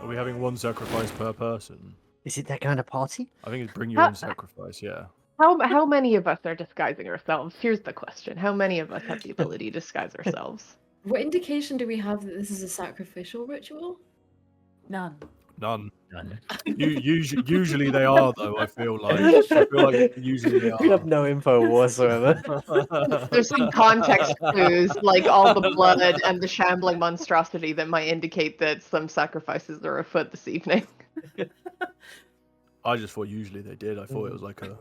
Are we having one sacrifice per person? Is it that kind of party? I think it's bring your own sacrifice, yeah. How many of us are disguising ourselves? Here's the question. How many of us have the ability to disguise ourselves? What indication do we have that this is a sacrificial ritual? None. None. None. Usually they are, though, I feel like. Usually they We have are. no info whatsoever. There's some context clues, like all the blood and the shambling monstrosity that might indicate that some sacrifices are afoot this evening. I just thought usually they did. I thought it was like a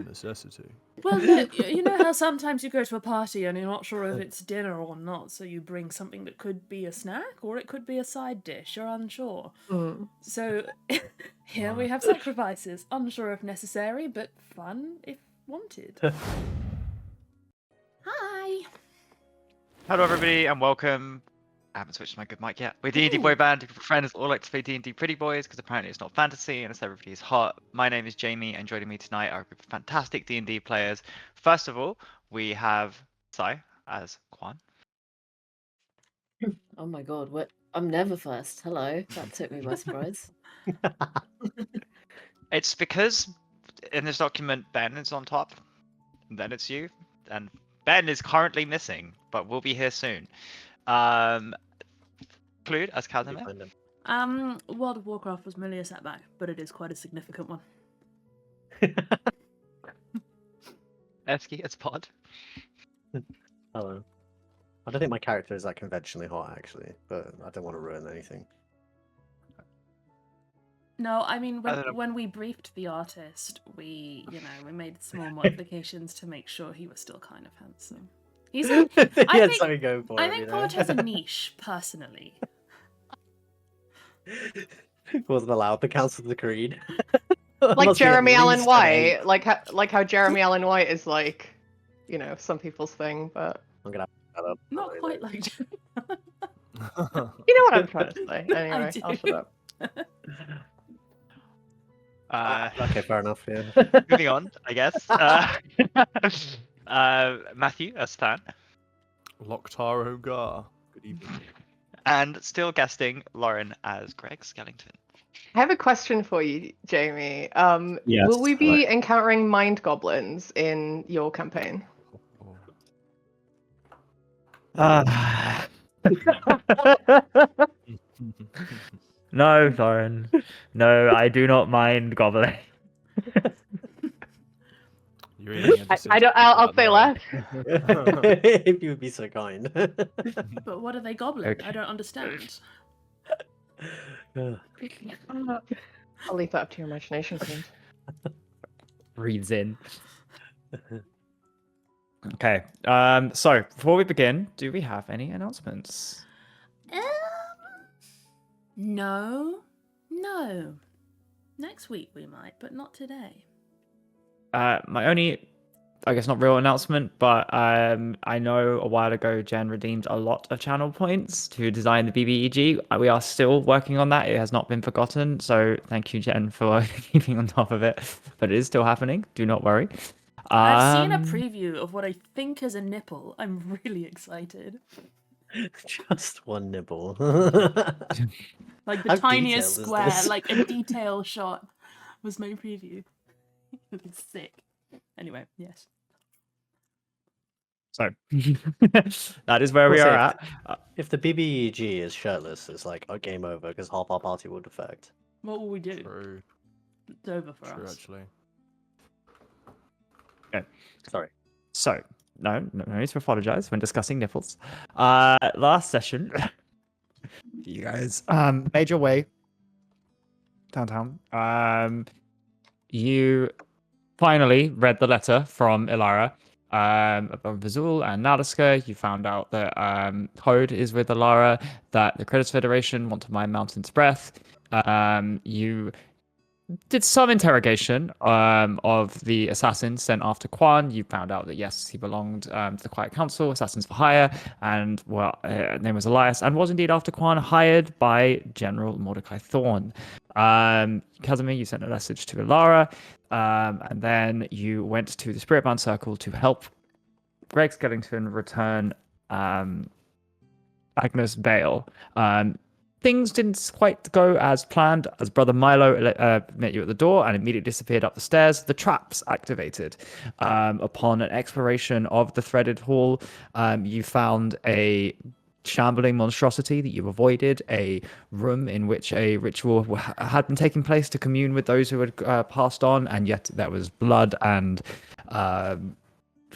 necessity. Well, you know how sometimes you go to a party and you're not sure if it's dinner or not, so you bring something that could be a snack or it could be a side dish. You're unsure. So here we have sacrifices. Unsure if necessary, but fun if wanted. Hi. Hello, everybody, and welcome. I haven't switched my good mic yet. We're D&D Boyband. Group of friends all like to play D&D Pretty Boys because apparently it's not fantasy and it's everybody is hot. My name is Jamie, and joining me tonight are a group of fantastic D&D players. First of all, we have Sai as Quan. Oh my god, what? I'm never first. Hello. That took me by surprise. It's because in this document, Ben is on top, and then it's you, and Ben is currently missing, but will be here soon. Clued as Casimir. World of Warcraft was merely a setback, but it is quite a significant one. Eski as Pod. Hello. I don't think my character is that conventionally hot, actually, but I don't want to ruin anything. No, I mean when we briefed the artist, we made small modifications to make sure he was still kind of handsome. He's I think Pod has a niche, personally. Wasn't allowed to cancel the creed. Like Jeremy Allen White, like how Jeremy Allen White is like, some people's thing, but I'm gonna have to up. Not quite like. You know what I'm trying to say. Anyway, I'll shut up. Okay, fair enough. Yeah. Moving on, I guess. Matthew as Stan. Loktar Ogar. Good evening. And still guesting Lauren as Greg Skellington. I have a question for you, Jamie. Yes, will we be encountering mind goblins in your campaign? No, Lauren. No, I do not mind gobbling. I'll say less. If you would be so kind. But what are they gobbling? Okay. I don't understand. I'll leave that up to your imagination, Queen. Breathes in. Okay. So before we begin, do we have any announcements? No. Next week we might, but not today. My only, I guess not real announcement, but I know a while ago Jen redeemed a lot of channel points to design the BBEG. We are still working on that. It has not been forgotten. So thank you, Jen, for keeping on top of it. But it is still happening. Do not worry. I've seen a preview of what I think is a nipple. I'm really excited. Just one nibble. Like the How tiniest detailed is square, this? like a detail shot was my preview. It's sick. Anyway, yes. So that is where we Also, are at. If the BBEG is shirtless, it's like a game over because half our party will defect. What will we do? True. It's over for True, us. actually. Okay. Sorry. So no need to apologize when discussing nipples. Last session, you guys made your way downtown. You finally read the letter from Ilara about Vizul and Naliska. You found out that Code is with Ilara, that the Credits Federation want to mine Mountain's Breath. You did some interrogation of the assassin sent after Quan. You found out that yes, he belonged to the Quiet Council, Assassins for Hire, and name was Elias, and was indeed after Quan, hired by General Mordecai Thorne. Casimir, you sent a message to Ilara, and then you went to the Spiritbound Circle to help Greg Skellington return Agnes Bale. things didn't quite go as planned. As Brother Milo met you at the door and immediately disappeared up the stairs, the traps activated. Upon an exploration of the threaded hall, you found a shambling monstrosity that you avoided, a room in which a ritual had been taking place to commune with those who had passed on, and yet there was blood and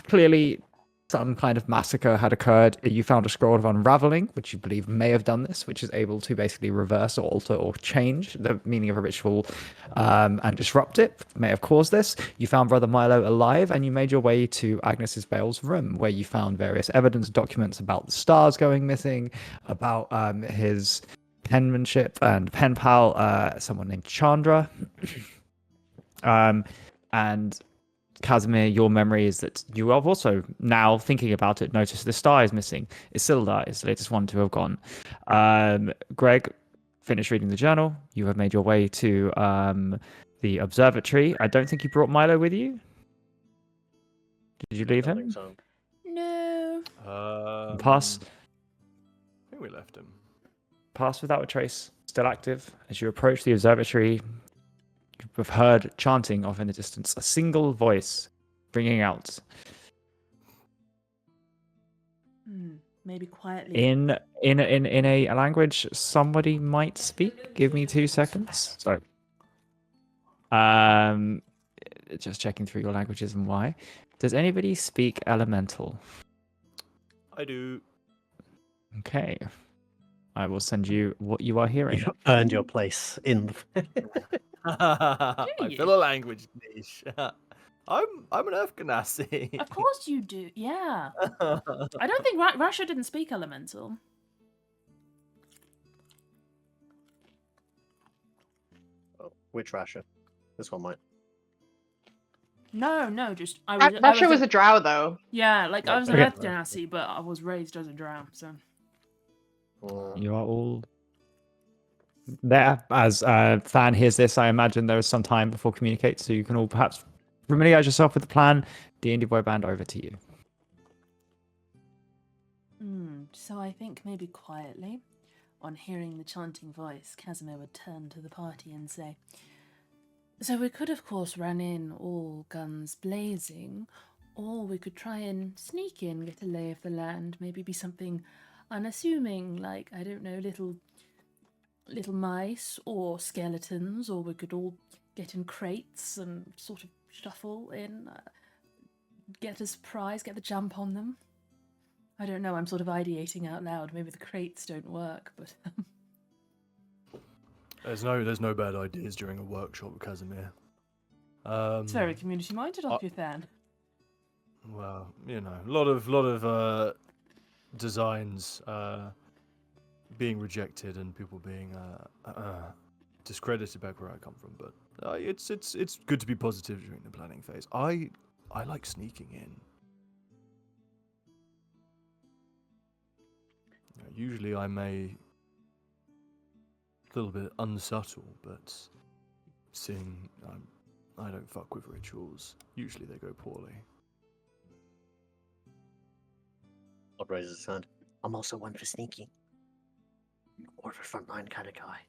clearly some kind of massacre had occurred. You found a scroll of unraveling, which you believe may have done this, which is able to basically reverse or alter or change the meaning of a ritual and disrupt it, may have caused this. You found Brother Milo alive, and you made your way to Agnes's Bale's room, where you found various evidence documents about the stars going missing, about his penmanship and pen pal, someone named Chandra. And Casimir, your memory is that you have also, now thinking about it, noticed the star is missing. Isilda is the latest one to have gone. Greg, finished reading the journal. You have made your way to the observatory. I don't think you brought Milo with you. Did you leave I don't him? think so. No. Pass. I think we left him. Pass without a trace. Still active. As you approach the observatory, you've heard chanting off in the distance, a single voice ringing out Maybe quietly. in a language somebody might speak. Give me 2 seconds. So, just checking through your languages and why. Does anybody speak Elemental? I do. Okay. I will send you what you are hearing. You earned your place in the... I you? feel a language niche. I'm an Earth Ganassi. Of course you do. Yeah. I don't think Russia didn't speak Elemental. Oh, which Rasha? This one might. No, just I Russia was a drow, though. Yeah, like I was an Okay. Earth Genasi, but I was raised as a drow, so. You are all there. As Fan hears this, I imagine there is some time before communicate, so you can all perhaps familiarize yourself with the plan. D&D Boyband, over to you. So I think maybe quietly, on hearing the chanting voice, Casimir would turn to the party and say, "So we could, of course, run in all guns blazing, or we could try and sneak in, get a lay of the land, maybe be something unassuming, like, I don't know, little mice or skeletons, or we could all get in crates and sort of shuffle in, get a surprise, get the jump on them. I don't know, I'm sort of ideating out loud. Maybe the crates don't work, but... There's no bad ideas during a workshop with Casimir. It's very community-minded of you, Than. Well, you know, a lot of designs being rejected and people being discredited back where I come from. But it's good to be positive during the planning phase. I like sneaking in. Usually I'm a little bit unsubtle, but seeing I don't fuck with rituals. Usually they go poorly. Bob raises his hand. I'm also one for sneaking. Or for frontline kind of guy.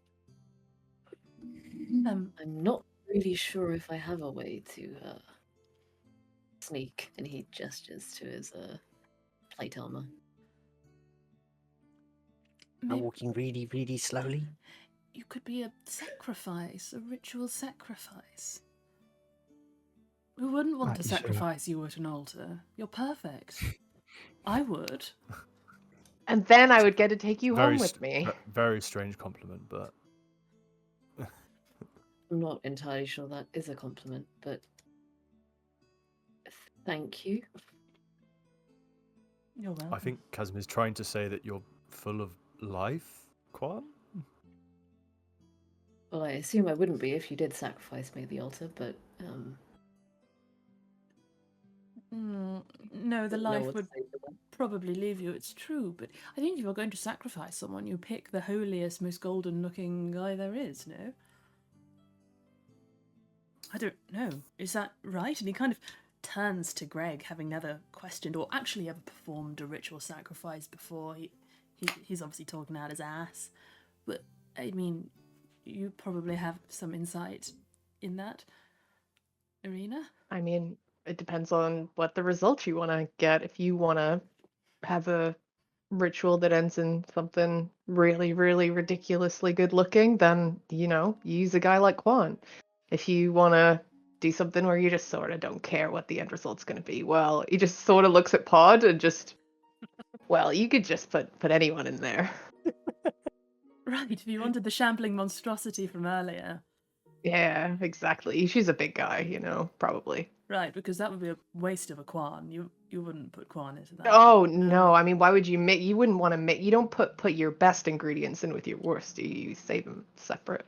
I'm not really sure if I have a way to sneak, and he gestures to his plate armor. I'm walking really, really slowly. You could be a sacrifice, a ritual sacrifice. Who wouldn't want to Sure. sacrifice you at an altar? You're perfect. I would. And then I would get to take you Very home with me. Very strange compliment, but I'm not entirely sure that is a compliment, but thank you. You're welcome. I think Casimir's trying to say that you're full of life, Quan? Well, I assume I wouldn't be if you did sacrifice me at the altar, but No, the don't know life what to would say to that. probably leave you, it's true, but I think if you're going to sacrifice someone, you pick the holiest, most golden-looking guy there is, no? I don't know. Is that right? And he kind of turns to Greg, having never questioned or actually ever performed a ritual sacrifice before. He's obviously talking out his ass. but I mean, you probably have some insight in that arena. I mean, it depends on what the result you want to get. If you want to have a ritual that ends in something really, really ridiculously good looking, then, you use a guy like Quan. If you want to do something where you just sort of don't care what the end result's going to be, well, he just sort of looks at Pod and just, well, you could just put anyone in there. Right, if you wanted the shambling monstrosity from earlier. Yeah, exactly. She's a big guy, probably. Right, because that would be a waste of a Quan. You wouldn't put Quan into that. Oh no! I mean, why would you make? You wouldn't want to make. You don't put your best ingredients in with your worst. Do you? You save them separate.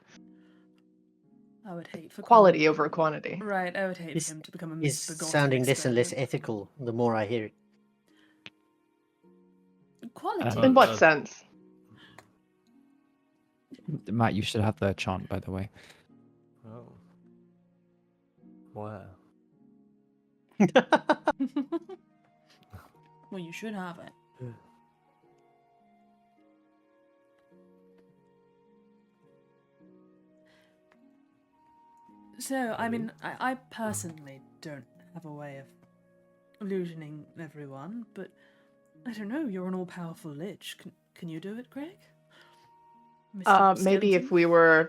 I would hate for Quality Quan. over quantity. Right, I would hate This for him to become a It's misbegotten sounding less and less experiment. ethical the more I hear it. Quality. In what sense? Matt, you should have the chant, by the way. Oh. Where? Well, you should have it. So, I mean, I personally don't have a way of illusioning everyone, but I don't know, you're an all-powerful lich. Can you do it, Greg? Mr. Maybe Skeleton?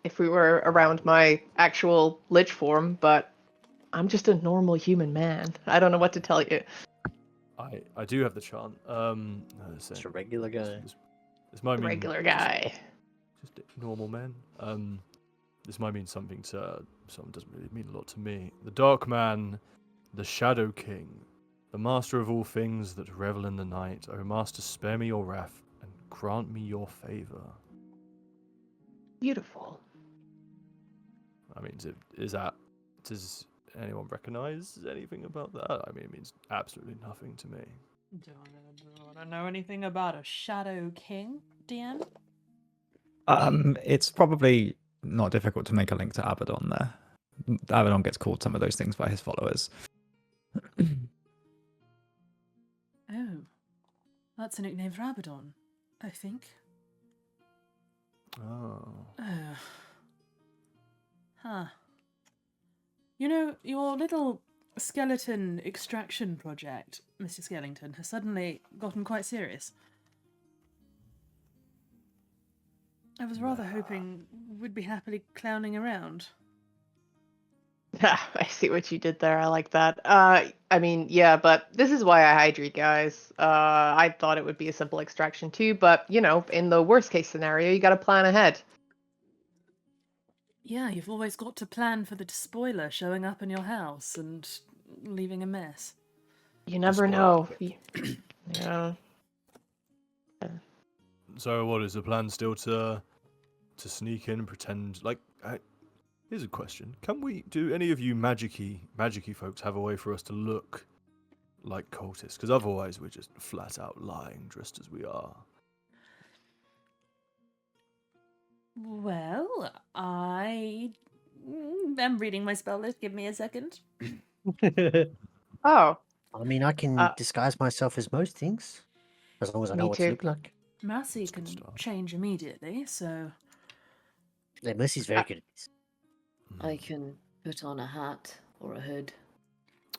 if we were around my actual lich form, but I'm just a normal human man. I don't know what to tell you. I do have the chant. Just a regular guy. This might mean Regular guy. just normal men. This might mean something to someone. Doesn't really mean a lot to me. The Dark Man, the Shadow King, the Master of all things that revel in the night. O Master, spare me your wrath and grant me your favor. Beautiful. I mean, does anyone recognize anything about that? I mean, it means absolutely nothing to me. Do I know anything about a Shadow King, DM? It's probably not difficult to make a link to Abaddon there. Abaddon gets called some of those things by his followers. Oh, that's a nickname for Abaddon, I think. Oh. Oh. Huh. You know, your little skeleton extraction project, Mr. Skellington, has suddenly gotten quite serious. I was rather hoping we'd be happily clowning around. I see what you did there. I like that. I mean, yeah, but this is why I hydrate, guys. I thought it would be a simple extraction too, but in the worst case scenario, you got to plan ahead. Yeah, you've always got to plan for the spoiler showing up in your house and leaving a mess. You never know. Yeah. So, what is the plan? Still to sneak in and pretend like? Here's a question: do any of you magicy folks have a way for us to look like cultists? Because otherwise, we're just flat out lying, just as we are. Well, I am reading my spell list. Give me a second. Oh, I mean, I can disguise myself as most things, as long as I Me know what too. to look like. Mercy That's good can stuff. change immediately, so Yeah, Mercy's very good at this. I can put on a hat or a hood.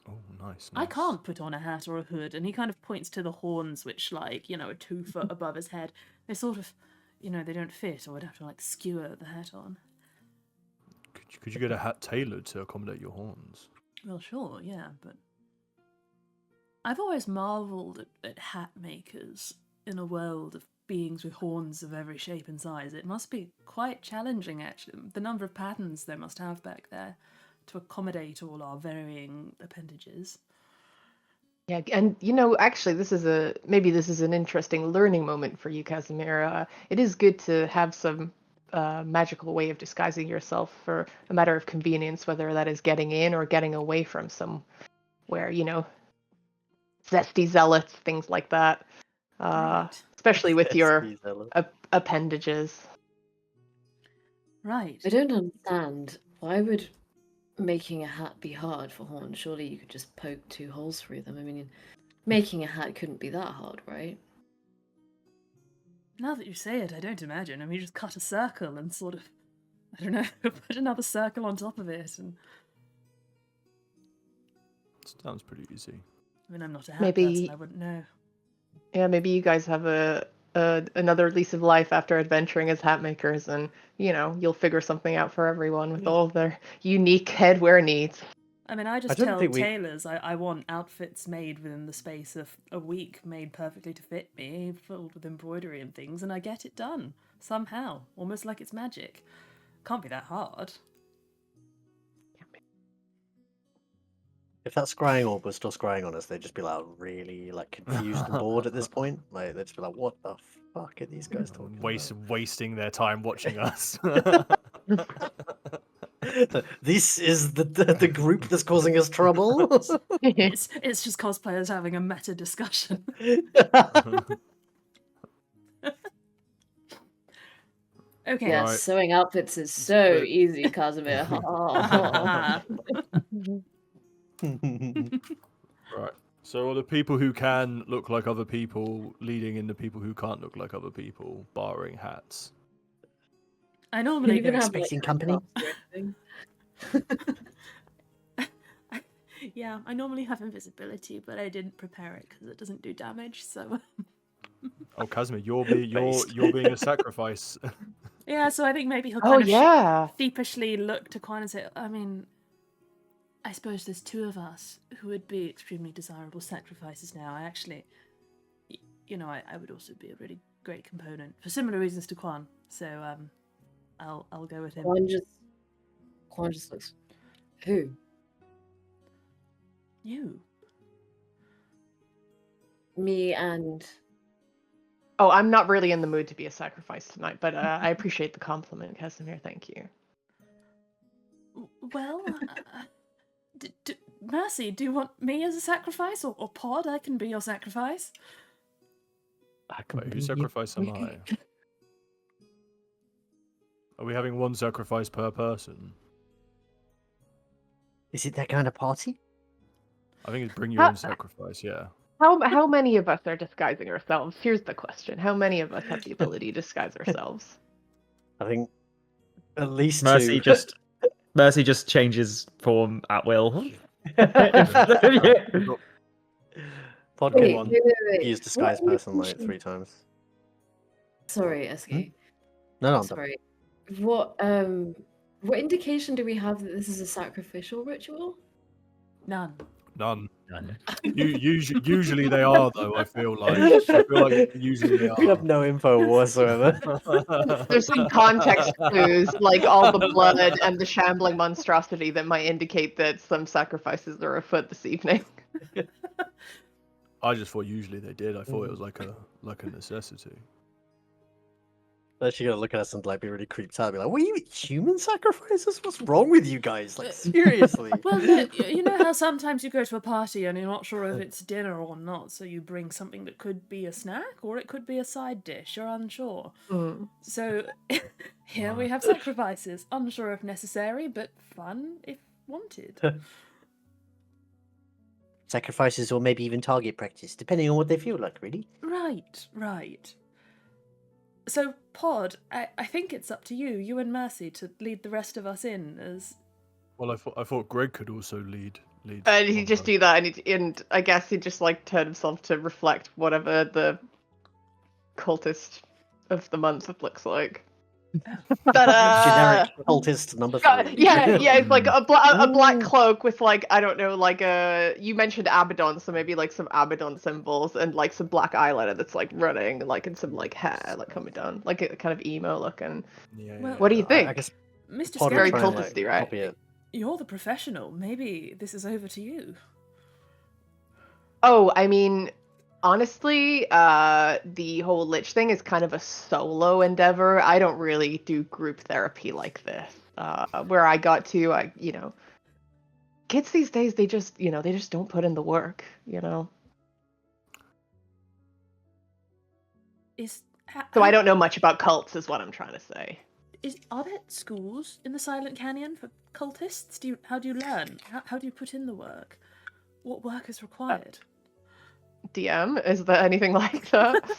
Oh, nice. I can't put on a hat or a hood. And he kind of points to the horns, which, like, are 2 foot above his head. They sort of, they don't fit, or I'd have to, like, skewer the hat on. Could you get a hat tailored to accommodate your horns? Well, sure, yeah, but I've always marvelled at hat makers in a world of beings with horns of every shape and size. It must be quite challenging, actually, the number of patterns they must have back there to accommodate all our varying appendages. yeah, and actually, this is an interesting learning moment for you, Casimir. It is good to have some magical way of disguising yourself for a matter of convenience, whether that is getting in or getting away from somewhere, zesty zealots, things like that. Right. Especially with your Zesty zealot. appendages. Right. I don't understand. Why would making a hat be hard for horns? Surely you could just poke 2 holes through them. I mean, making a hat couldn't be that hard, right? Now that you say it, I don't imagine. I mean, you just cut a circle and sort of, I don't know, put another circle on top of it. And Sounds pretty easy. I mean, I'm not a hat Maybe- person, I wouldn't know. Yeah, maybe you guys have another lease of life after adventuring as hat makers, and you'll figure something out for everyone with all of their unique headwear needs. I mean, I just don't tell think we- tailors I want outfits made within the space of a week, made perfectly to fit me, filled with embroidery and things, and I get it done. Somehow. Almost like it's magic. Can't be that hard. If that scrying orb was still scrying on us, they'd just be like really confused and bored at this point. Like they'd just be like, "What the fuck are these guys talking Wasting their time watching us. about?" This is the group that's causing us trouble. It's just cosplayers having a meta discussion. Okay. Yeah, Right. sewing outfits is so But- easy, Casimir. Right. So are the people who can look like other people leading in the people who can't look like other people, barring hats? I normally even go have like expecting company? hats or anything. Yeah, I normally have invisibility, but I didn't prepare it because it doesn't do damage. So Oh, Casimir, you're being a sacrifice. yeah, so I think maybe he'll Oh kind of yeah. sheepishly look to Quan and say, I mean, I suppose there's two of us who would be extremely desirable sacrifices now. I actually, I would also be a really great component for similar reasons to Quan. So I'll go with him. Quan just looks. Who? You. Me and. Oh, I'm not really in the mood to be a sacrifice tonight, but I appreciate the compliment, Casimir. Thank you. Well, Mercy, do you want me as a sacrifice or Pod? I can be your sacrifice. Wait, whose sacrifice am I? Are we having one sacrifice per person? Is it that kind of party? I think it's bring your own sacrifice, yeah. How many of us are disguising ourselves? Here's the question: how many of us have the ability to disguise ourselves? I think at least Mercy two. just changes form at will. Pod Wait, can wait. use disguise What person like indication- 3 times. Sorry, Eski. No, I'm done. Sorry. What indication do we have that this is a sacrificial ritual? None. None. Usually they are, though. I feel like usually they We have are. no info whatsoever. There's some context clues, like all the blood and the shambling monstrosity that might indicate that some sacrifices are afoot this evening. I just thought usually they did. I thought it was like a necessity. They're actually gonna look at us and be really creeped out. Be like, "What are you human sacrifices? What's wrong with you guys? Like seriously." Well, you know how sometimes you go to a party and you're not sure if it's dinner or not, so you bring something that could be a snack or it could be a side dish. You're unsure. So here we have sacrifices. Unsure if necessary, but fun if wanted. Sacrifices or maybe even target practice, depending on what they feel like, really. Right. So, Pod, I think it's up to you and Mercy, to lead the rest of us in as... Well, I thought Greg could also lead. And he'd one just person. do that, and I guess he'd just turn himself to reflect whatever the cultist of the month looks like. Generic cultist number 3. Yeah, it's like a black cloak with I don't know, you mentioned Abaddon, so maybe some Abaddon symbols and some black eyeliner that's running, and some hair coming down, a kind of emo looking. Well, What do you think? I guess Mr. Pod would Very try Scary, and, cultisty, right? copy it. you're the professional. Maybe this is over to you. Oh, I mean, honestly, the whole lich thing is kind of a solo endeavor. I don't really do group therapy like this. Where I got to, kids these days, they just don't put in the work, So I don't know much about cults, is what I'm trying to say. Are there schools in the Silent Canyon for cultists? How do you learn? How do you put in the work? What work is required? DM, is there anything like that?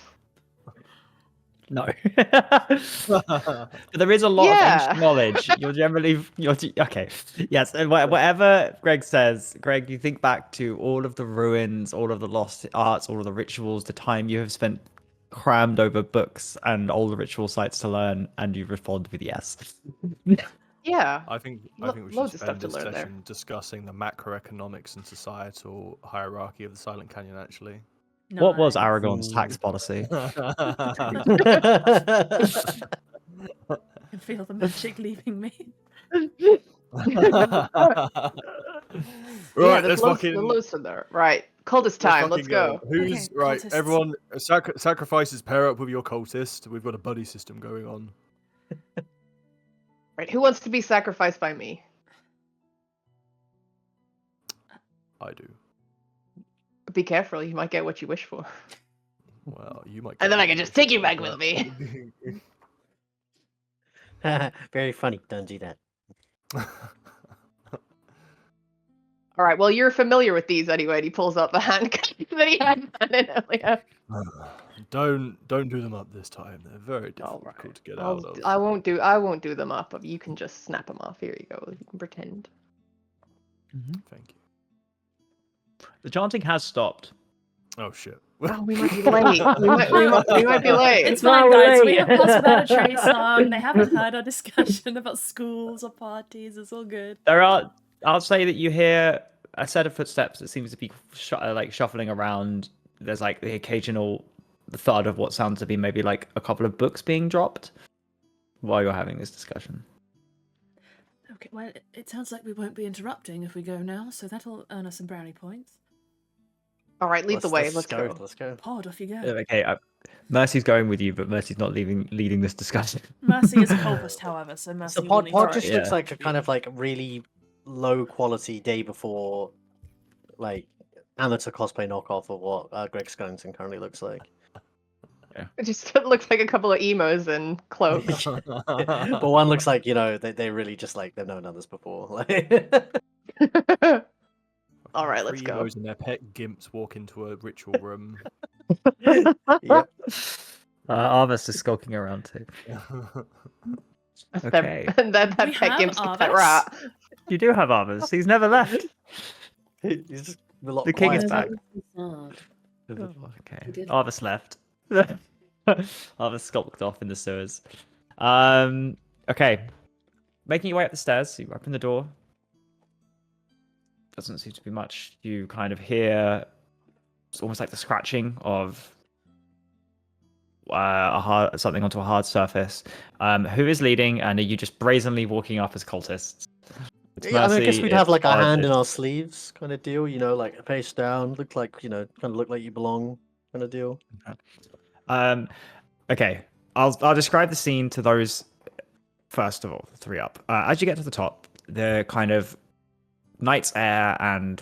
No. But there is a lot of Yeah. ancient knowledge. Okay. Yes, and whatever Greg says, Greg, you think back to all of the ruins, all of the lost arts, all of the rituals, the time you have spent crammed over books and all the ritual sites to learn, and you respond with yes. Yeah. I think we Loads should of stuff spend to this learn there. session discussing the macroeconomics and societal hierarchy of the Silent Canyon. Actually, What was Nice. Aragon's tax policy? I can feel the magic leaving me. Right, there's let's fucking loads in there. Right. Cultist time. Let's fucking go. Who's Okay, right? cultists. Everyone, sacrifices pair up with your cultist. We've got a buddy system going on. Right. Who wants to be sacrificed by me? I do. Be careful. You might get what you wish for. Well, you might. And then get I can what just wish take you for, back but- with me. Very funny. Don't do that. All right. Well, you're familiar with these anyway. And he pulls out the handcuffs that he had in earlier. Don't do them up this time. They're very All difficult right. to get out of. I won't do them up. You can just snap them off. Here you go. You can pretend. Thank you. The chanting has stopped. Oh shit. Oh, we might be late. We might be late. It's No fine, guys. way. We have Lost Without a Trace on. They haven't heard our discussion about schools or parties. It's all good. I'll say that you hear a set of footsteps that seems to be like shuffling around. There's like the occasional thud of what sounds to be maybe like a couple of books being dropped while you're having this discussion. Okay, well, it sounds like we won't be interrupting if we go now, so that'll earn us some brownie points. All right, lead the way. Let's go. Let's go. Pod, off you go. Okay, Mercy's going with you, but Mercy's not leading this discussion. Mercy is a cultist, however, so Mercy So will pod, need pod to- just Yeah. looks like a kind of like really low quality day before, like amateur cosplay knockoff of what Greg Skellington currently looks like. It just looks like a couple of emos in cloaks. But one looks like, you know, they really just like they've known others before. Like, All right, let's Three go. emos and their pet gimps walk into a ritual room. yep. Arvis is skulking around too. Okay. And that We pet have gimp's the pet Arvis. rat. You do have Arvis. He's never left. He's just a lot The king is quieter. back. Facade. Okay. He did. Arvis left. Arvis skulked off in the sewers. Okay. Making your way up the stairs, you open the door. Doesn't seem to be much. You kind of hear it's almost like the scratching of something onto a hard surface. Who is leading, and are you just brazenly walking up as cultists? It's Yeah, I mean, I guess Mercy, we'd have it's like our Pod, hand in it's- our sleeves kind of deal, you know, like face down, look like, you know, kind of look like you belong kind of deal. Okay, I'll describe the scene to those first of all, the three up. As you get to the top, the kind of night's air and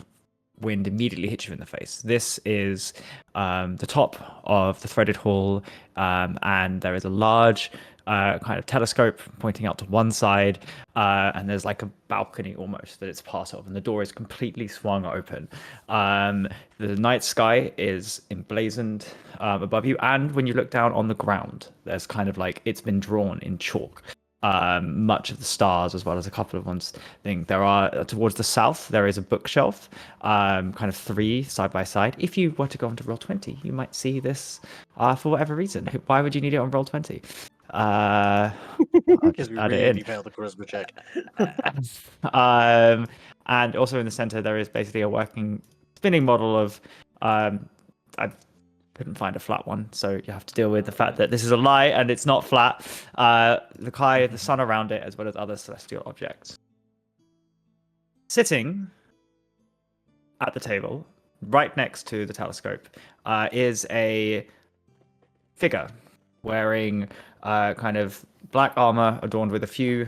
wind immediately hit you in the face. This is the top of the threaded hall, and there is a large kind of telescope pointing out to one side, and there's like a balcony almost that it's part of, and the door is completely swung open. The night sky is emblazoned above you, and when you look down on the ground, there's kind of like it's been drawn in chalk. Much of the stars, as well as a couple of ones. There are towards the south. There is a bookshelf, kind of three side by side. If you were to go onto Roll20, you might see this for whatever reason. Why would you need it on Roll20? I'll Because just we add it really in. failed the charisma check. And also in the center, there is basically a working spinning model of. I couldn't find a flat one, so you have to deal with the fact that this is a lie and it's not flat. The sun around it, as well as other celestial objects. Sitting at the table, right next to the telescope, is a figure wearing kind of black armor adorned with a few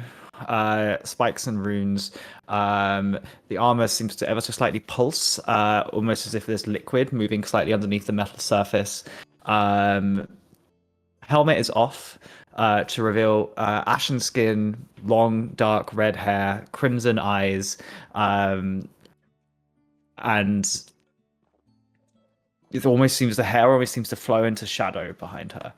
spikes and runes. The armor seems to ever so slightly pulse, almost as if there's liquid moving slightly underneath the metal surface. Helmet is off to reveal ashen skin, long dark red hair, crimson eyes, and it almost seems the hair almost seems to flow into shadow behind her.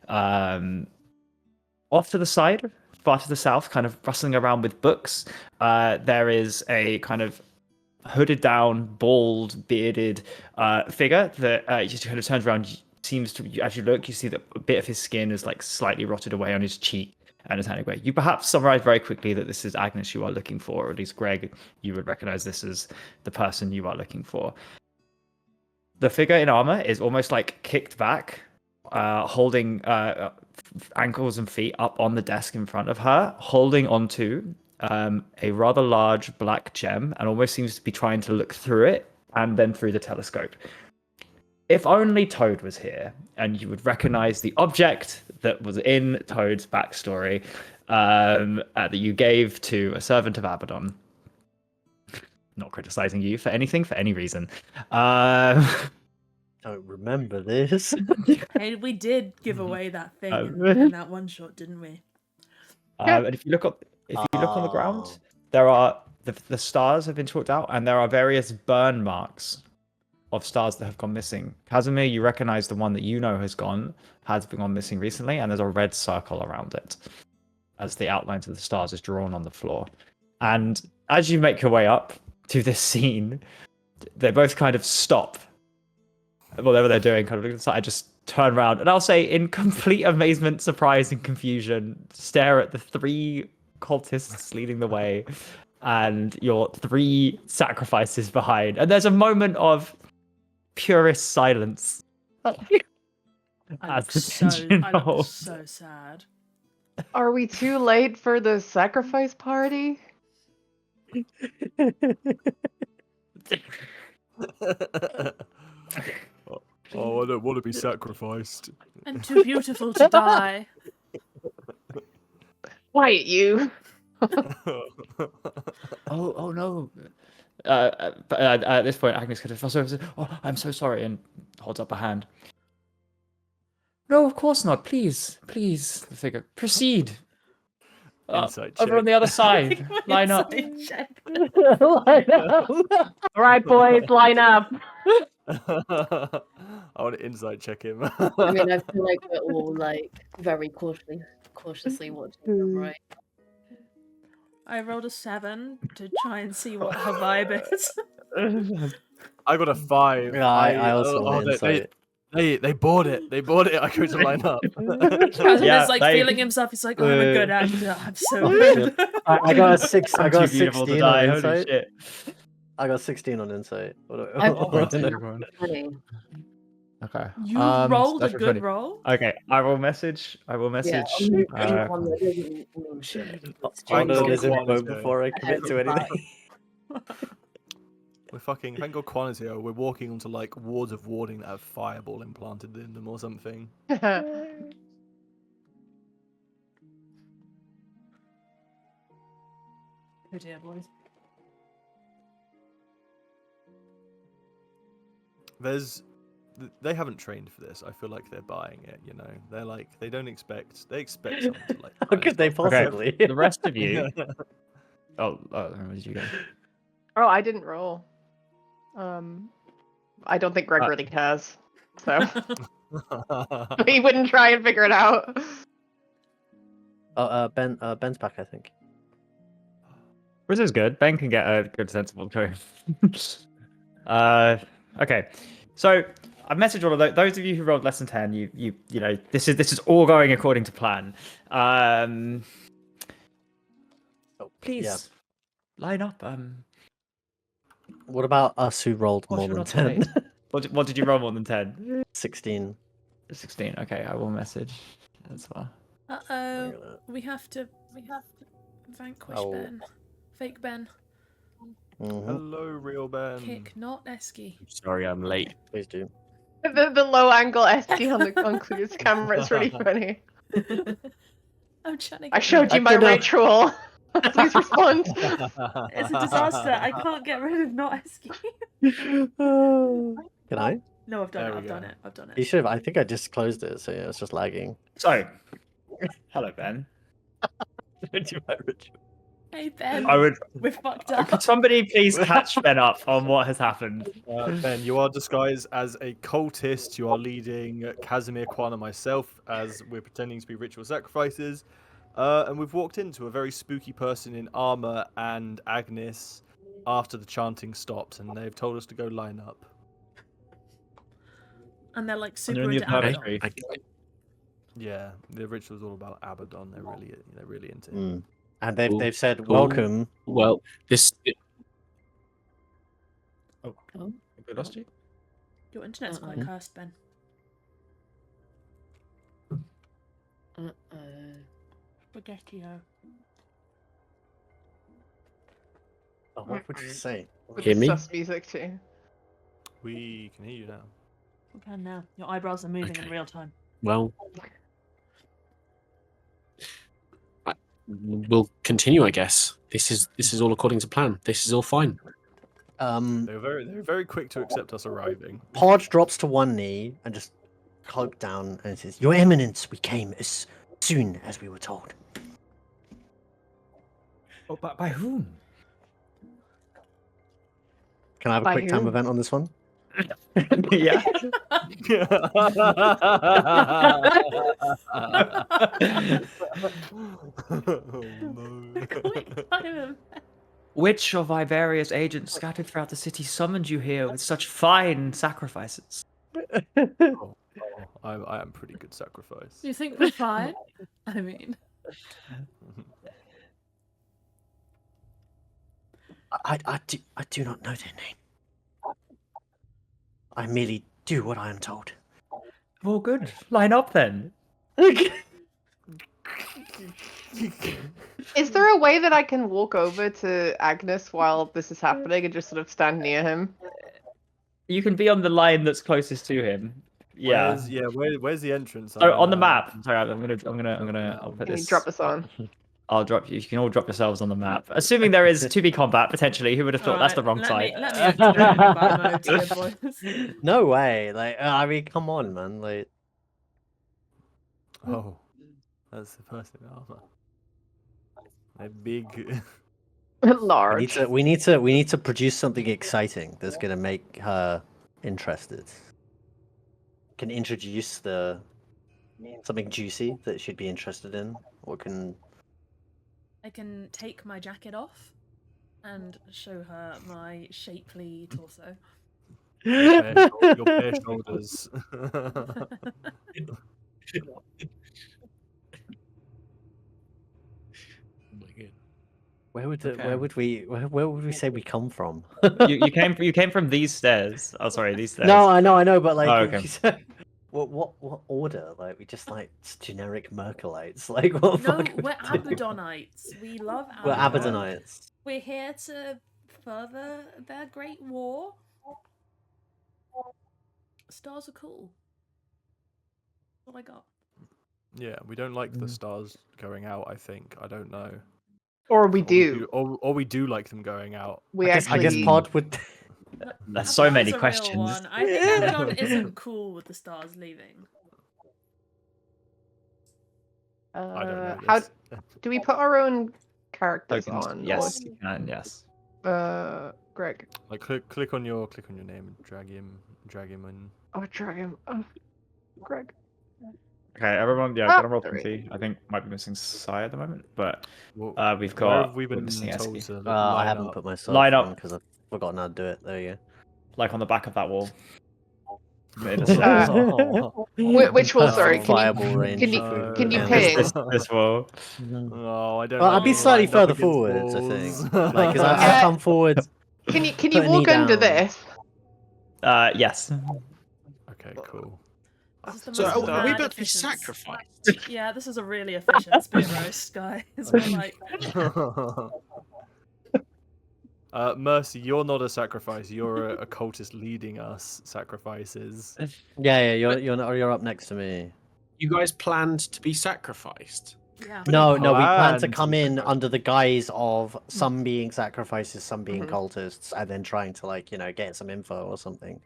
Off to the side, far to the south, kind of rustling around with books, there is a kind of hooded down, bald, bearded figure that just kind of turns around. Seems to, as you look, you see that a bit of his skin is like slightly rotted away on his cheek and his hand away. You perhaps summarize very quickly that this is Agnes you are looking for, or at least Greg, you would recognize this as the person you are looking for. The figure in armor is almost like kicked back, holding ankles and feet up on the desk in front of her, holding onto a rather large black gem, and almost seems to be trying to look through it and then through the telescope. If only Toad was here, and you would recognize the object that was in Toad's backstory that you gave to a servant of Abaddon. Not criticizing you for anything, for any reason. Don't remember this. Hey, we did give away that thing in that one shot, didn't we? And if you look up, on the ground, there are the stars have been chalked out, and there are various burn marks of stars that have gone missing. Casimir, you recognize the one that you know has gone missing recently, and there's a red circle around it as the outlines of the stars is drawn on the floor. And as you make your way up to this scene, they both kind of stop. Whatever they're doing, kind of look at the side, just turn around, and I'll say in complete amazement, surprise, and confusion, stare at the 3 cultists leading the way and your 3 sacrifices behind. And there's a moment of purest silence. I look so sad. Are we too late for the sacrifice party? Oh, I don't want to be sacrificed. I'm too beautiful to die. Quiet, you. Oh no. At this point, Agnes kind of says, "Oh, I'm so sorry," and holds up a hand. No, of course not. Please, the figure. Proceed. Insight Over check. on the other side. Line up. Line up. All right, boys, line up. I want to insight check him. I mean, I feel like we're all like very cautiously watching them, right? I rolled a 7 to try and see what her vibe is. I got a 5. Yeah, I also want insight. They bought it. They bought it. I go to line up. Casimir's like feeling himself. He's like, "Oh, I'm a good actor. I'm so good." I got a 6. I got a Too beautiful to 16 die, on holy insight. shit. I got 16 on insight. Funny. Okay. You rolled a that's good funny. roll. Okay, I will message. Yeah, One that doesn't mean shit. It's I'll Thank know God this info Juan is before I commit to anything. We're fucking. Thank God Quan is here. We're walking onto like wards of warding that have fireball implanted in them or something. Oh dear, boys. They haven't trained for this. I feel like they're buying it. You know, they're like they expect someone to like. How could they possibly? The rest of you. Where did you go? Oh, I didn't roll. I don't think Greg really cares, so he wouldn't try and figure it out. Oh, Ben's back, I think. Which is good. Ben can get a good sense of what's going. Okay, so I've messaged all of those of you who rolled less than 10. You know this is all going according to plan. Please line up. What about us who rolled more than 10? What did you roll more than 10? 16. 16. Okay, I will message as well. We have to vanquish Oh. Ben. Fake Ben. Mhm. Hello, real Ben. Kick, not Esky. Sorry, I'm late. Please do. The low angle SD on Clue's camera is really funny. I'm trying to I get showed you my ritual. Please respond. It's a disaster. I can't get rid of not Esky. Can I? No, I've done There it. we I've done go. it. I've done You it. should have. I think I just closed it, so yeah, it's just lagging. So, hello, Ben. Do my ritual. Hey Ben, I would. we're fucked up. Could somebody please catch Ben up on what has happened? Ben, you are disguised as a cultist. You are leading Casimir, Kwan, and myself as we're pretending to be ritual sacrifices. And we've walked into a very spooky person in armor and Agnes after the chanting stopped, and they've told us to go line up. And they're like And super they're in the into observatory. Abaddon. Yeah, the ritual's all about Abaddon. They're really into it. Mm. And Cool. they've said Cool. welcome. Well, this. Oh. We lost you. Your internet's quite Uh-oh. cursed, Ben. Spaghetti-o. Oh, what would you say? With Hear the me? sus music too. We can hear you now. We can now. Your eyebrows are moving in Okay. real time. Well, we'll continue, I guess. This is all according to plan. This is all fine. They were very quick to accept us arriving. Pod drops to one knee and just cloaked down and says, "Your Eminence, we came as soon as we were told." Oh, by whom? Can I have a By quick time whom? event on this one? Yeah. Oh, no. Quick time event. Which of our various agents scattered throughout the city summoned you here with such fine sacrifices? I am pretty good sacrifice. Do you think we're fine? I mean, I do not know their name. I merely do what I am told. Well, good. Line up then. Is there a way that I can walk over to Agnes while this is happening and just sort of stand near him? You can be on the line that's closest to him. Yeah. Where's the entrance? So on the map. Sorry, I'll put Can you this. drop us on? I'll drop you. You can all drop yourselves on the map. Assuming there is to be combat potentially. Who would have thought that's the wrong let side? Me activate combat mode here, boys. No way. Like, I mean, come on, man. Like, Oh, that's the person in armor. They're big. Large. we need to produce something exciting that's gonna make her interested. Can introduce something juicy that she'd be interested in. What can? I can take my jacket off and show her my shapely torso. Your bare shoulders. Where would Okay. where would we say we come from? you came from these stairs. Oh, sorry, these stairs. No, I know, but like, Oh, okay. we said- what order? Like, we just like generic Merkelites. Like, what? No, fuck would we're we do? Abaddonites. We love We're Abaddon. Abaddonites. We're here to further their great war. Stars are cool. That's all I got. Yeah, we don't like the stars going out. I think I don't know. Or we do. Or we do like them going out. We I actually. guess Pod would. There's so many Abaddon's a real questions. one. I think Abaddon isn't cool with the stars leaving. I don't know. How this. do we put our own characters Tokens. on? Yes, you can. Yes. Greg. Like click on your name and drag him in. Oh, drag him. Oh, Greg. Okay, everyone. Yeah, Ah, gonna roll there we P. I think might be missing Sai at the moment, but We've we've Where got. have we been we're missing told Eski. to I line haven't up? put myself Line up. because I've forgotten how to do it. There you Like on the back of that wall. Made us go. Which wall? Sorry, Fireball range. can you No. can you Yeah. ping? this wall. Oh, I don't. Well, like I'd be being slightly lined up further against forwards, I walls. think. Like, because I come forward. Can you Put a knee walk under down. this? Yes. Okay, cool. This is the So most are we mad about to be efficient- sacrificed? Yeah, this is a really efficient spear roast, guys. We're like, Mercy, you're not a sacrifice. You're a cultist leading us sacrifices. Yeah, you're up next to me. You guys planned to be sacrificed. yeah. No, we plan to Planned come to in sacrifice. under the guise of some being sacrifices, some being Mhm. cultists, and then trying to get some info or something.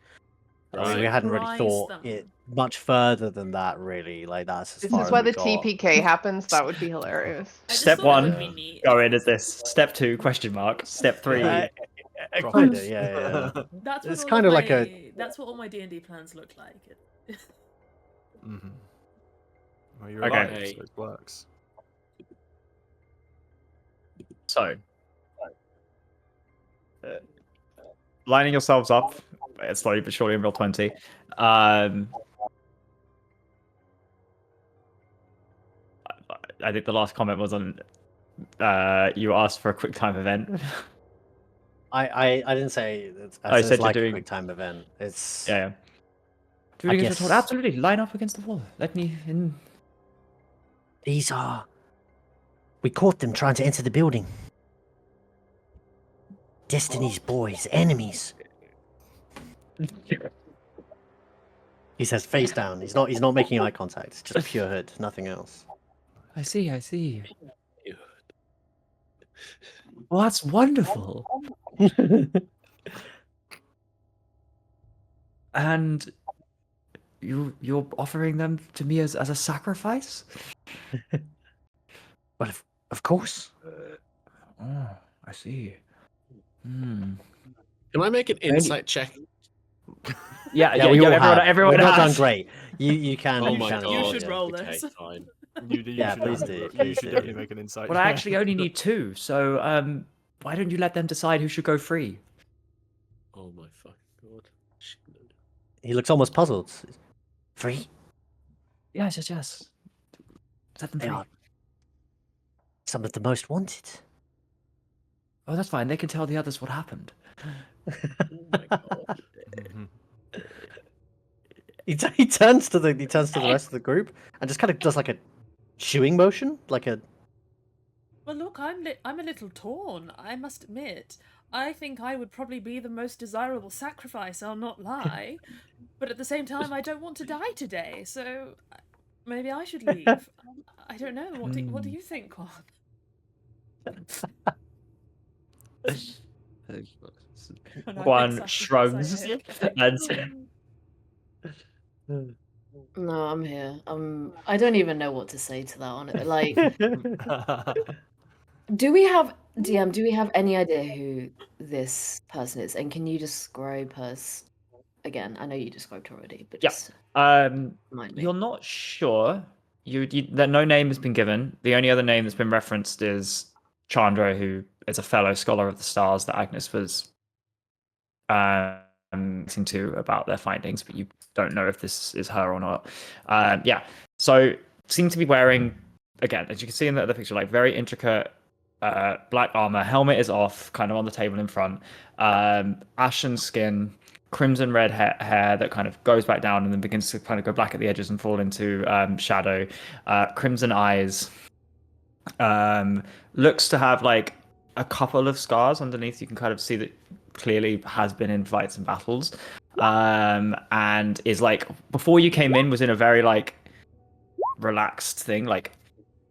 I mean, we Right. hadn't really Surprise thought them. it much further than that, really. Like, that's as This far is as where we the got. TPK happens. That would be hilarious. I just Step thought it would one, be neat. go in as this. Step 2, question mark. Step 3. Kind of, yeah. That's what It's all kind of of like my, That's what all my D&D plans look like. Mm-hmm. Well, you're Okay. alive, so it works. So, lining yourselves up, slowly but surely in roll 20. I think the last comment was on you asked for a quick time event. I didn't say I it's said you're like a doing- quick time event. It's Yeah. I Doing as you're guess told. Absolutely, line up against the wall. Let me in. these are. We caught them trying to enter the building. Destiny's boys, enemies. He says face down. He's not making eye contact. It's just pure hood, nothing else. I see. Well, that's wonderful. And you're offering them to me as a sacrifice? Well, of course. Oh, I see. Hmm. Can I make an insight check? Yeah, we all everyone, have. everyone We've not done has. great. You can. Oh you my can god. You as well, should yeah. roll Okay, this. fine. You Yeah, should, please do, you please should do. definitely make an insight. Well, I actually only need 2, so why don't you let them decide who should go free? Oh my fucking god. He looks almost puzzled. Free? Yes. Set them They free. are some of the most wanted. Oh, that's fine. They can tell the others what happened. Oh my god. Mhm. He turns to the rest of the group and just kind of does like a shooing motion, like a. Well, look, I'm a little torn, I must admit. I think I would probably be the most desirable sacrifice, I'll not lie. But at the same time, I don't want to die today, so maybe I should leave. I don't know. What do you think, Quan? And I'm Quan excited, shrugs excited. and No, I'm here. I don't even know what to say to that. Like, do we have DM? Do we have any idea who this person is? And can you describe her again? I know you described her already, but Yeah. just remind me. You're not sure. That no name has been given. The only other name that's been referenced is Chandra, who is a fellow scholar of the stars that Agnes was listening to about their findings, but you don't know if this is her or not. Yeah. So seem to be wearing, again, as you can see in the picture, like very intricate black armor. Helmet is off, kind of on the table in front. Ashen skin, crimson red hair that kind of goes back down and then begins to kind of go black at the edges and fall into shadow. Crimson eyes. Looks to have like a couple of scars underneath. You can kind of see that clearly has been in fights and battles. And is like, before you came in, was in a very like relaxed thing, like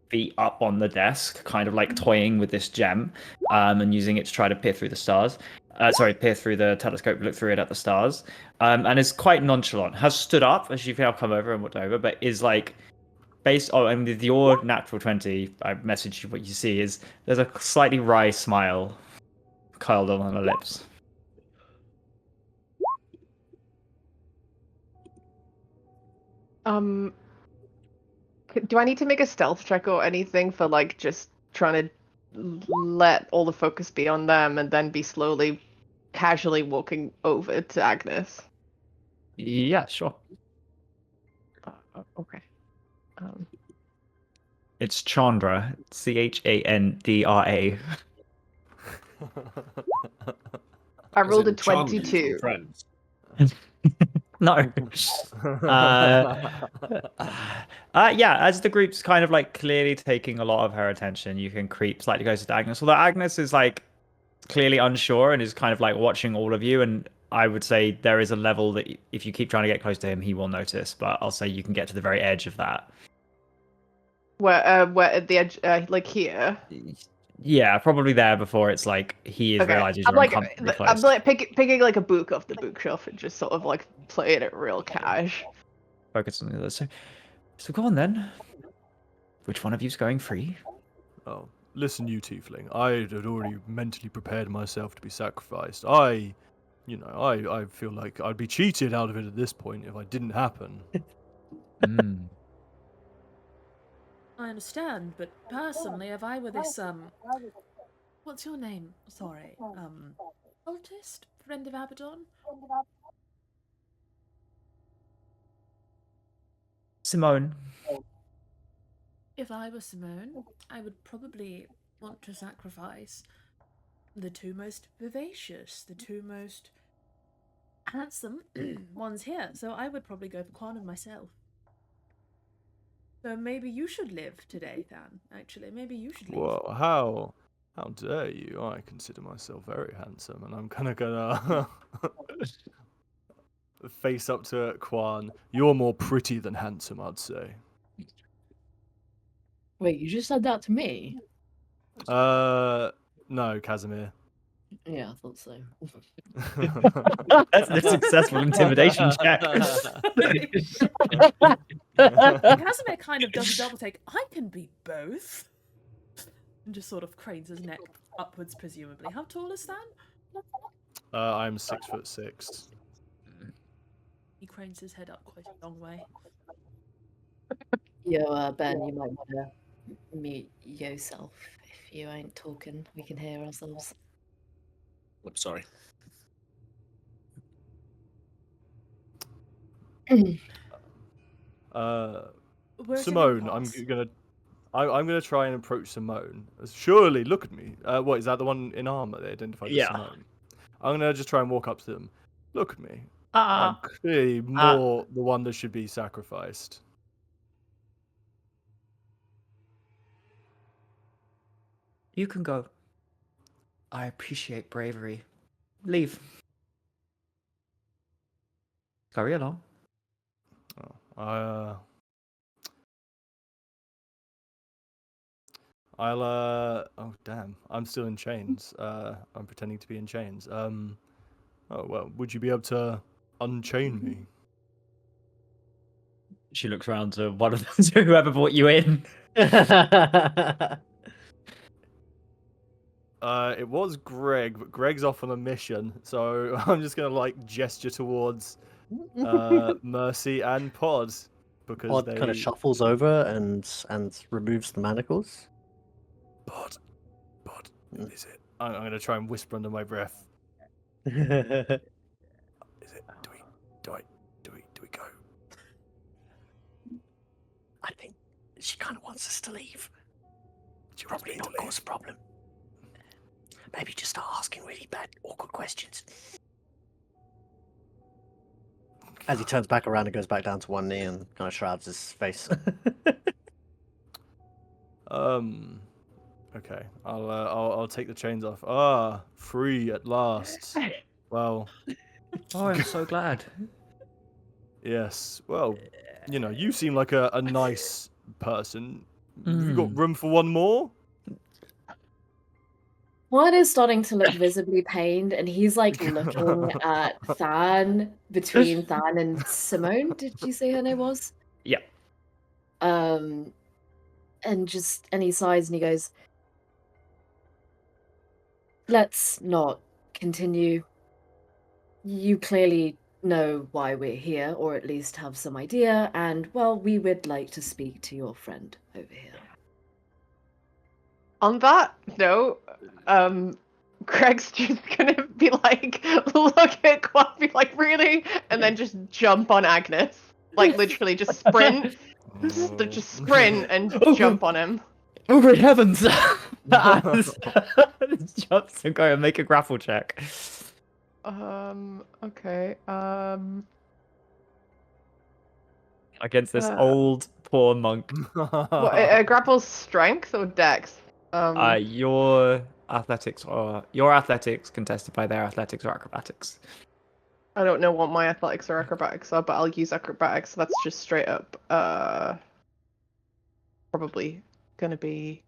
feet up on the desk, kind of like toying with this gem, and using it to try to peer through the stars. Peer through the telescope, look through it at the stars, and is quite nonchalant. Has stood up as you've now come over and walked over, but is like, and with your natural 20, I messaged you what you see is there's a slightly wry smile curled on her lips. Do I need to make a stealth check or anything for like just trying to let all the focus be on them and then be slowly, casually walking over to Agnes? Yeah, sure. Okay. It's Chandra, Chandra. I rolled a As in Chandler, you've 22. got friends. No. Yeah, as the group's kind of like clearly taking a lot of her attention, you can creep slightly closer to Agnes. Although Agnes is like clearly unsure and is kind of like watching all of you, and I would say there is a level that if you keep trying to get close to him, he will notice. But I'll say you can get to the very edge of that. Where at the edge, like here? Yeah, probably there before it's like he is Okay. realizes I'm you're like, uncomfortably close. I'm like picking like a book off the bookshelf and just sort of like playing it real cash. Focus on the other. So go on then. Which one of you's going free? Oh, listen, you tiefling. I had already mentally prepared myself to be sacrificed. I feel like I'd be cheated out of it at this point if it didn't happen. I understand, but personally, if I were this what's your name? Sorry, cultist, friend of Abaddon. Simone. If I were Simone, I would probably want to sacrifice the two most vivacious, the two most handsome ones here. So I would probably go for Quan myself. So maybe you should live today, Than. Actually, maybe you should leave. Whoa, how dare you? I consider myself very handsome, and I'm kind of gonna face up to Quan. You're more pretty than handsome, I'd say. Wait, you just said that to me? No, Casimir. Yeah, I thought so. That's a successful intimidation check. Casimir kind of does a double take. I can be both. And just sort of cranes his neck upwards, presumably. How tall is Than? I'm 6'6". He cranes his head up quite a long way. Yo, Ben, you might want to mute yourself if you ain't talking. We can hear ourselves. I'm sorry. Where's Simone, your I'm pass? gonna try and approach Simone. Surely, look at me. What is that? The one in armor they identified Yeah. as Simone. I'm gonna just try and walk up to them. Look at me. Ah. I'm clearly more the one that should be sacrificed. You can go. I appreciate bravery. Leave. Hurry along. I'll oh damn, I'm still in chains. I'm pretending to be in chains. Oh well, would you be able to unchain me? She looks around to one of them, to whoever brought you in. It was Greg, but Greg's off on a mission, so I'm just gonna like gesture towards Mercy and Pod because Pod they kind of shuffles over and removes the manacles. Pod, is it? I'm gonna try and whisper under my breath. Is it? Do we go? I think she kind of wants us to leave. She wants Probably me to not leave. cause a problem. Maybe just start asking really bad, awkward questions. As he turns back around and goes back down to one knee and kind of shrouds his face. Okay. I'll take the chains off. Ah, free at last. Well, Oh, I'm so glad. yes. Well, you seem like a nice person. You got Mm. room for one more? Juan is starting to look visibly pained, and he's like looking at Than between Than and Simone. Did you say her name was? Yeah. And he sighs and he goes, "Let's not continue. You clearly know why we're here, or at least have some idea, and well, we would like to speak to your friend over here." On that note, Greg's just gonna be like, look at Quan, be like, really? And then just jump on Agnes. Like, literally just sprint. Just sprint and jump on him. Oh, great heavens! Jumps and go and make a grapple check. Okay. Against this old, poor monk. What, grapple's strength or dex? Your athletics contested by their athletics or acrobatics. I don't know what my athletics or acrobatics are, but I'll use acrobatics. So that's just straight up, probably gonna be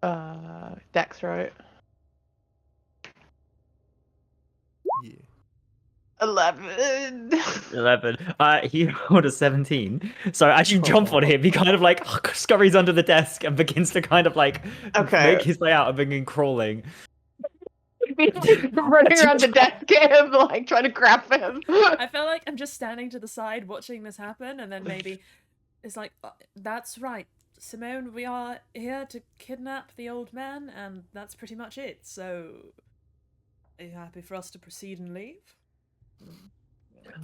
Dex, right? Yeah. 11. 11. He rolled a 17. So as you jump on him, he kind of like scurries under the desk and begins to kind of like Okay. make his way out and begin crawling. Running around the desk at him, like trying to grab him. I feel like I'm just standing to the side watching this happen, and then maybe it's like, that's right, Simone, we are here to kidnap the old man, and that's pretty much it. So, are you happy for us to proceed and leave?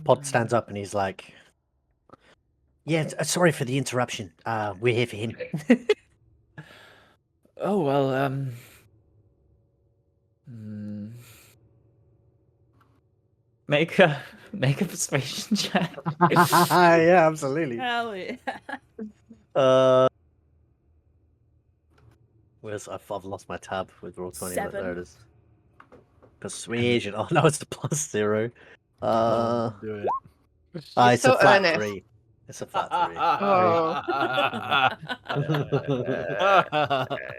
Pod stands up and he's like, "Yeah, sorry for the interruption. We're here for him." Oh, well, make a persuasion check. Yeah, absolutely. Hell yeah. Where's I've lost my tab with roll 20. But 7. there it is. Persuasion. Oh no, it's the +0. Do it. It's so a flat earnest. 3. It's a flat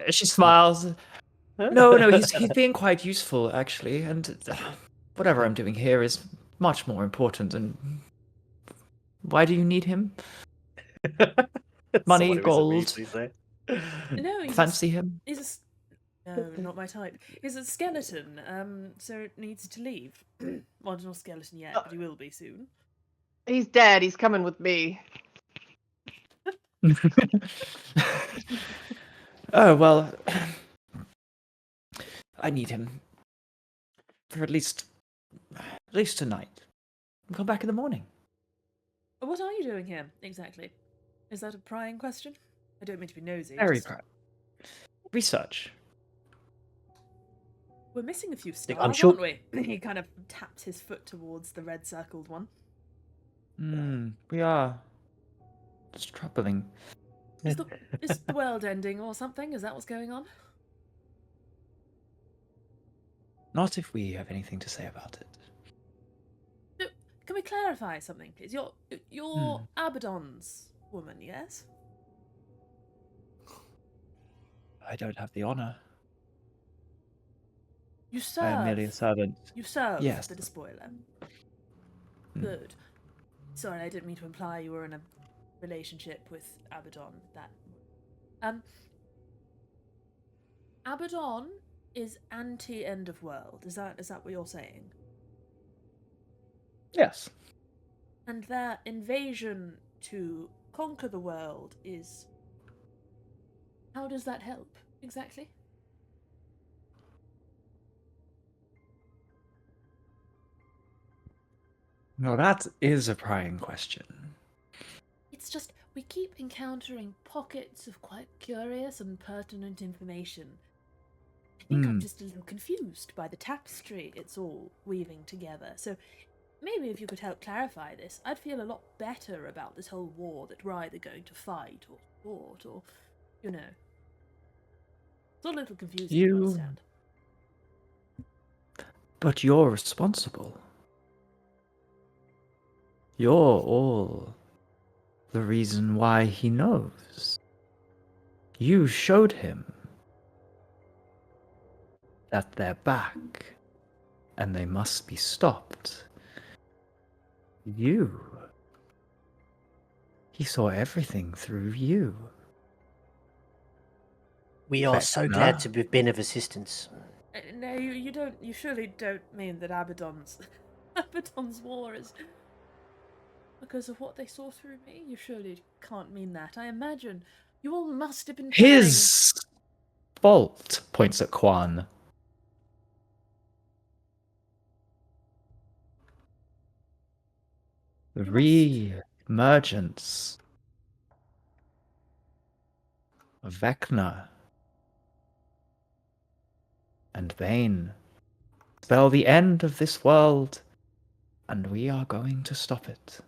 3. She smiles. No, he's being quite useful actually, and whatever I'm doing here is much more important. And why do you need him? Money, Someone who gold. isn't me, please say. No, he's Fancy him? No, not my type. He's a skeleton, so it needs to leave. Well, not a skeleton yet, but he will be soon. He's dead. He's coming with me. Oh well, I need him for at least tonight. I'll come back in the morning. What are you doing here, exactly? Is that a prying question? I don't mean to be nosy. Very just- proud. Research. We're missing a few stars, I'm sure- aren't we? He kind of taps his foot towards the red circled one. We are. It's troubling. Is the world ending or something? Is that what's going on? Not if we have anything to say about it. No, can we clarify something, please? You're Abaddon's woman, yes? I don't have the honor. You serve. I am merely a servant. You serve Yes. the despoiler. Good. Sorry, I didn't mean to imply you were in a relationship with Abaddon. Abaddon is anti-end of world. Is that what you're saying? Yes. And their invasion to conquer the world is... How does that help, exactly? Well, that is a prying question. It's just, we keep encountering pockets of quite curious and pertinent information. I think I'm just a little confused by the tapestry it's all weaving together. So maybe if you could help clarify this, I'd feel a lot better about this whole war that we're either going to fight or support or, you know. It's all a little confusing to understand. But you're responsible. You're all the reason why he knows. You showed him that they're back and they must be stopped. He saw everything through you. We are so glad to have been of assistance. No, you don't. You surely don't mean that Abaddon's war is because of what they saw through me. You surely can't mean that. I imagine you all must have been planning... His fault, points at Quan. The re-emergence of Vecna and Bane spell the end of this world, and we are going to stop it.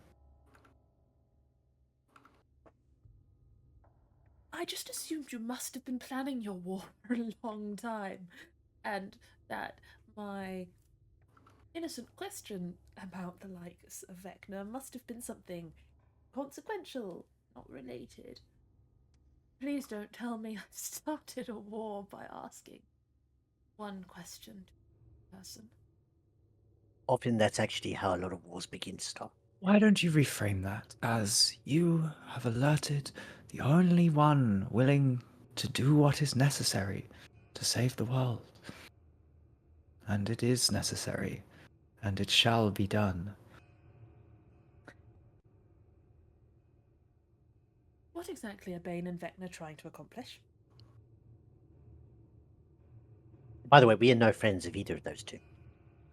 I just assumed you must have been planning your war for a long time, and that my innocent question about the likes of Vecna must have been something consequential, not related. Please don't tell me I've started a war by asking one question to a person. Often that's actually how a lot of wars begin to start. Why don't you reframe that as you have alerted the only one willing to do what is necessary to save the world? And it is necessary, and it shall be done. What exactly are Bane and Vecna trying to accomplish? By the way, we are no friends of either of those two.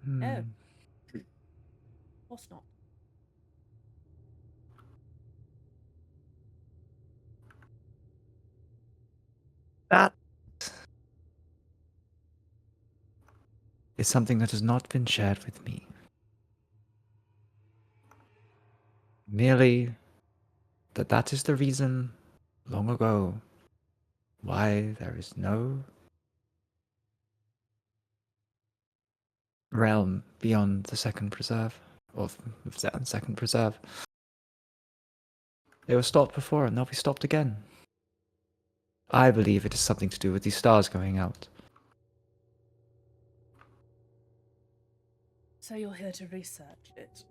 Hmm. Oh. Of course not. That is something that has not been shared with me. Merely that is the reason, long ago, why there is no realm beyond the second preserve, or second preserve. They were stopped before, and they'll be stopped again. I believe it is something to do with these stars going out. So you're here to research it.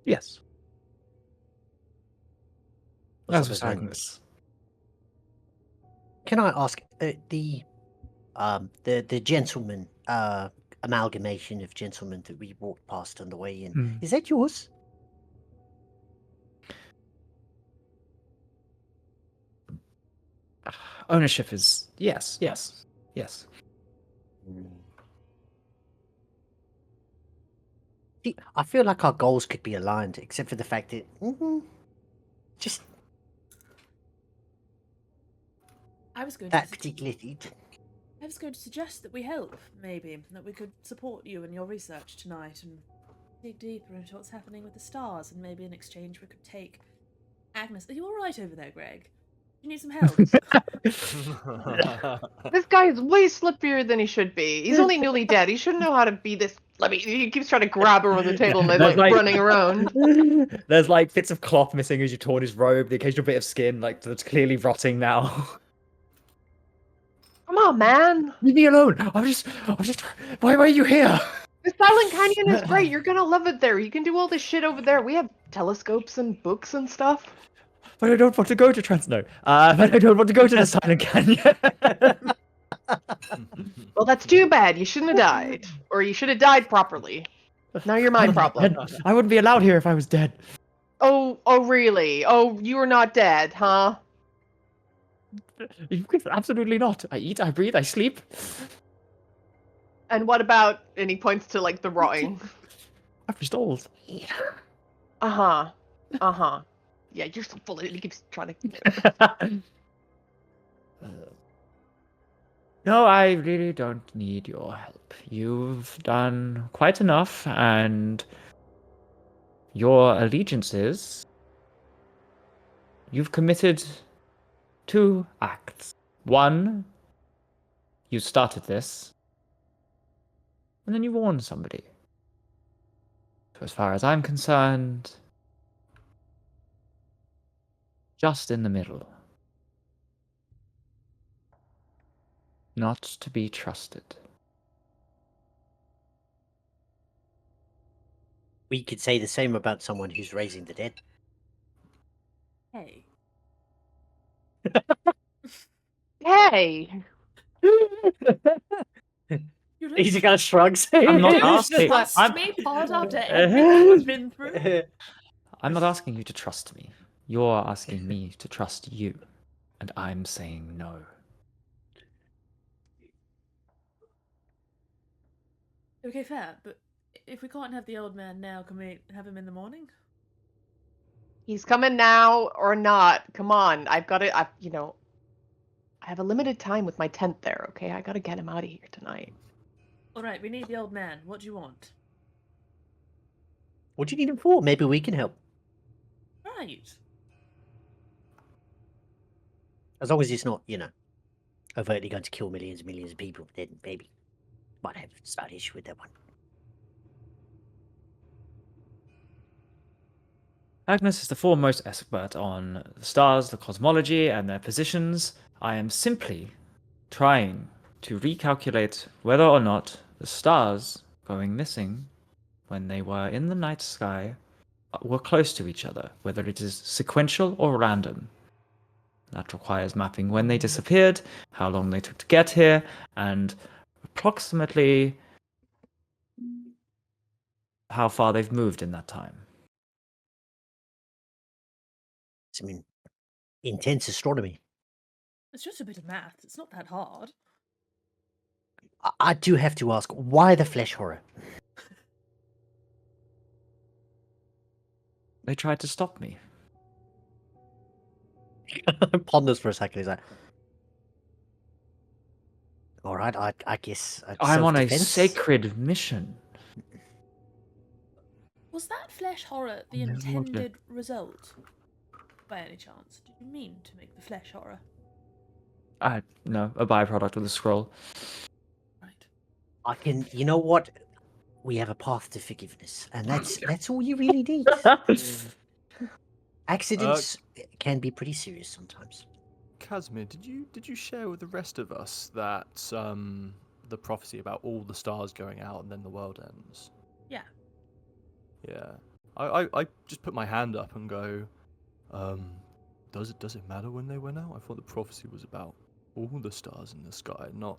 Yes. What's As up was with Agnes. Can I ask the gentleman amalgamation of gentlemen that we walked past on the way in? Hmm. Is that yours? Ownership is yes. See, I feel like our goals could be aligned, except for the fact that just I was going that to particular thing. I was going to suggest that we help, maybe, that we could support you in your research tonight and dig deeper into what's happening with the stars, and maybe in exchange we could take Agnes. Are you alright over there, Greg? You need some help? This guy is way slippier than he should be. He's only newly dead. He shouldn't know how to be this. I mean, he keeps trying to grab her on the table and they're There's like running around. There's like bits of cloth missing as you torn his robe, the occasional bit of skin, like that's clearly rotting now. Come on, man. Leave me alone. I'm just. Why are you here? The Silent Canyon is great. You're gonna love it there. You can do all this shit over there. We have telescopes and books and stuff. But I don't want to go to but I don't want to go to the Silent Canyon. Well, that's too bad. You shouldn't have died. Or you should have died properly. Now you're my problem. I wouldn't be allowed here if I was dead. Oh, really? Oh, you are not dead, huh? Absolutely not. I eat, I breathe, I sleep. And what about, and he points to, like, the rotting. I'm just old. Uh-huh. Uh-huh. Yeah, you're so full of it. He keeps trying to... No, I really don't need your help. You've done quite enough, and your allegiances, you've committed 2 acts. One, you started this, and then you warned somebody. So as far as I'm concerned, just in the middle. Not to be trusted. We could say the same about someone who's raising the dead. Hey. Hey! He just kind of shrugs. I'm not You asking. trust me, part after everything we've been through? I'm not asking you to trust me. You're asking me to trust you. And I'm saying no. Okay, fair, but if we can't have the old man now, can we have him in the morning? He's coming now or not. Come on. I have a limited time with my tent there, okay? I gotta get him out of here tonight. Alright, we need the old man. What do you want? What do you need him for? Maybe we can help. Right. As long as he's not, overtly going to kill millions and millions of people, then maybe might have a slight issue with that one. Agnes is the foremost expert on the stars, the cosmology, and their positions. I am simply trying to recalculate whether or not the stars going missing when they were in the night sky were close to each other, whether it is sequential or random. That requires mapping when they disappeared, how long they took to get here, and approximately how far they've moved in that time. I mean, intense astronomy. It's just a bit of math. It's not that hard. I do have to ask, why the flesh horror? They tried to stop me. Ponders for a second. He's like, all right, I guess I'm on a self-defense. sacred mission. Was that flesh horror the Yes, Lordship. intended result? By any chance? Did you mean to make the flesh horror? No, a byproduct of the scroll. Right. I can. You know what? We have a path to forgiveness, and that's all you really need. Accidents can be pretty serious sometimes. Casimir, did you share with the rest of us that the prophecy about all the stars going out and then the world ends? Yeah. Yeah. I just put my hand up and go, does it matter when they went out? I thought the prophecy was about all the stars in the sky, not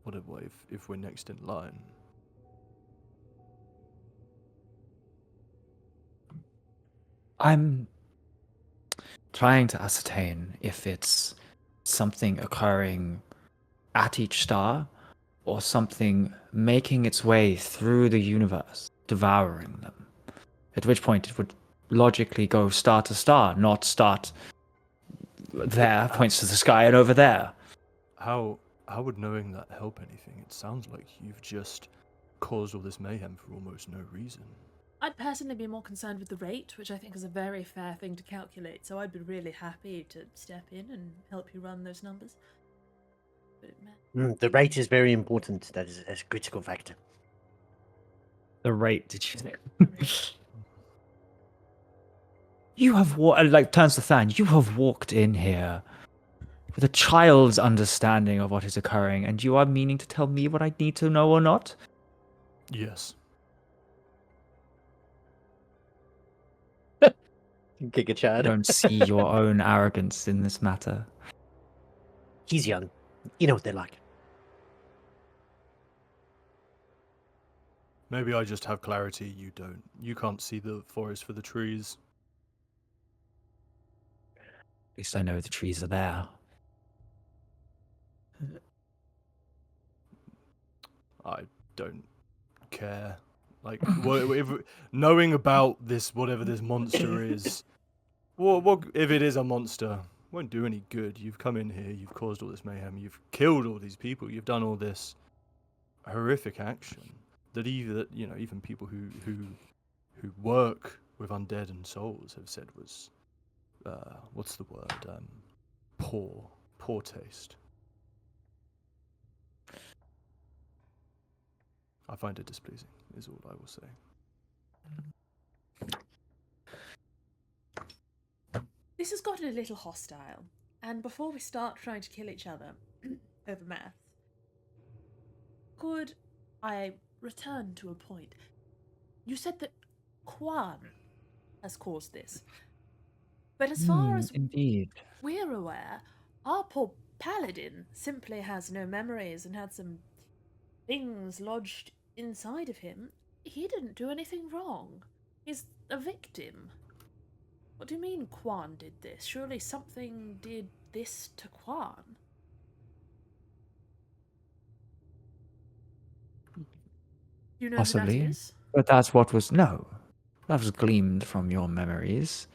whatever if we're next in line. I'm trying to ascertain if it's something occurring at each star or something making its way through the universe, devouring them. At which point it would logically go star to star, not start there, points to the sky, and over there. How would knowing that help anything? It sounds like you've just caused all this mayhem for almost no reason. I'd personally be more concerned with the rate, which I think is a very fair thing to calculate, so I'd be really happy to step in and help you run those numbers. But The rate is very important. That is a critical factor. The rate, did you say? You have turns to Than. You have walked in here with a child's understanding of what is occurring, and you are meaning to tell me what I need to know or not? Yes. Giga I Chad. don't see your own arrogance in this matter. He's young. You know what they're like. Maybe I just have clarity you don't. You can't see the forest for the trees. At least I know the trees are there. I don't care. Like, knowing about this, whatever this monster is, what if it is a monster? Won't do any good. You've come in here, you've caused all this mayhem, you've killed all these people, you've done all this horrific action that even people who work with undead and souls have said was, what's the word? Poor taste. I find it displeasing, is all I will say. this has gotten a little hostile, and before we start trying to kill each other over math, could I return to a point? You said that Quan has caused this, but as far as Indeed. we're aware, our poor paladin simply has no memories and had some things lodged inside of him. He didn't do anything wrong. He's a victim. What do you mean Quan did this? Surely something did this to Quan. You know Possibly. who that is? But that's what was... No. That was gleamed from your memories.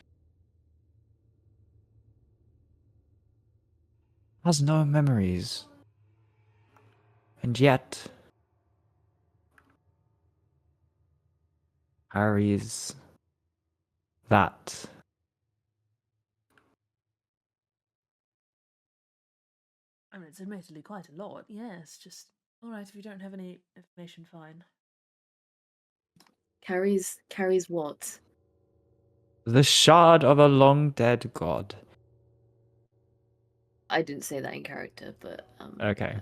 Has no memories. And yet... Harry's... that... I mean, it's admittedly quite a lot, yes. Just, alright, if you don't have any information, fine. Carries what? The shard of a long dead god. I didn't say that in character, but Okay.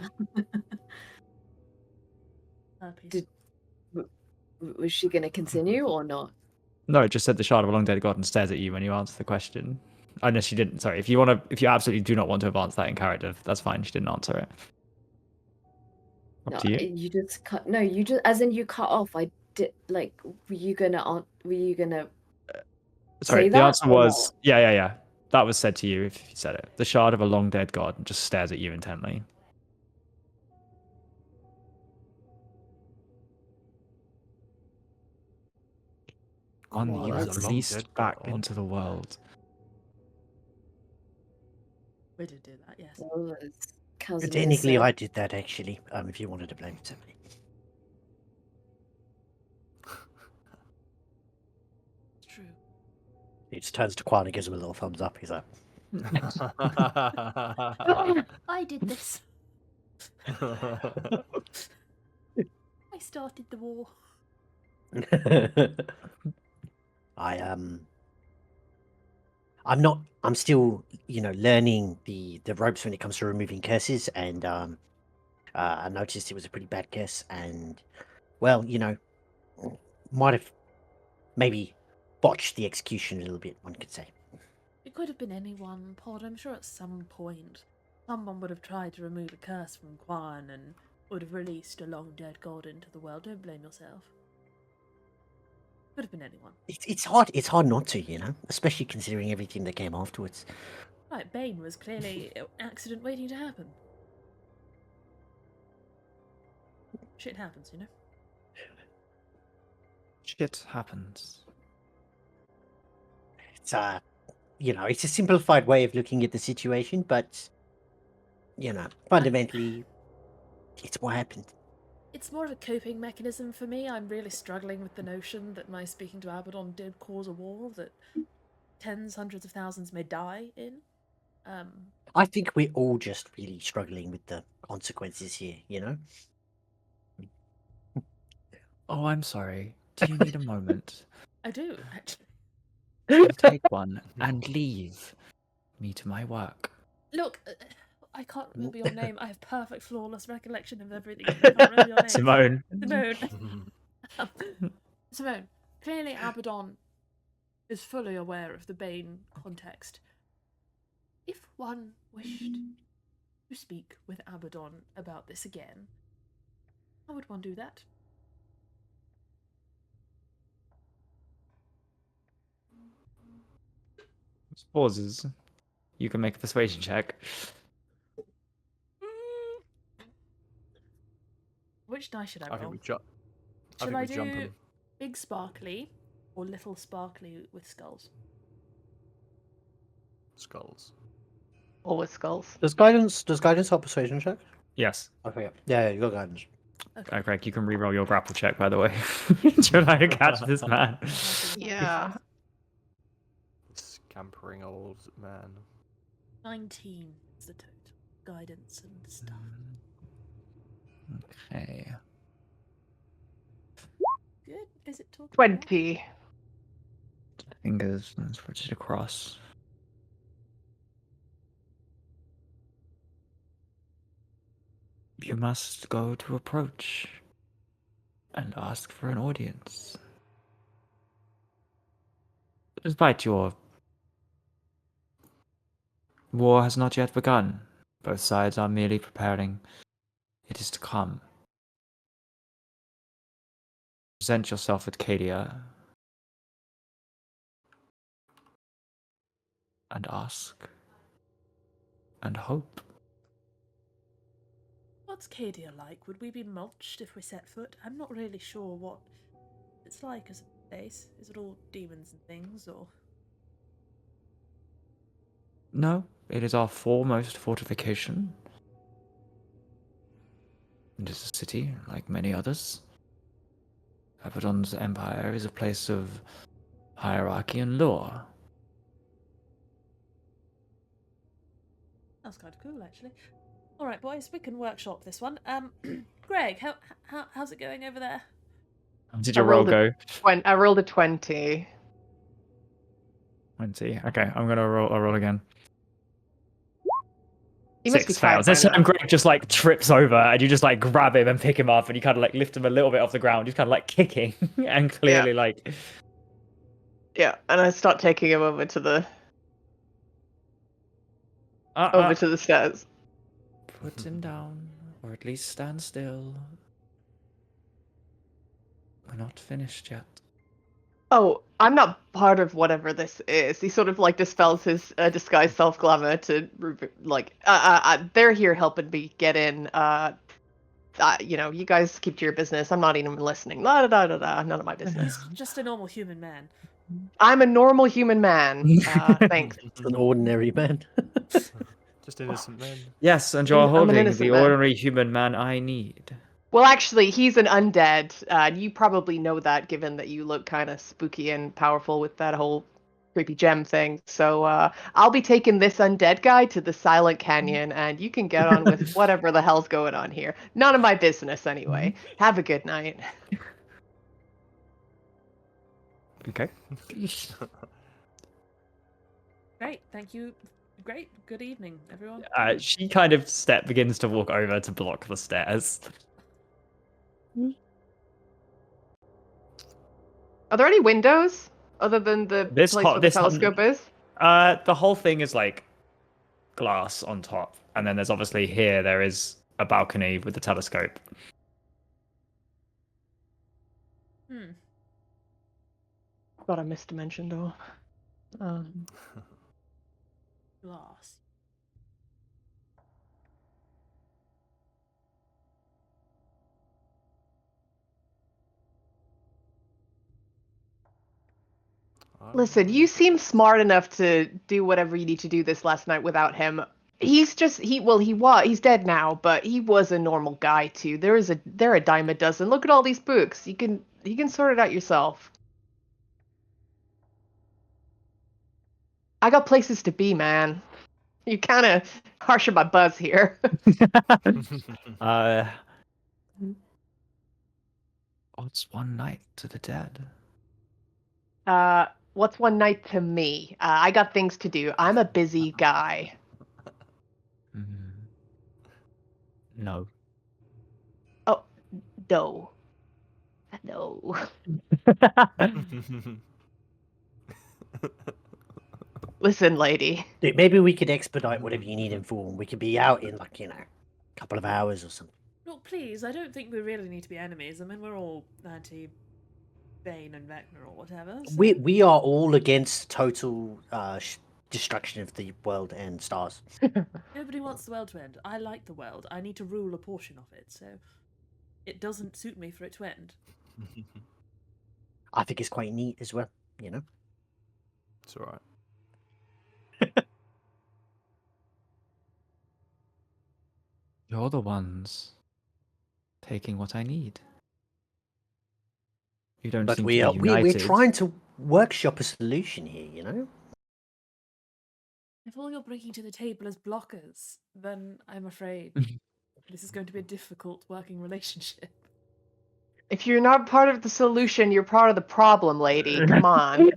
Herpes. Did- was she going to continue or not? No, it just said the shard of a long dead god and stares at you when you answer the question. Unless you didn't. Sorry, if you absolutely do not want to advance that in character, that's fine. She didn't answer it. Up No, to you. you just cut. No, you just as in you cut off. I did like. Were you gonna? Were you gonna? Sorry, say the that answer or was yeah. That was said to you if you said it. The shard of a long dead god just stares at you intently. One Well, you that's have a long released dead back god. into the world. We did do that, yes. Well, as Casimir Technically, said, I did that actually. If you wanted to blame somebody. It's true. He just turns to Quan and gives him a little thumbs up. He's like, I did this. I started the war. I'm still, learning the ropes when it comes to removing curses, and I noticed it was a pretty bad curse, and well, might have maybe botched the execution a little bit, one could say. It could have been anyone, Pod. I'm sure at some point someone would have tried to remove a curse from Quan and would have released a long dead god into the world. Don't blame yourself. Could have been anyone. It's hard. It's hard not to, especially considering everything that came afterwards. Right, Bane was clearly an accident waiting to happen. Shit happens, you know? Shit happens. It's it's a simplified way of looking at the situation, but fundamentally, it's what happened. It's more of a coping mechanism for me. I'm really struggling with the notion that my speaking to Abaddon did cause a war that tens, hundreds of thousands may die in. I think we're all just really struggling with the consequences here, Oh, I'm sorry. Do you need a moment? I do, actually. I'll take one and leave me to my work. Look, I can't remember your name. I have perfect, flawless recollection of everything. I can't remember your name. Simone. Simone. Simone, clearly Abaddon is fully aware of the Bane context. If one wished to speak with Abaddon about this again, how would one do that? Pauses. You can make a persuasion check. Which die should I I roll? think we jump. Should I jump do 'em. big sparkly or little sparkly with skulls? Skulls. Or with skulls. Does guidance help persuasion check? Yes. Okay. Yeah, you got guidance. Okay. Craig, you can re-roll your grapple check, by the way. Try to catch this man. Yeah. Scampering old man. 19 is the total. Guidance and stuff. Okay. Good. Is it talking? 20. Fingers spread across. You must go to approach and ask for an audience. Despite your war has not yet begun. Both sides are merely preparing. It is to come. Present yourself at Cadia and ask and hope. What's Cadia like? Would we be mulched if we set foot? I'm not really sure what it's like as a place. Is it all demons and things, or? No, it is our foremost fortification. It is a city like many others. Abaddon's empire is a place of hierarchy and law. That's kind of cool, actually. All right, boys, we can workshop this one. Greg, how's it going over there? How did your roll go? I rolled a 20. 20. Okay, I'm gonna roll again. You must be 6 tired fails. by This time now. Greg just like trips over and you just like grab him and pick him up and you kind of like lift him a little bit off the ground. He's kind of like kicking and clearly like... Yeah, and I start taking him over to the stairs. Put him down, or at least stand still. We're not finished yet. Oh, I'm not part of whatever this is. He sort of like dispels his disguised self-glamour to like, they're here helping me get in. You know, you guys keep to your business. I'm not even listening. La da da da da. None of my business. He's just a normal human man. I'm a normal human man. Thanks. It's an ordinary man. Just innocent men. Yes, and you're I'm an holding innocent the man. ordinary human man I need. Well, actually, he's an undead. You probably know that, given that you look kind of spooky and powerful with that whole creepy gem thing. So I'll be taking this undead guy to the Silent Canyon, and you can get on with whatever the hell's going on here. None of my business, anyway. Have a good night. Okay. Great, thank you. Great, good evening, everyone. She kind of begins to walk over to block the stairs. Are there any windows other than the place where the telescope is? The whole thing is like glass on top, and then there's obviously there is a balcony with the telescope. God, I missed a mention though. Glass. Listen, you seem smart enough to do whatever you need to do this last night without him. He's dead now, but he was a normal guy too. They're a dime a dozen. Look at all these books. You can sort it out yourself. I got places to be, man. You kind of harsh on my buzz here. What's one night to the dead? What's one night to me? I got things to do. I'm a busy guy. No. Oh, no. No. Listen, lady. Dude, maybe we could expedite whatever you need him for. And we could be out in like, a couple of hours or something. Look, please, I don't think we really need to be enemies. I mean, we're all anti-Bane and Vecna or whatever. So... We are all against total destruction of the world and stars. Nobody wants the world to end. I like the world. I need to rule a portion of it, so it doesn't suit me for it to end. I think it's quite neat as well, It's alright. You're the ones taking what I need. You don't But seem we're to be united. trying to workshop a solution here, If all you're bringing to the table is blockers, then I'm afraid this is going to be a difficult working relationship. If you're not part of the solution, you're part of the problem, lady. Come on.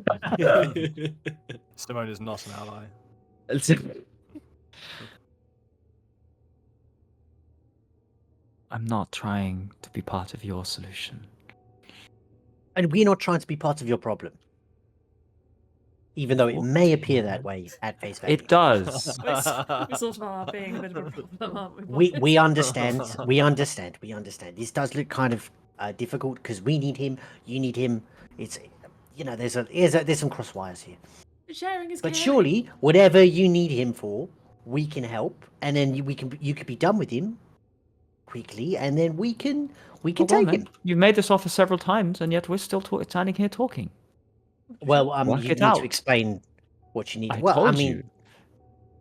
Simone is not an ally. I'm not trying to be part of your solution. And we're not trying to be part of your problem. Even though it may appear that way at face value. It does. We sort of are being a bit of a problem, aren't we? We understand. We understand. This does look kind of difficult because we need him. You need him. It's there's some cross wires here. Sharing is But caring. surely, whatever you need him for, we can help, and then you could be done with him quickly, and then we can take him. You've made this offer several times, and yet we're still standing here talking. Well, Work you it need out. to explain what you need. I well, told I mean, you.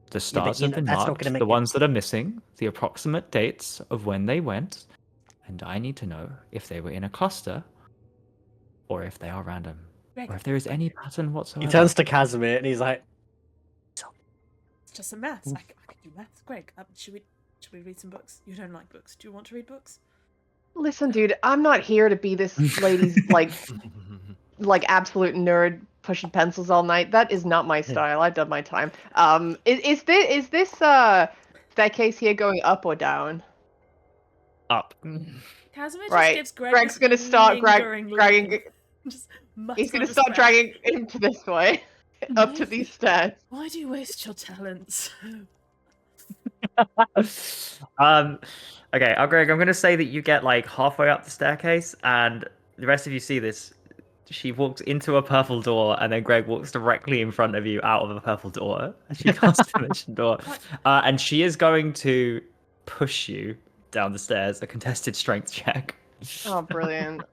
The stars have been that's not marked, gonna make the it- ones that are missing, the approximate dates of when they went, and I need to know if they were in a cluster, or if they are random, or if there is any pattern whatsoever. he turns to Casimir and he's like, It's just some maths. I can do maths. Greg, should we read some books? You don't like books. Do you want to read books? Listen, dude, I'm not here to be this lady's like absolute nerd pushing pencils all night. That is not my style. I've done my time. Is this staircase here going up or down? Up. Casimir just Right. gives Greg Greg's this gonna start lingering dragging. look. Just He's gonna mutters start under his breath. dragging him to this way, up to these stairs. Why do you waste your talents? Okay, Greg, I'm going to say that you get like halfway up the staircase, and the rest of you see this. She walks into a purple door, and then Greg walks directly in front of you out of a purple door. She casts a dimension door, and she is going to push you down the stairs. A contested strength check. Oh, brilliant.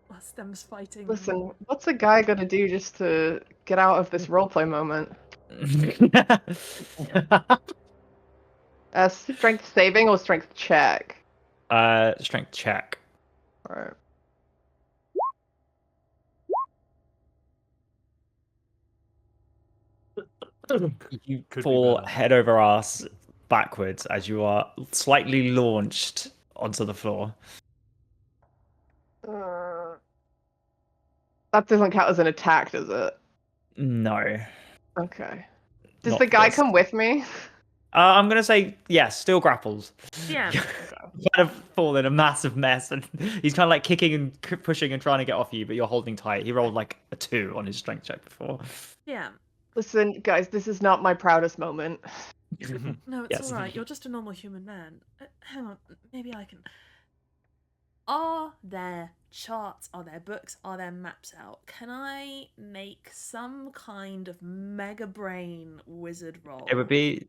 That's them fighting. Listen, what's a guy gonna do just to get out of this roleplay moment? Strength saving or strength check? Strength check. Alright. You Could be fall better. head over ass backwards as you are slightly launched onto the floor. That doesn't count as an attack, does it? No. Okay. Does Not the for guy this. come with me? I'm gonna say yes, still grapples. Yeah. You kind of fall in a massive mess, and he's kind of like kicking and pushing and trying to get off you, but you're holding tight. He rolled like a 2 on his strength check before. Yeah. Listen, guys, this is not my proudest moment. No, it's Yes. alright. You're just a normal human man. Hang on. Maybe I can. Are there charts? Are there books? Are there maps out? Can I make some kind of mega brain wizard roll? It would be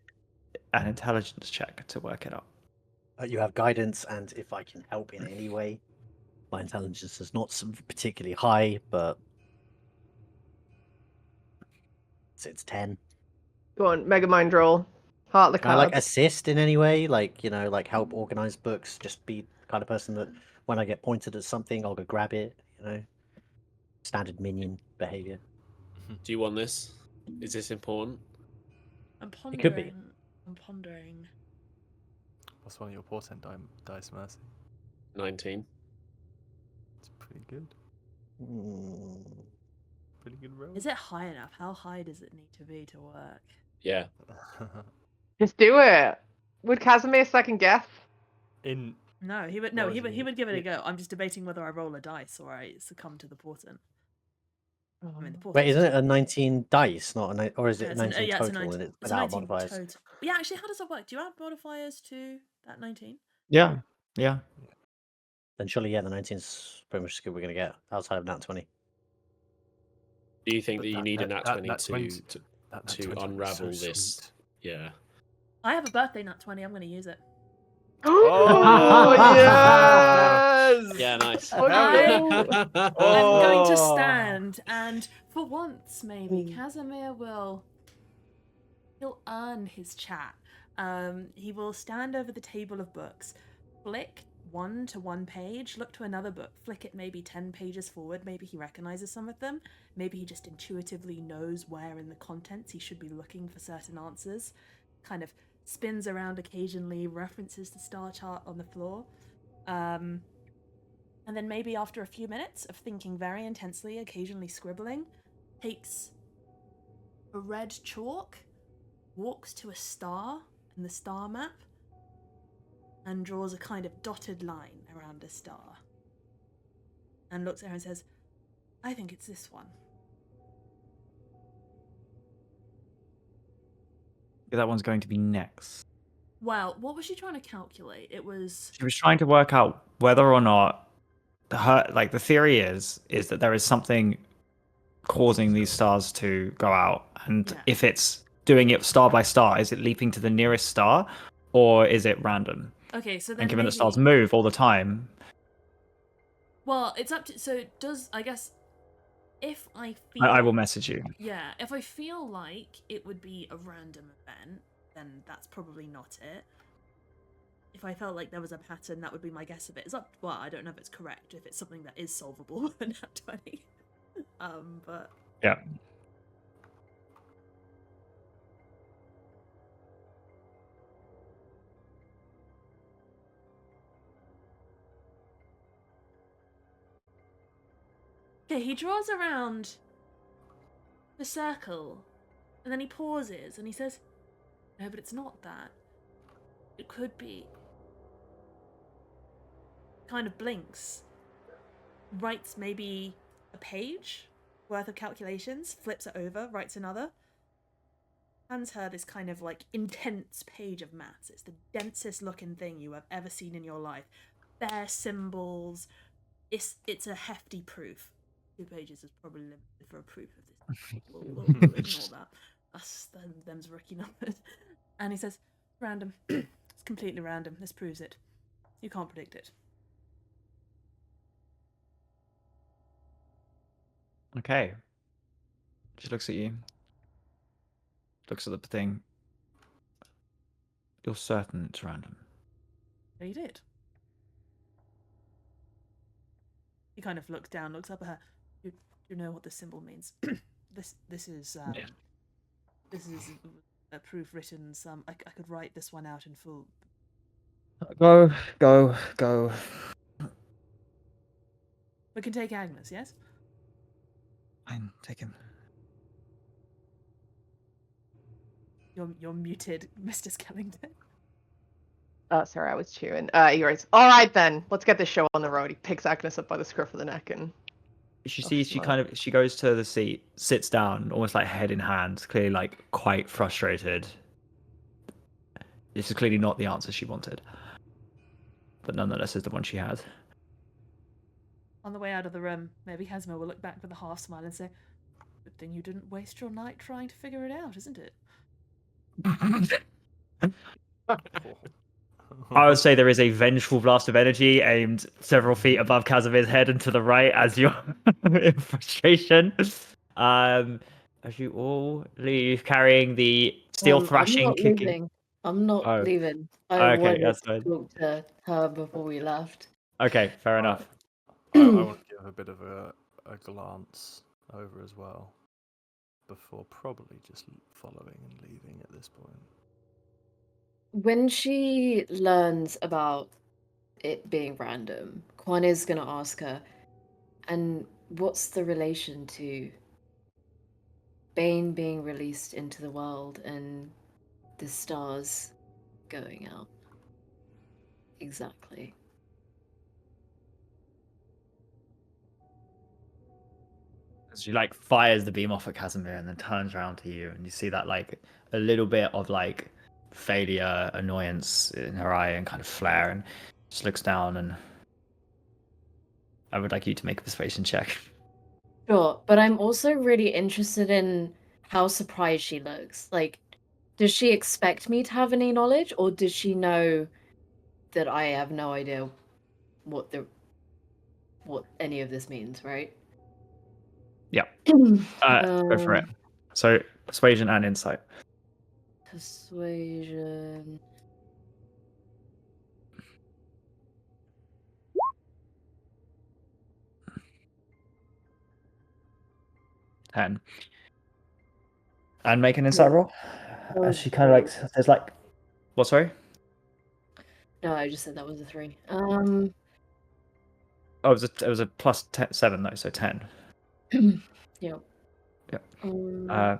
an intelligence check to work it out. You have guidance, and if I can help in any way, my intelligence is not particularly high, but so it's 10. Go on, Mega Mind roll. Heart of the Can I like cards. assist in any way? Like, like help organize books? Just be the kind of person that when I get pointed at something, I'll go grab it, Standard minion behavior. Do you want this? Is this important? I'm pondering. It could be. I'm pondering. What's one of your portent dice, Mercy? 19. It's pretty good. Mm. Pretty good roll. Is it high enough? How high does it need to be to work? Yeah. Just do it. Would Casimir second guess? No, he would. Well, No, he as would. He in- would give it a go. I'm just debating whether I roll a dice or I succumb to the portent. I mean, the portent. Wait, isn't it a 19 dice, not a or is Yeah, it it's 19 yeah, it's a total 19. and it's It's a without 19 modifiers? total. Yeah, actually, how does that work? Do you add modifiers to that 19? Yeah. Yeah. Then surely, yeah, the 19's pretty much as good we're gonna get outside of nat 20. Do you think But that you that- need a that- nat that- 20 that to 20 to, That to 20 was so unravel this? sweet. Yeah. I have a birthday nat 20. I'm going to use it. Oh, yes! Yeah, nice. Oh, I'm no. going to Oh. stand, and for once, maybe Casimir he'll earn his chat. He will stand over the table of books, flick one to one page, look to another book, flick it maybe 10 pages forward. Maybe he recognizes some of them. Maybe he just intuitively knows where in the contents he should be looking for certain answers. Kind of spins around occasionally, references the star chart on the floor. And then maybe after a few minutes of thinking very intensely, occasionally scribbling, takes a red chalk, walks to a star in the star map, and draws a kind of dotted line around a star. And looks at her and says, I think it's this one. That one's going to be next. Well, what was she trying to calculate? It was... She was trying to work out whether or not the theory is that there is something causing these stars to go out, and Yeah. if it's doing it star by star, is it leaping to the nearest star, or is it random? Okay, so then And given maybe... that stars move all the time, Well, it's up to... So does... I guess... If I feel... I will message you. Yeah, if I feel like it would be a random event, then that's probably not it. If I felt like there was a pattern, that would be my guess of it. It's up. Well, I don't know if it's correct, if it's something that is solvable with a nat 20. But Yeah. okay, he draws around the circle. And then he pauses and he says, no, but it's not that. It could be. Kind of blinks. Writes maybe a page worth of calculations, flips it over, writes another. Hands her this kind of like intense page of maths. It's the densest looking thing you have ever seen in your life. Bare symbols. It's a hefty proof. 2 pages is probably limited for a proof of this. We'll ignore that. Them's rookie numbers. And he says, random. It's completely random. This proves it. You can't predict it. Okay. She looks at you. Looks at the thing. You're certain it's random. Yeah, you did. He kind of looks down, looks up at her. You know what this symbol means. This is Yeah. this is a proof written. I could write this one out in full. Go. We can take Agnes, yes? Fine, take him. You're muted, Mr. Skellington. Oh, sorry, I was chewing. He writes, all right then, let's get this show on the road. He picks Agnes up by the scruff of the neck and... She Oh, sees, smile. she goes to the seat, sits down, almost like head in hands, clearly like quite frustrated. This is clearly not the answer she wanted. But nonetheless is the one she had. On the way out of the room, maybe Hasmo will look back with a half smile and say, good thing you didn't waste your night trying to figure it out, isn't it? I would say there is a vengeful blast of energy aimed several feet above Casimir's head and to the right as you're in frustration. As you all leave carrying the steel thrashing, I'm not kicking. leaving. I'm not Oh. leaving. I Okay, wanted that's to fine. talk to her before we left. Okay, fair enough. I want to give a bit of a glance over as well, before probably just following and leaving at this point. When she learns about it being random, Quan is going to ask her, and what's the relation to Bane being released into the world and the stars going out? Exactly. She like fires the beam off at Casimir and then turns around to you, and you see that like a little bit of like failure, annoyance in her eye, and kind of flare, and just looks down. And I would like you to make a persuasion check. Sure, but I'm also really interested in how surprised she looks. Like, does she expect me to have any knowledge, or does she know that I have no idea what any of this means, right? Yeah. Go for it. So persuasion and insight. Persuasion. And make an insight roll. As she kind of like there's like, what? Sorry. No, I just said that was a 3. Oh, it was a plus 7 though, so 10. Yep. Yeah.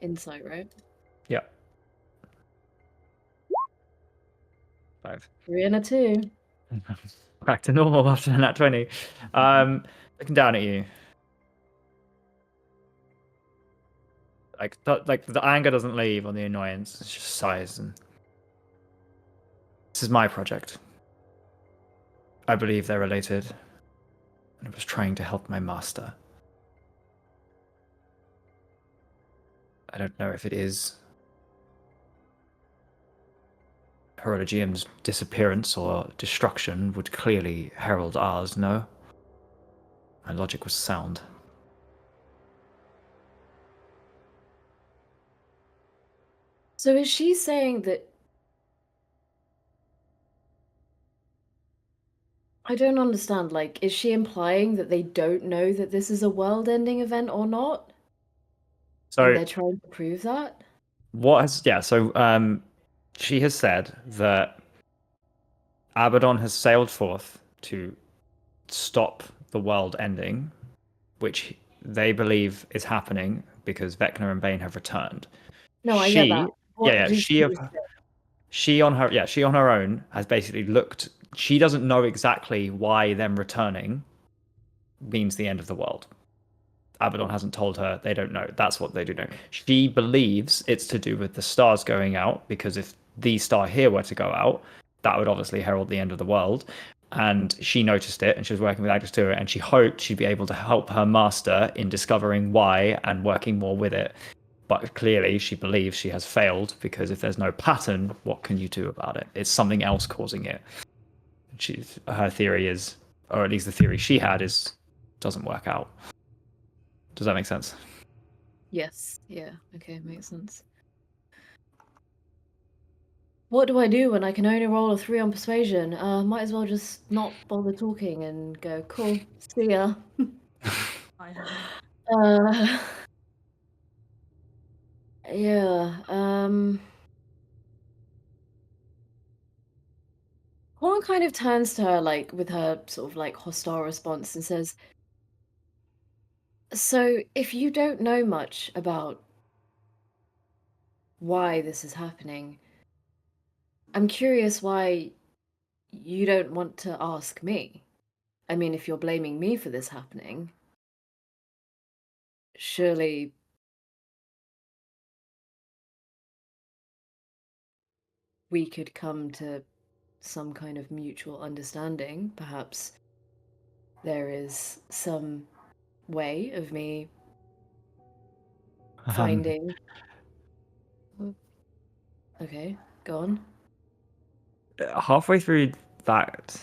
Insight, right? Yeah. 5. 3 and a 2. Back to normal after that 20. Looking down at you. Like the anger doesn't leave on the annoyance. It's just sighs. And this is my project. I believe they're related. And I was trying to help my master. I don't know if it is Herodigium's disappearance or destruction would clearly herald ours, no? My logic was sound. So is she saying that... I don't understand, like, is she implying that they don't know that this is a world-ending event or not? So And they're trying to prove that? She has said that Abaddon has sailed forth to stop the world ending, which they believe is happening because Vecna and Bane have returned. No, I get that. What Yeah, did she you of say? she on her own has basically looked. She doesn't know exactly why them returning means the end of the world. Abaddon hasn't told her. They don't know. That's what they do know. She believes it's to do with the stars going out, because if the star here were to go out, that would obviously herald the end of the world. And she noticed it, and she was working with Agnes to it, and she hoped she'd be able to help her master in discovering why and working more with it. But clearly, she believes she has failed, because if there's no pattern, what can you do about it? It's something else causing it. Her theory is, or at least the theory she had, is doesn't work out. Does that make sense? Yes. Yeah. Okay, makes sense. What do I do when I can only roll a 3 on persuasion? Might as well just not bother talking and go, cool, see ya. I have. Uh, yeah. Horn kind of turns to her, like, with her sort of like hostile response and says, so if you don't know much about why this is happening, I'm curious why you don't want to ask me. I mean, if you're blaming me for this happening, surely we could come to some kind of mutual understanding. Perhaps there is some way of me finding. Okay, go on. Halfway through that,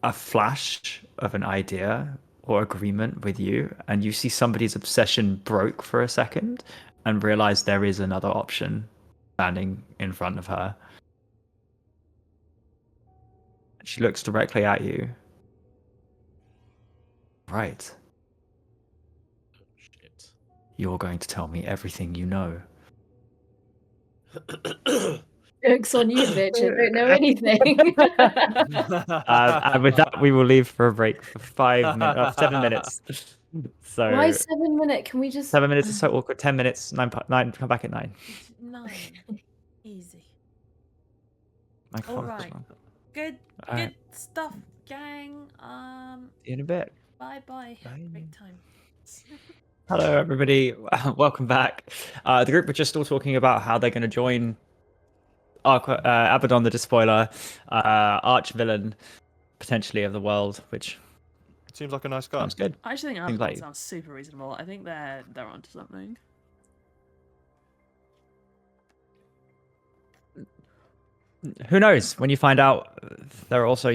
a flash of an idea or agreement with you, and you see somebody's obsession broke for a second and realize there is another option standing in front of her. She looks directly at you. Right. Shit. You're going to tell me everything you know. Joke's on you, bitch. I don't know anything. And with that, we will leave for a break for 7 minutes. So Why 7 minutes? Can we just 7 minutes is so awkward. 10 minutes. 9. Come back at 9. 9. Easy. My All clock was right. wrong. Good Alright. stuff, gang. See you in a bit. Bye. Bye. Break time. Hello, everybody. Welcome back. The group were just still talking about how they're going to join Abaddon the Despoiler, arch villain, potentially of the world, which Seems like a nice guy. sounds good. I actually think Seems Abaddon like- sounds super reasonable. I think they're onto something. Who knows? When you find out, there are also,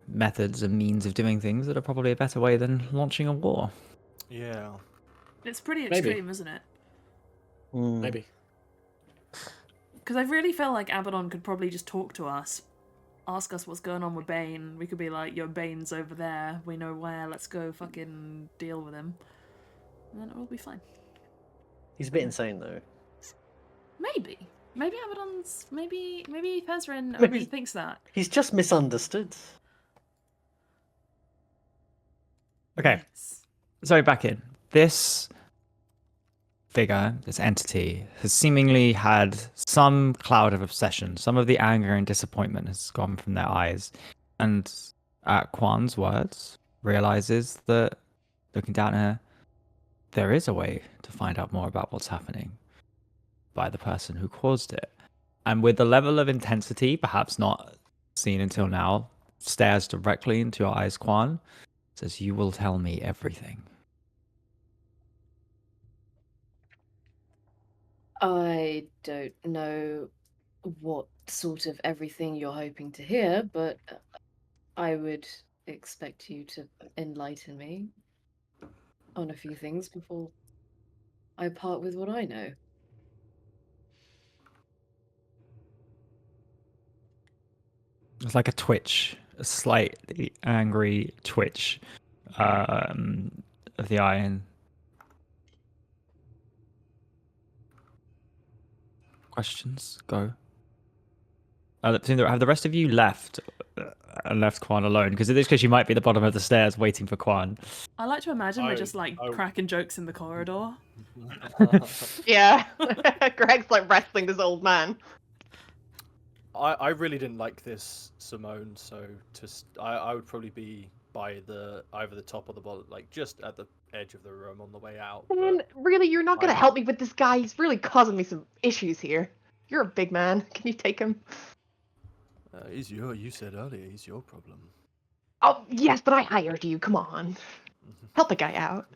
methods and means of doing things that are probably a better way than launching a war. Yeah. It's pretty Maybe. extreme, isn't it? Maybe. Because I really feel like Abaddon could probably just talk to us, ask us what's going on with Bane. We could be like, yo, Bane's over there. We know where. Let's go fucking deal with him. And then it will be fine. He's a bit insane though. Maybe. Maybe Abaddon's... Maybe Pezrin Maybe- only thinks that. He's just misunderstood. Okay, Yes. so back in. This figure, this entity, has seemingly had some cloud of obsession. Some of the anger and disappointment has gone from their eyes. And at Kwan's words, realizes that, looking down at her, there is a way to find out more about what's happening by the person who caused it. And with the level of intensity, perhaps not seen until now, stares directly into your eyes, Kwan, says, "You will tell me everything." I don't know what sort of everything you're hoping to hear, but I would expect you to enlighten me on a few things before I part with what I know. It's like a twitch, a slightly angry twitch of the eye. And questions, go. Have the rest of you left and left Quan alone, because in this case, she might be at the bottom of the stairs waiting for Quan. I like to imagine we're I- just like I- cracking jokes in the corridor. Yeah. Greg's like wrestling this old man. I really didn't like this, Simone. So I would probably be by either the top or the bottom, like just at the edge of the room on the way out. Man, really, you're not gonna I- help me with this guy. He's really causing me some issues here. You're a big man. Can you take him? You said earlier, he's your problem. Oh, yes, but I hired you. Come on. Help the guy out.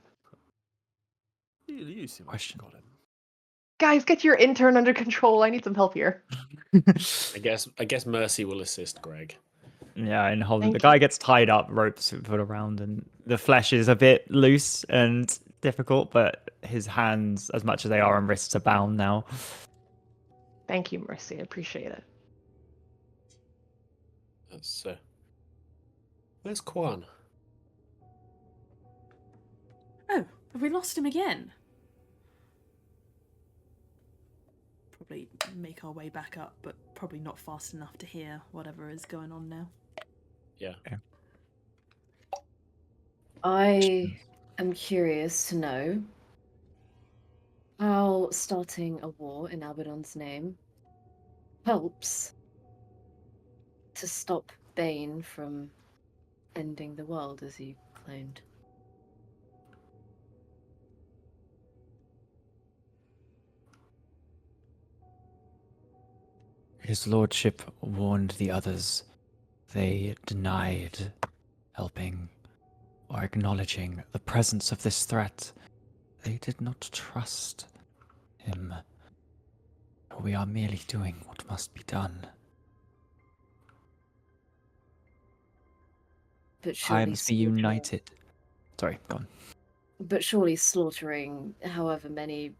You seem like Question. you got him. Guys, get your intern under control. I need some help here. I guess Mercy will assist Greg. Yeah, and holding the Thank guy you. gets tied up, ropes put around, and the flesh is a bit loose and difficult, but his hands, as much as they are, and wrists are bound now. Thank you, Mercy. I appreciate it. That's where's Quan? Oh, have we lost him again? Probably make our way back up, but probably not fast enough to hear whatever is going on now. Yeah. I am curious to know how starting a war in Abaddon's name helps to stop Bane from ending the world, as you claimed. His lordship warned the others. They denied helping or acknowledging the presence of this threat. They did not trust him. We are merely doing what must be done. But surely I must be united. Sorry, go on. But surely slaughtering however many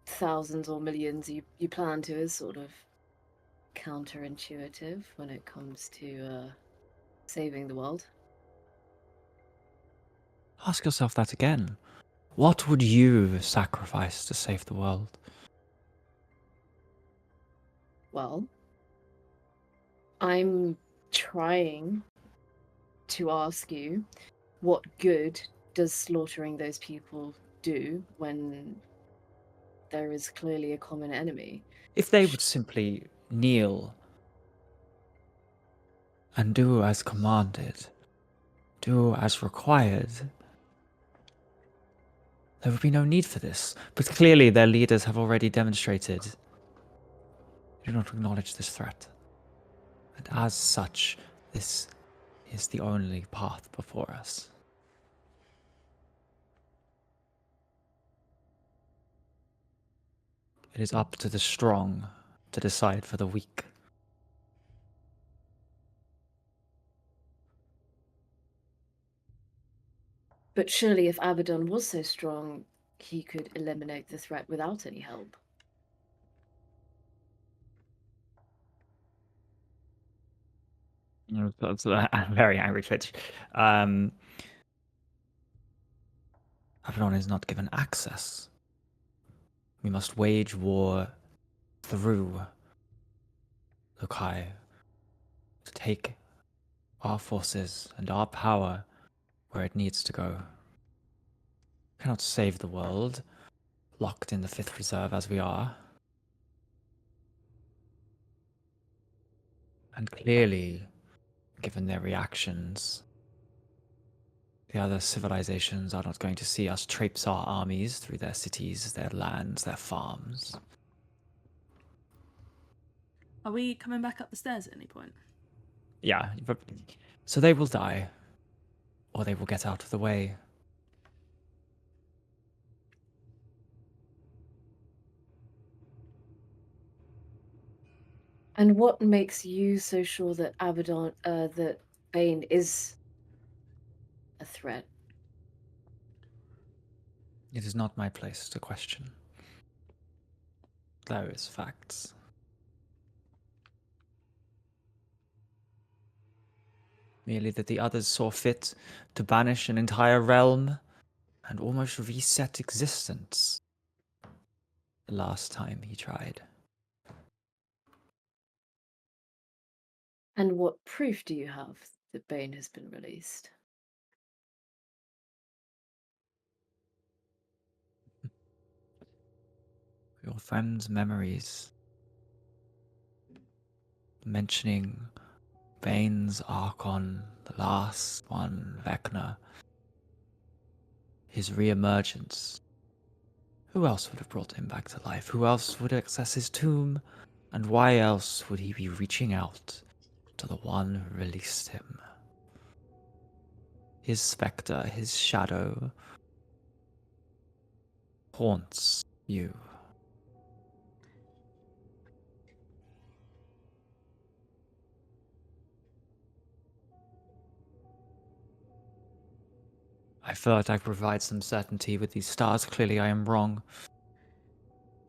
thousands or millions you plan to is sort of counterintuitive when it comes to saving the world. Ask yourself that again. What would you sacrifice to save the world? Well, I'm trying to ask you, what good does slaughtering those people do when there is clearly a common enemy? If they would simply kneel and do as commanded, do as required, there would be no need for this. But clearly their leaders have already demonstrated they do not acknowledge this threat. And as such, this is the only path before us. It is up to the strong to decide for the weak. But surely if Abaddon was so strong, he could eliminate the threat without any help. That's a very angry Twitch. Abaddon is not given access. We must wage war through Lokai to take our forces and our power where it needs to go. We cannot save the world, locked in the Fifth Reserve as we are. And clearly, given their reactions, the other civilizations are not going to see us traipse our armies through their cities, their lands, their farms. Are we coming back up the stairs at any point? Yeah, so they will die, or they will get out of the way. And what makes you so sure that that Bane is a threat? It is not my place to question those facts. Merely that the others saw fit to banish an entire realm and almost reset existence the last time he tried. And what proof do you have that Bane has been released? Your friend's memories. Mentioning Bane's Archon, the last one, Vecna. His re-emergence. Who else would have brought him back to life? Who else would access his tomb? And why else would he be reaching out to the one who released him? His spectre, his shadow, haunts you. I feel like I provide some certainty with these stars. Clearly I am wrong.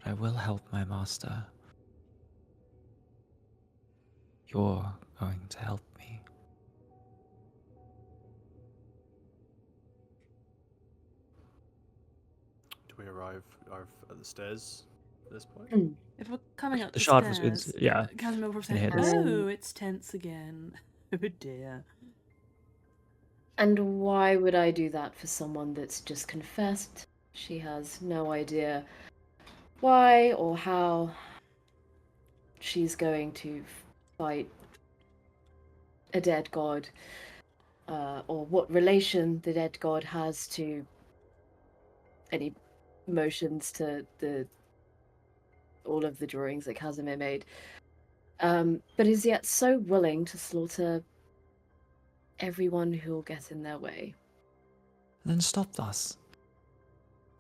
But I will help my master. You're going to help me. Do we arrive at the stairs at this point? If we're coming up The the shard was stairs, yeah. Casimir will can say, hear this. "Oh, it's tense again. Oh dear." And why would I do that for someone that's just confessed? She has no idea why or how she's going to fight a dead god, or what relation the dead god has to any motions to all of the drawings that Casimir made, but is yet so willing to slaughter everyone who'll get in their way. Then stopped us.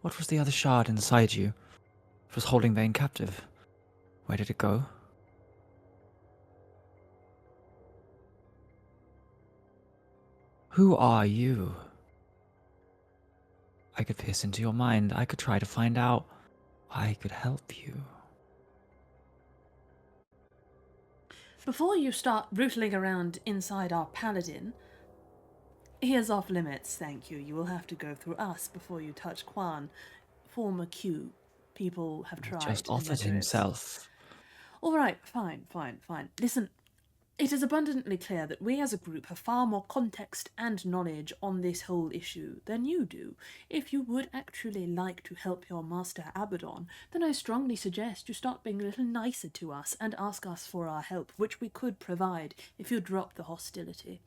What was the other shard inside you? It was holding Vane captive. Where did it go? Who are you? I could pierce into your mind. I could try to find out. I could help you. Before you start rootling around inside our paladin, he is off limits, thank you. You will have to go through us before you touch Quan. Former Q. People have tried. Just to offered enter it. himself. All right, fine. Listen, it is abundantly clear that we as a group have far more context and knowledge on this whole issue than you do. If you would actually like to help your master Abaddon, then I strongly suggest you start being a little nicer to us and ask us for our help, which we could provide if you drop the hostility.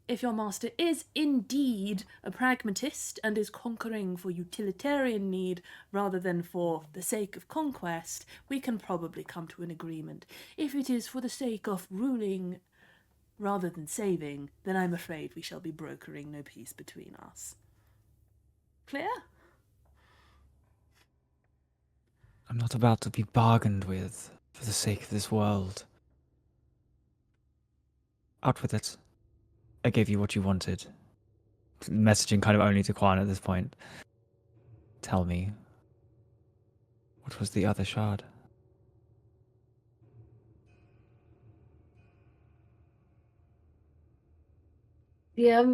If your master is indeed a pragmatist and is conquering for utilitarian need rather than for the sake of conquest, we can probably come to an agreement. If it is for the sake of ruling rather than saving, then I'm afraid we shall be brokering no peace between us. Clear? I'm not about to be bargained with for the sake of this world. Out with it. I gave you what you wanted. Messaging kind of only to Quan at this point. Tell me, what was the other shard? Yeah.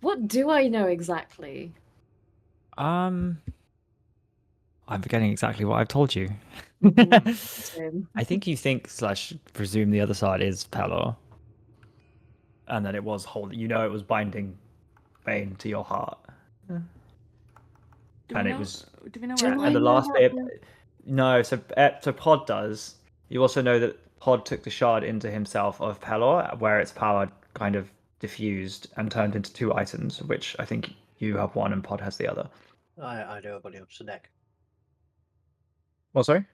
What do I know exactly? I'm forgetting exactly what I've told you. Same. I think you think / presume the other side is Pelor. And that it was holding, it was binding Bane to your heart. Do And we it know, was, do we know Do where I and the know last how bit, to- no, so Pod does. You also know that Pod took the shard into himself of Pelor, where its power kind of diffused and turned into 2 items, which I think you have one and Pod has the other. I know I've got it. It's a neck. Well, sorry?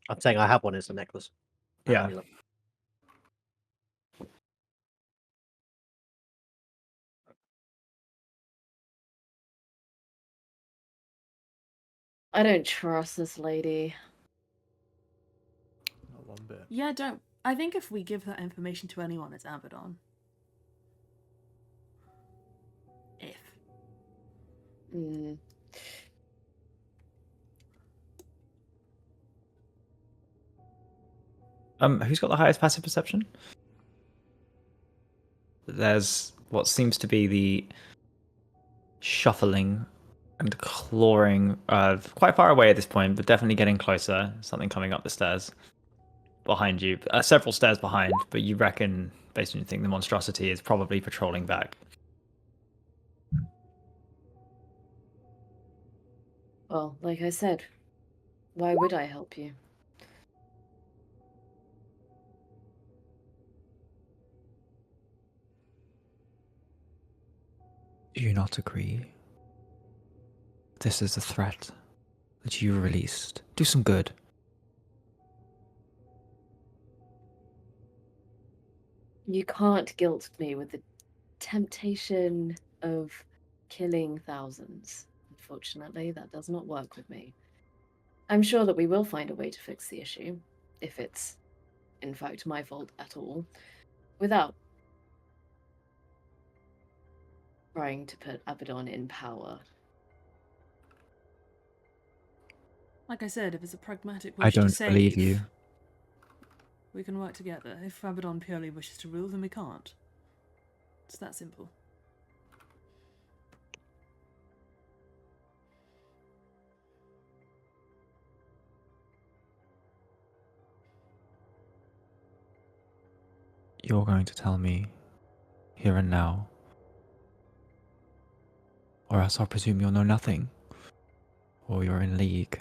I'm saying I have one as a necklace. Yeah. Amulet. I don't trust this lady. Not one bit. Yeah, don't. I think if we give that information to anyone, it's Abaddon. If. Mm. Who's got the highest passive perception? There's what seems to be the shuffling and clawing of quite far away at this point, but definitely getting closer. Something coming up the stairs. behind you, several stairs behind, but you reckon, based on your thing, the monstrosity is probably patrolling back. Well, like I said, why would I help you? Do you not agree? This is a threat that you released. Do some good. You can't guilt me with the temptation of killing thousands. Unfortunately, that does not work with me. I'm sure that we will find a way to fix the issue, if it's, in fact, my fault at all, without trying to put Abaddon in power. Like I said, if it's a pragmatic I wish to don't save, believe you. we can work together. If Abaddon purely wishes to rule, then we can't. It's that simple. You're going to tell me here and now, or else I'll presume you'll know nothing, or you're in league.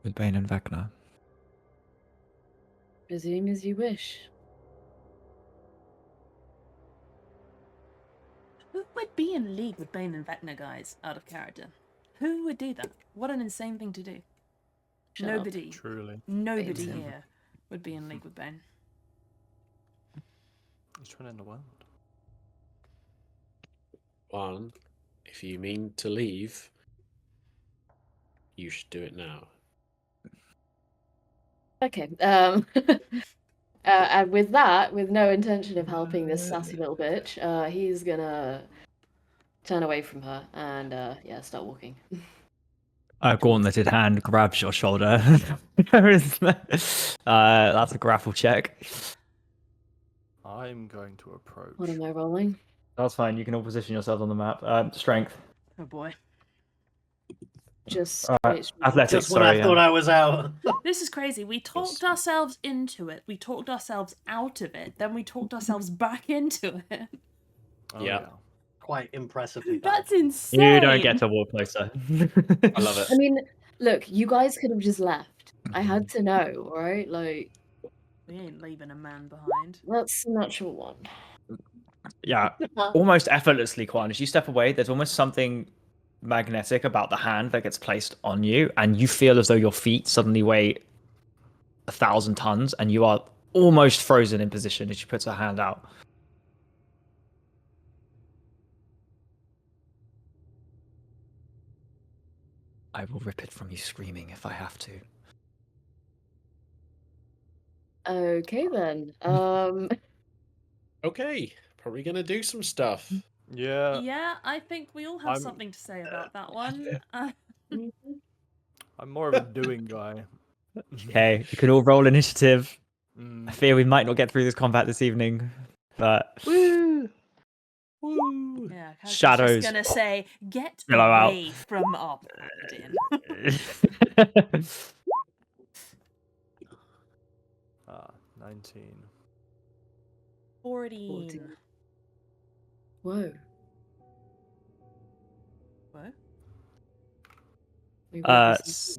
With Bane and Vecna. Presume as you wish. Who would be in league with Bane and Vecna, guys, out of character? Who would do that? What an insane thing to do. Shut up. Nobody. Truly. Nobody Bane. here would be in league with Bane. He's trying to end the world. One, if you mean to leave, you should do it now. Okay. And with that, with no intention of helping this sassy little bitch, he's gonna turn away from her and yeah, start walking. A gauntleted hand grabs your shoulder. That's a grapple check. I'm going to approach. What am I rolling? That's fine. You can all position yourselves on the map. Strength. Oh boy. Just Athletics. Just when Sorry. I thought I was out. This is crazy. We talked ourselves into it. We talked ourselves out of it. Then we talked ourselves back into it. Oh, Yeah. Quite impressively. That's bad. insane. You don't get to walk closer. I love it. I mean, look, you guys could have just left. I had to know, alright? Like, We ain't leaving a man behind. that's the natural one. Yeah, almost effortlessly, Quan. As you step away, there's almost something magnetic about the hand that gets placed on you, and you feel as though your feet suddenly weigh 1,000 tons, and you are almost frozen in position as she puts her hand out. I will rip it from you screaming if I have to. Okay then. Okay, probably gonna do some stuff. Yeah. Yeah, I think we all have I'm- something to say about that one. I'm more of a doing guy. Okay, you can all roll initiative. I Mm. fear we might not get through this combat this evening, but Woo! woo. Yeah, Kaz is Shadows. just gonna say, get Yellow out. away from our paladin. 19. 14. Whoa. What? We rolled this s-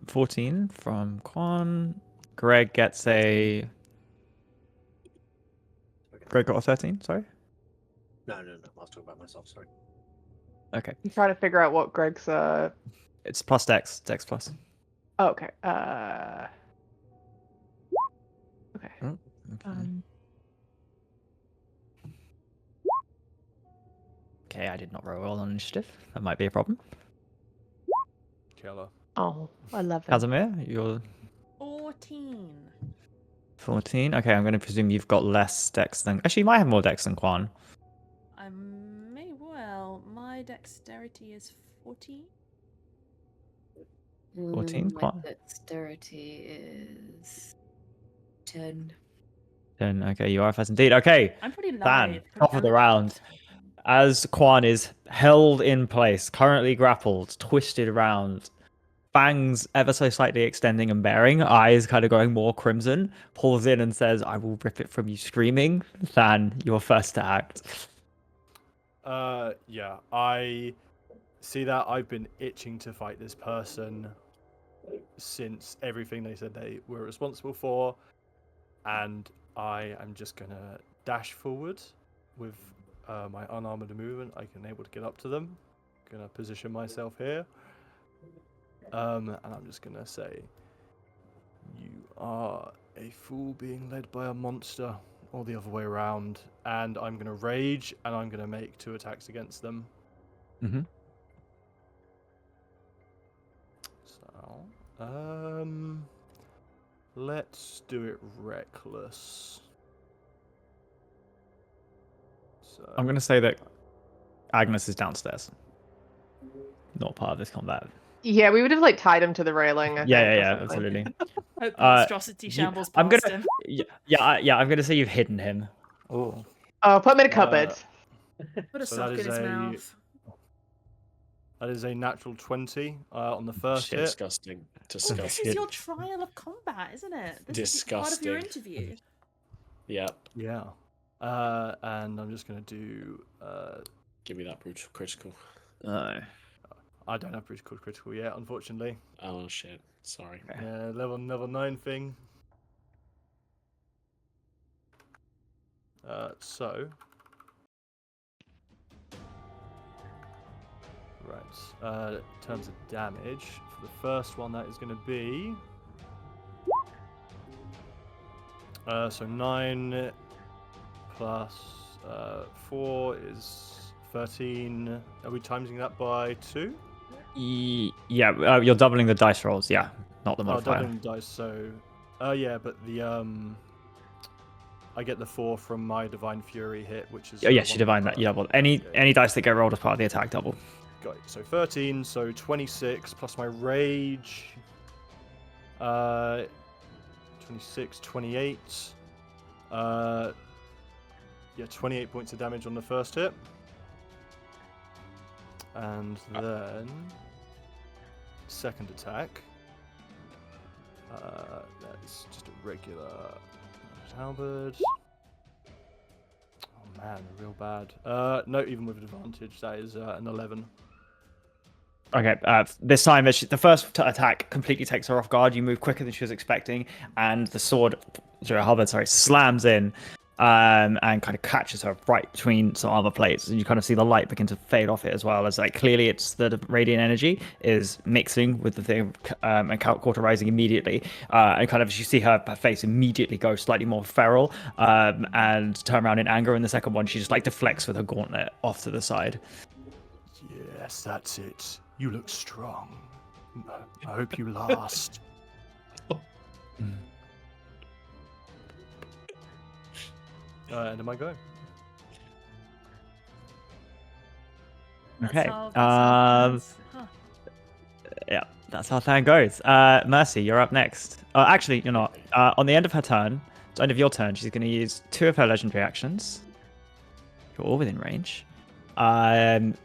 14 from Quan. Greg gets a. Greg got a 13, sorry? No. I was talking about myself. Sorry. Okay. I'm trying to figure out what Greg's It's plus Dex. Dex plus. oh, okay. Okay. Oh, okay. Okay, I did not roll well on initiative. That might be a problem. Killer. Oh, 11. Casimir, you're 14. 14. Okay, I'm going to presume you've got less Dex than. Actually, you might have more Dex than Quan. I may well. My dexterity is 14. 14, My Quan? dexterity is 10. Then, okay, you are fast indeed. Okay, I'm pretty Dan, light. top of the round. as Quan is held in place, currently grappled, twisted around, fangs ever so slightly extending and baring, eyes kind of going more crimson, pulls in and says, "I will rip it from you screaming," than your first to act. Yeah, I see that. I've been itching to fight this person since everything they said they were responsible for, and I am just gonna dash forward with my unarmored movement. I can able to get up to them. Gonna position myself here, and I'm just gonna say, "You are a fool being led by a monster." Or the other way around, and I'm gonna rage, and I'm gonna make 2 attacks against them. Mm-hmm. So, let's do it reckless. So I'm going to say that Agnes is downstairs. Not part of this combat. Yeah, we would have like tied him to the railing. I think, or Yeah, something. absolutely. Hope the monstrosity shambles I'm past gonna, him. I'm gonna say you've hidden him. Oh. Oh, put him in a cupboard. Put a So sock that in is his a- mouth. That is a natural 20 on the first hit. Disgusting. This Disgusting. is your trial of combat, isn't it? This is part of your Disgusting. interview. Yep. Yeah. And I'm just gonna do. Give me that brutal critical. No. I don't have critical yet, unfortunately. Oh shit. Sorry. Yeah, level 9 thing. So. Right. In terms of damage, for the first one, that is going to be. So 9 plus 4 is 13. Are we timesing that by 2? Yeah, you're doubling the dice rolls. Yeah, not the Oh, modifier. doubling the dice. So, yeah, but the I get the 4 from my divine fury hit, which is. Oh, yes, you one divine that. You double any dice that get rolled as part of the attack double. Got it. So 13. So 26 plus my rage. 26, 28. Yeah, 28 points of damage on the first hit. And then second attack. That is just a regular halberd. Oh man, real bad. No, even with advantage, that is an 11. Okay, this time the first attack completely takes her off guard. You move quicker than she was expecting, and the sword, halberd, slams in, and kind of catches her right between some armor plates, and you kind of see the light begin to fade off it as well. As like clearly, it's the radiant energy is mixing with the thing, and cauterizing immediately, and kind of you see her face immediately go slightly more feral, and turn around in anger. And the second one, she just like deflects with her gauntlet off to the side. Yes, that's it. You look strong. I hope you last. And am I going? Okay. That's how it is. Huh. Yeah, that's how that goes. Mercy, you're up next. Actually, you're not. On the end of her turn, the end of your turn, she's going to use 2 of her legendary actions. You're all within range. That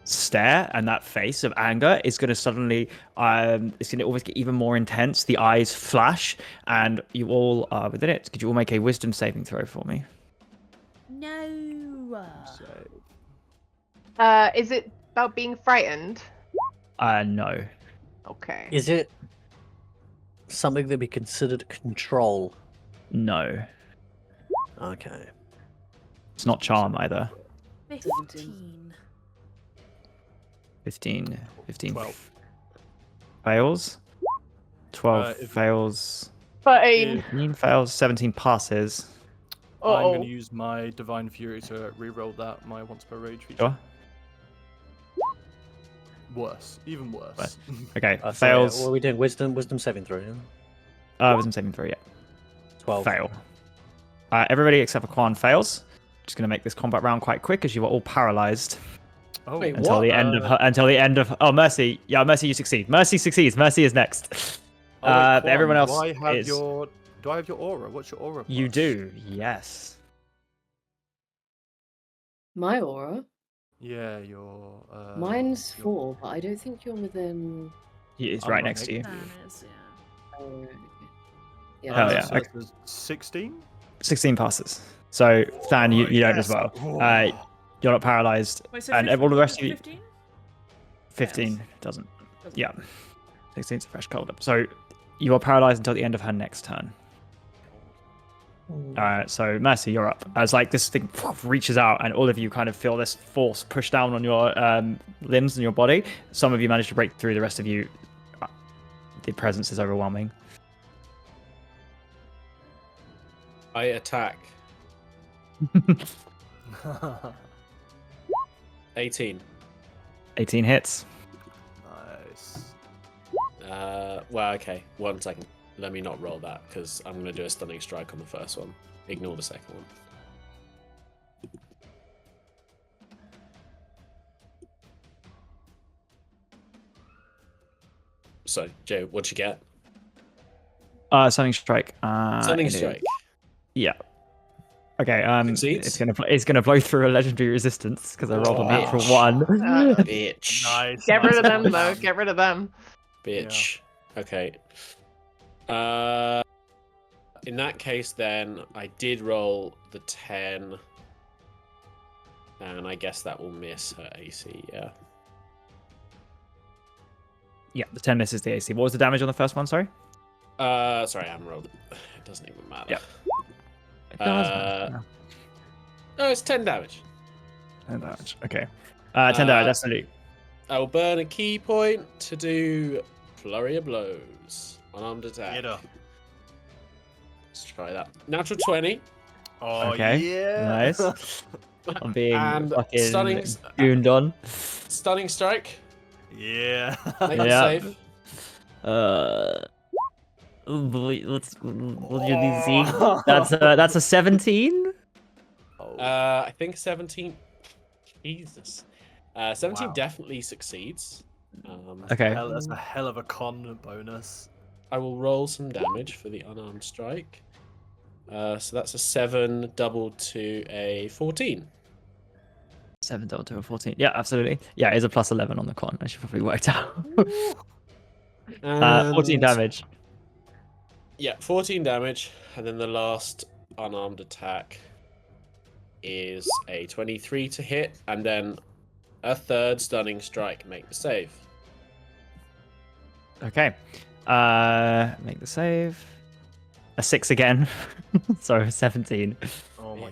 stare and that face of anger is going to suddenly, it's going to always get even more intense. The eyes flash, and you all are within it. Could you all make a wisdom saving throw for me? No. Is it about being frightened? No. Okay. Is it something that we considered control? No. Okay. It's not charm either. 15. 15 12. fails. 12 if- fails. 13. 15 fails. 17 passes. I'm going Uh-oh. to use my divine fury to reroll that my once per rage feature. Sure. Worse, even worse. Worse. Okay, So, fails. what are we doing? Wisdom saving throw. Yeah? Wisdom saving throw, yeah. 12. Fail. Everybody except for Quan fails. Just going to make this combat round quite quick as you are all paralyzed Oh, Wait, until what? the end of until the end of. Oh, Mercy. Yeah, Mercy, you succeed. Mercy succeeds. Mercy is next. Oh, wait, Quan, Everyone else do I have is. your aura? What's your aura? You plus? do, yes. My aura? Yeah, your. Mine's your- 4, but I don't think you're within. It's I'm right right next to you. Fan is, yeah. Oh, right, okay. Yeah. Hell yeah, So okay. that's 16? 16 passes. So, Than, you don't as well. You're not paralyzed. Wait, so And 15, all the rest of you. 15? 15 Fails. doesn't. Doesn't. Yeah. 16's a fresh cold up. So, you are paralyzed until the end of her next turn. So Mercy, you're up. As like this thing reaches out, and all of you kind of feel this force push down on your limbs and your body. Some of you manage to break through. The rest of you, the presence is overwhelming. I attack. 18. 18 hits. Nice. Well, okay. 1 second. Let me not roll that, because I'm going to do a stunning strike on the first one. Ignore the second one. So, Joe, what'd you get? Stunning strike. Stunning it is- strike. Yeah. Okay. Succeeds? It's gonna blow through a legendary resistance because I rolled a natural bitch. 1. Bitch. Nice. Get rid of nice. them, though. Get rid of them. Bitch. Okay. In that case, then, I did roll the 10. And I guess that will miss her AC, yeah. Yeah, the 10 misses the AC. What was the damage on the first one? Sorry. Sorry, I haven't rolled it. It doesn't even matter. Yeah. It does matter. No, it's 10 damage. 10 damage. Okay. 10 damage. Absolutely. I will burn a key point to do Flurry of Blows. Unarmed attack. Get her. Let's try that. Natural 20. Oh, Okay, yeah. nice. I'm being And fucking stunning- gooned on. Stunning strike. yeah. Make a Yeah. save. Oh boy, let's see. That's a 17. I think 17. Jesus. 17 Wow. definitely succeeds. Okay. That's a hell of a con bonus. I will roll some damage for the unarmed strike. So that's a 7 doubled to a 14. 7 double to a 14. Yeah, absolutely. Yeah, it is a plus 11 on the con. I should probably worked out. 14 And- damage. Yeah, 14 damage. And then the last unarmed attack is a 23 to hit. And then a third stunning strike. Make the save. Okay. Make the save. A 6 again. So 17. Oh my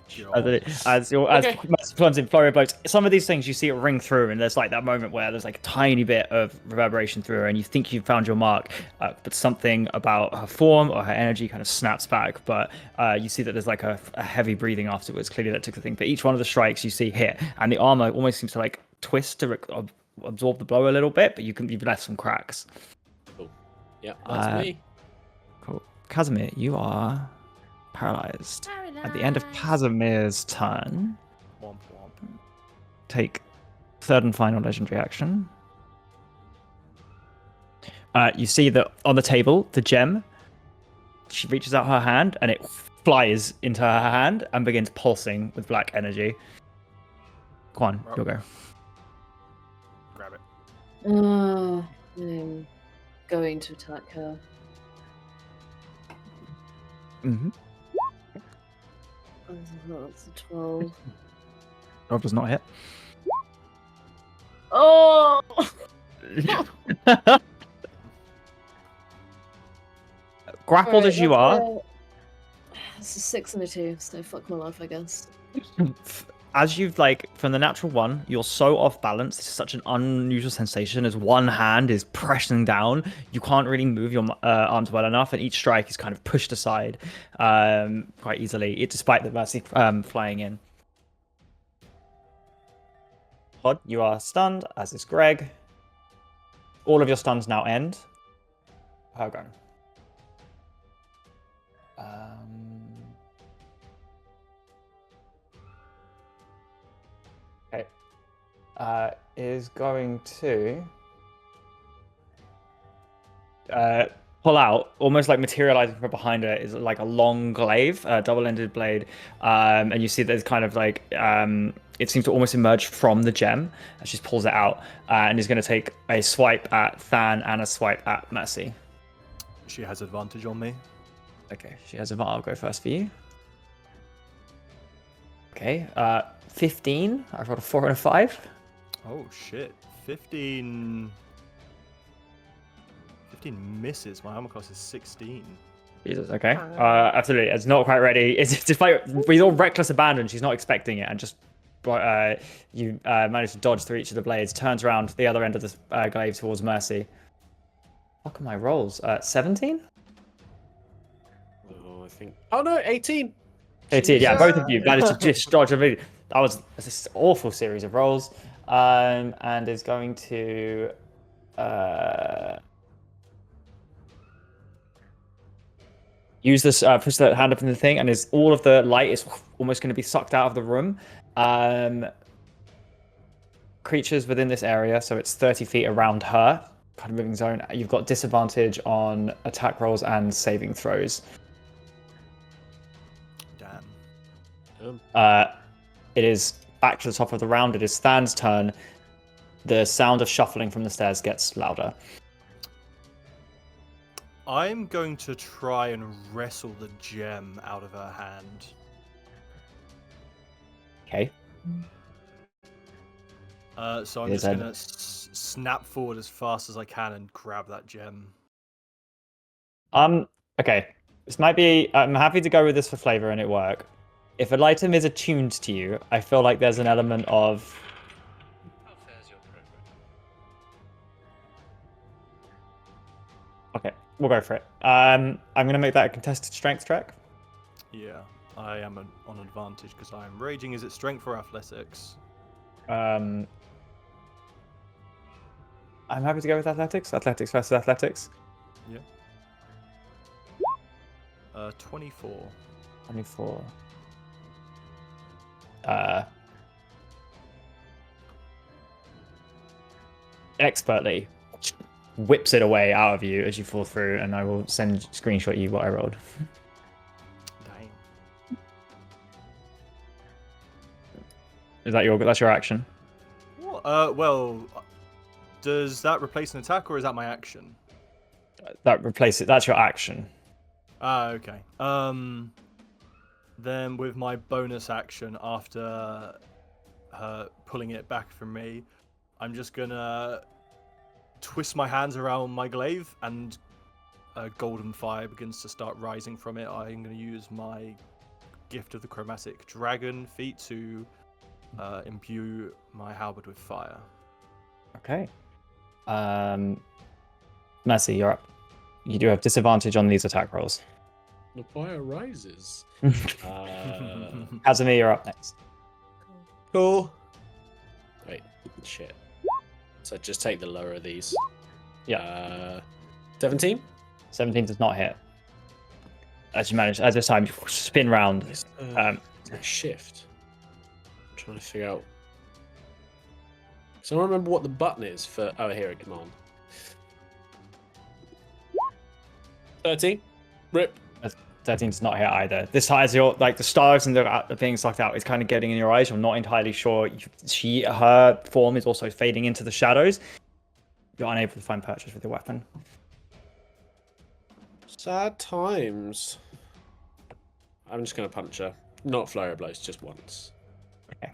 As god. Okay. plunges in flurry of blows, some of these things you see it ring through, and there's like that moment where there's like a tiny bit of reverberation through her, and you think you've found your mark, but something about her form or her energy kind of snaps back. But you see that there's like a heavy breathing afterwards. Clearly, that took the thing. But each one of the strikes you see hit, and the armor almost seems to like twist to absorb the blow a little bit, but you've left some cracks. Cool. Yeah, that's me. Cool. Casimir, you are paralyzed. At the end of Casimir's turn, Womp womp. take third and final legendary action. You see that on the table, the gem, she reaches out her hand and it flies into her hand and begins pulsing with black energy. Quan, you'll go. Grab it. I'm going to attack her. Mm-hmm. Oh, that's a 12. 12 does not hit. Oh! Grappled Alright, as you that's are, It's a 6 and a 2, so fuck my life, I guess. as you've like from the natural one, you're so off balance. It's such an unusual sensation as one hand is pressing down. You can't really move your arms well enough, and each strike is kind of pushed aside quite easily, despite the mercy flying in. Pod, you are stunned, as is Greg. All of your stuns now end. Her go. Okay. Is going to pull out, almost like materializing from behind her, is like a long glaive, a double-ended blade, and you see there's kind of like it seems to almost emerge from the gem as she pulls it out, and is going to take a swipe at Than and a swipe at Mercy. She has advantage on me. Okay, she has advantage. I'll go first for you. Okay, 15. I rolled a 4 and a 5. Oh shit. 15 misses. My armor class is 16. Jesus, okay. Absolutely. It's not quite ready. It's despite with all reckless abandon, she's not expecting it, and just you manage to dodge through each of the blades, turns around the other end of the glaive towards Mercy. What are my rolls? 17? Oh, I think. Oh no, 18. 18, yeah, Jesus. both of you managed to just dodge. That was this awful series of rolls. And is going to use this, push the hand up in the thing, and is all of the light is almost going to be sucked out of the room. Creatures within this area, so it's 30 feet around her, kind of moving zone. You've got disadvantage on attack rolls and saving throws. Damn. It is back to the top of the round. It is Than's turn. The sound of shuffling from the stairs gets louder. I'm going to try and wrestle the gem out of her hand. Okay. So I'm just going to snap forward as fast as I can and grab that gem. Okay. This might be... I'm happy to go with this for flavor and it work. If an item is attuned to you, I feel like there's an element of... Okay, we'll go for it. I'm going to make that a contested strength check. Yeah, I am on advantage because I am raging. Is it strength or athletics? I'm happy to go with athletics. Athletics versus athletics. Yeah. 24. 24. Expertly whips it away out of you as you fall through, and I will screenshot you what I rolled. Dang. That's your action? Well, does that replace an attack or is that my action? That's your action. Okay. Then with my bonus action after her pulling it back from me, I'm just gonna twist my hands around my glaive and a golden fire begins to start rising from it. I'm gonna use my gift of the chromatic dragon feat to imbue my halberd with fire. Okay. Mercy, you're up. You do have disadvantage on these attack rolls. The fire rises. Casimir, you're up next. Cool. Wait, shit. So just take the lower of these. Yeah. 17? 17 does not hit. As this time you spin round. Shift. I'm trying to figure out. So I don't remember what the button is for. Oh, here, command. 13. Rip. 13 does not hit either. This has your the stars and the being sucked out is kind of getting in your eyes. I'm not entirely sure. Her form is also fading into the shadows. You're unable to find purchase with your weapon. Sad times. I'm just gonna punch her. Not flurry of blows, just once. Okay.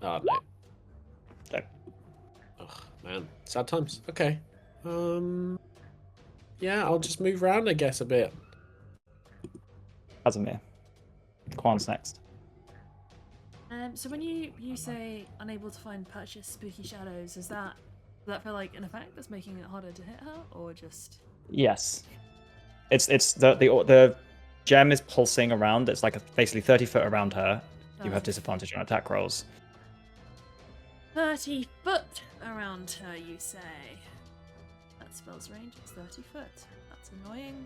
Oh no. No. Oh man. Sad times. Okay. Yeah, I'll just move around, I guess, a bit. Casimir. Quan's next. So when you say unable to find purchase spooky shadows, does that feel like an effect that's making it harder to hit her, or just? Yes. It's the gem is pulsing around. It's like basically 30 foot around her. You have disadvantage on attack rolls. 30 foot around her, you say? That spell's range is 30 foot. That's annoying.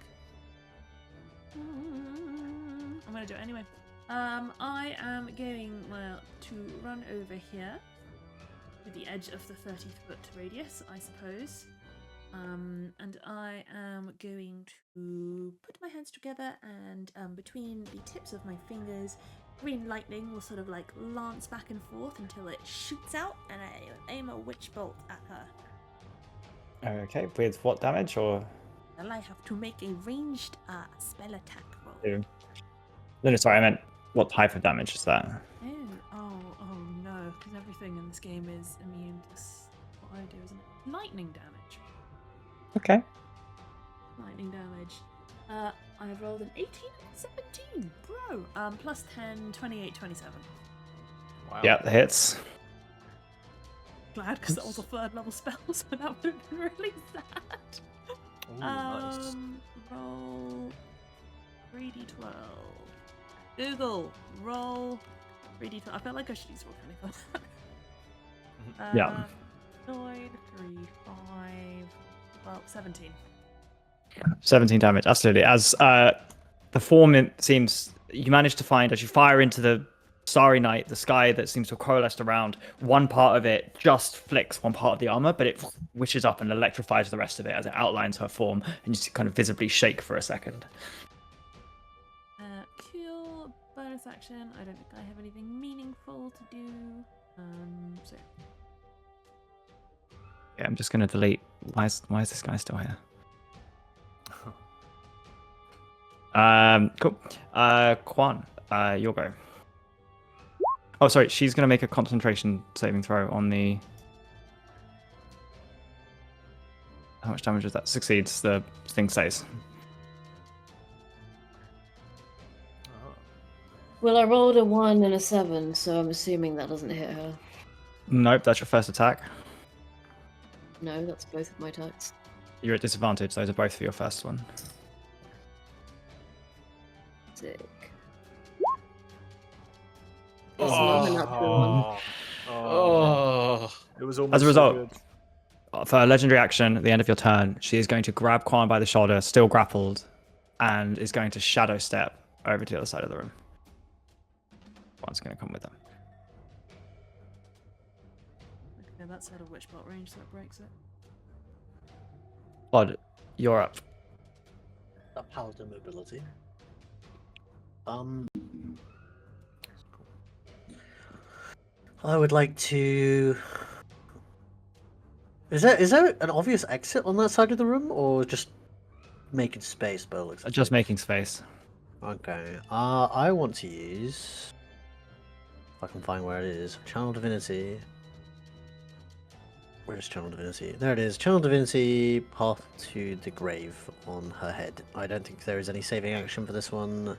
I'm gonna do it anyway. I am going to run over here with the edge of the 30 foot radius, I suppose. And I am going to put my hands together, and between the tips of my fingers, green lightning will sort of like lance back and forth until it shoots out, and I aim a witch bolt at her. Okay, with what damage or? Well, I have to make a ranged spell attack roll. No, sorry, I meant what type of damage is that? Oh no, because everything in this game is immune to what I do, isn't it? Lightning damage. Okay. Lightning damage. I've rolled an 18 and 17, bro. Plus 10, 28, 27. Wow. Yeah, that hits. Glad, because that was a 3rd level spell, so that would have been really sad. Ooh, nice. Roll 3d12. Google, roll 3d12. I felt like I should use roll 24. Yeah. 9, 3, 5, well, 17. 17 damage, absolutely. As the form seems, you manage to find, as you fire into the starry night, the sky that seems to have coalesced around, one part of it just flicks one part of the armor, but it wishes up and electrifies the rest of it as it outlines her form, and you see kind of visibly shake for a second. Cool. Bonus action. I don't think I have anything meaningful to do. So Yeah, I'm just going to delete. Why is this guy still here? Cool. Quan, you'll go. Oh, sorry. She's going to make a concentration saving throw on the. How much damage is that? Succeeds. The thing stays. Well, I rolled a 1 and a 7, so I'm assuming that doesn't hit her. Nope, that's your first attack. No, that's both of my attacks. You're at disadvantage. Those are both for your first one. Sick. That's not a natural one. Oh. It was almost As a result, so good. for a legendary action at the end of your turn, she is going to grab Quan by the shoulder, still grappled, and is going to shadow step over to the other side of the room. Quan's going to come with them. okay, that's out of witch bolt range, so that breaks it. Bod, you're up. That paladin mobility. I would like to. Is there an obvious exit on that side of the room, or just making space? But it looks like Just making space. Okay. I want to use. If I can find where it is, Channel Divinity. Where's Channel Divinity? There it is. Channel Divinity, Path to the Grave on her head. I don't think there is any saving action for this one.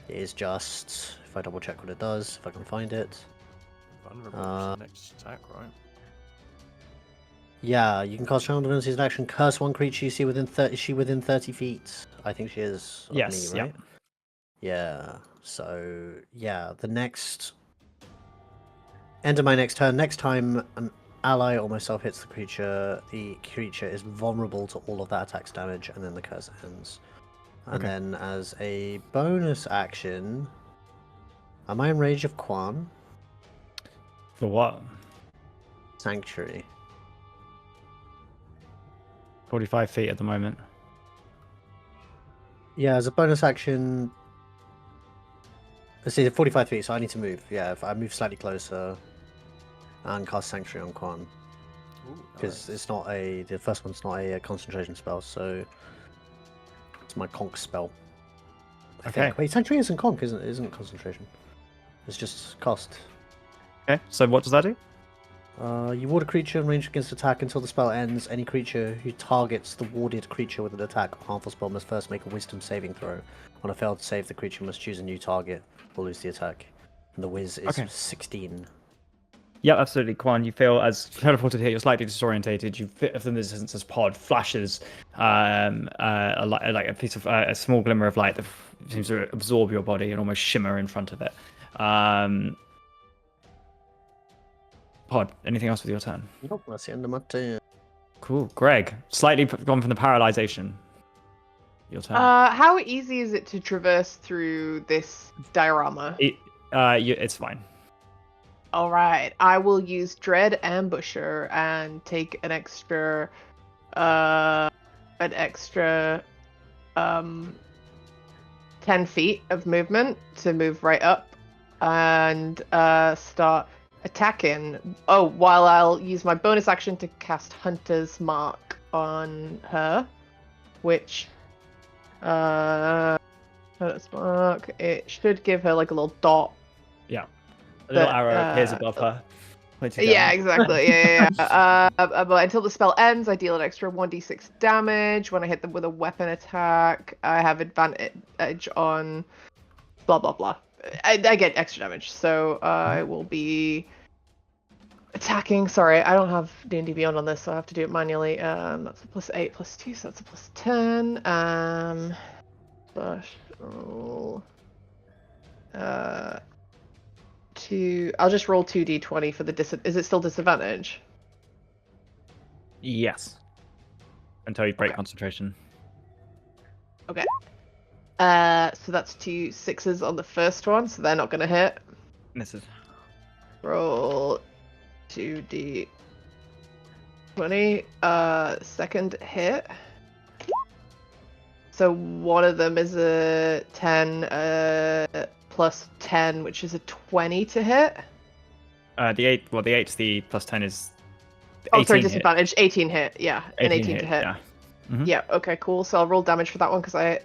It is just, if I double check what it does, if I can find it. Vulnerable is the next attack, right? Yeah, you can cast Channel Divinity as an action. Curse one creature you see within 30. Is she within 30 feet? I think she is. Of Yes, me, right? Yeah. So yeah, the next end of my next turn. Next time an ally or myself hits the creature is vulnerable to all of that attack's damage, and then the curse ends. And Okay. then as a bonus action, am I in range of Quan? For what? Sanctuary. 45 feet at the moment. Yeah, as a bonus action. Let's see, 45 feet, so I need to move. Yeah, if I move slightly closer and cast Sanctuary on Quan. Because it's not the first one's not a concentration spell, so it's my conk spell. I think. Wait, Sanctuary isn't conk, isn't concentration. It's just cost. Okay, so what does that do? You ward a creature in range against attack until the spell ends. Any creature who targets the warded creature with an attack or harmful spell must first make a wisdom saving throw. On a failed save, the creature must choose a new target or lose the attack. And the whiz is 16. Yeah, absolutely, Quan. You feel as teleported here, you're slightly disorientated. You fit from the distance as Pod flashes like a piece of a small glimmer of light that seems to absorb your body and almost shimmer in front of it. Pod, anything else with your turn? Nope, that's the end of my turn. Cool. Greg, slightly gone from the paralyzation. Your turn. How easy is it to traverse through this diorama? It's fine. All right, I will use Dread Ambusher and take an extra an extra 10 feet of movement to move right up and start attacking. Oh, while I'll use my bonus action to cast Hunter's Mark on her, which Hunter's Mark, it should give her like a little dot. Yeah. A little That, arrow appears above her. pointing Yeah, down. exactly. Yeah. But until the spell ends, I deal an extra 1d6 damage. When I hit them with a weapon attack, I have advantage on blah blah blah. I get extra damage, so I will be attacking. Sorry, I don't have D&D Beyond on this, so I have to do it manually. That's a +8 +2, so that's a +10. Slash roll. I'll just roll 2d20 for the Is it still disadvantage? Yes. Until you break Okay. concentration. Okay. So that's 2 6s on the first one, so they're not gonna hit. Misses. Roll 2d20. Second hit. So one of them is a 10 plus 10, which is a 20 to hit. The 8. Well, the 8's the plus 10 is. Oh, sorry, 18 hit. disadvantage. 18 hit. Yeah, an 18 to hit. Yeah. Mhm. Yeah. Okay. Cool. So I'll roll damage for that one because I.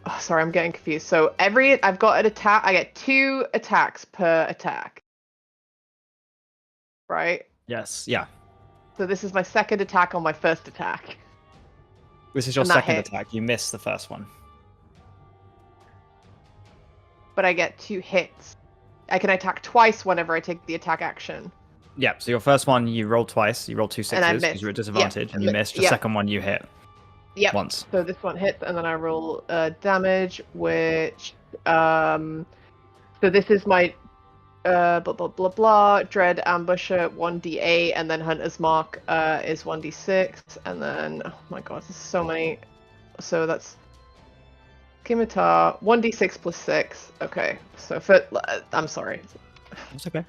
Oh, sorry, I'm getting confused. So I've got an attack. I get 2 attacks per attack. Right. Yes. Yeah. So this is my second attack on my first attack. This is your And that second hit. attack. You missed the first one. But I get 2 hits. I can attack twice whenever I take the attack action. Yeah. So your first one, you rolled twice. You rolled 2 And I sixes because missed. you were at disadvantage, and you Yeah. missed. Your Yeah. second one, you hit. Yep. Once. So this one hits, and then I roll damage, which so this is my blah blah blah blah dread ambusher 1d8, and then hunter's mark is 1d6, and then oh my god, there's so many. So that's Scimitar 1d6 plus 6. Okay, so for I'm sorry, That's okay.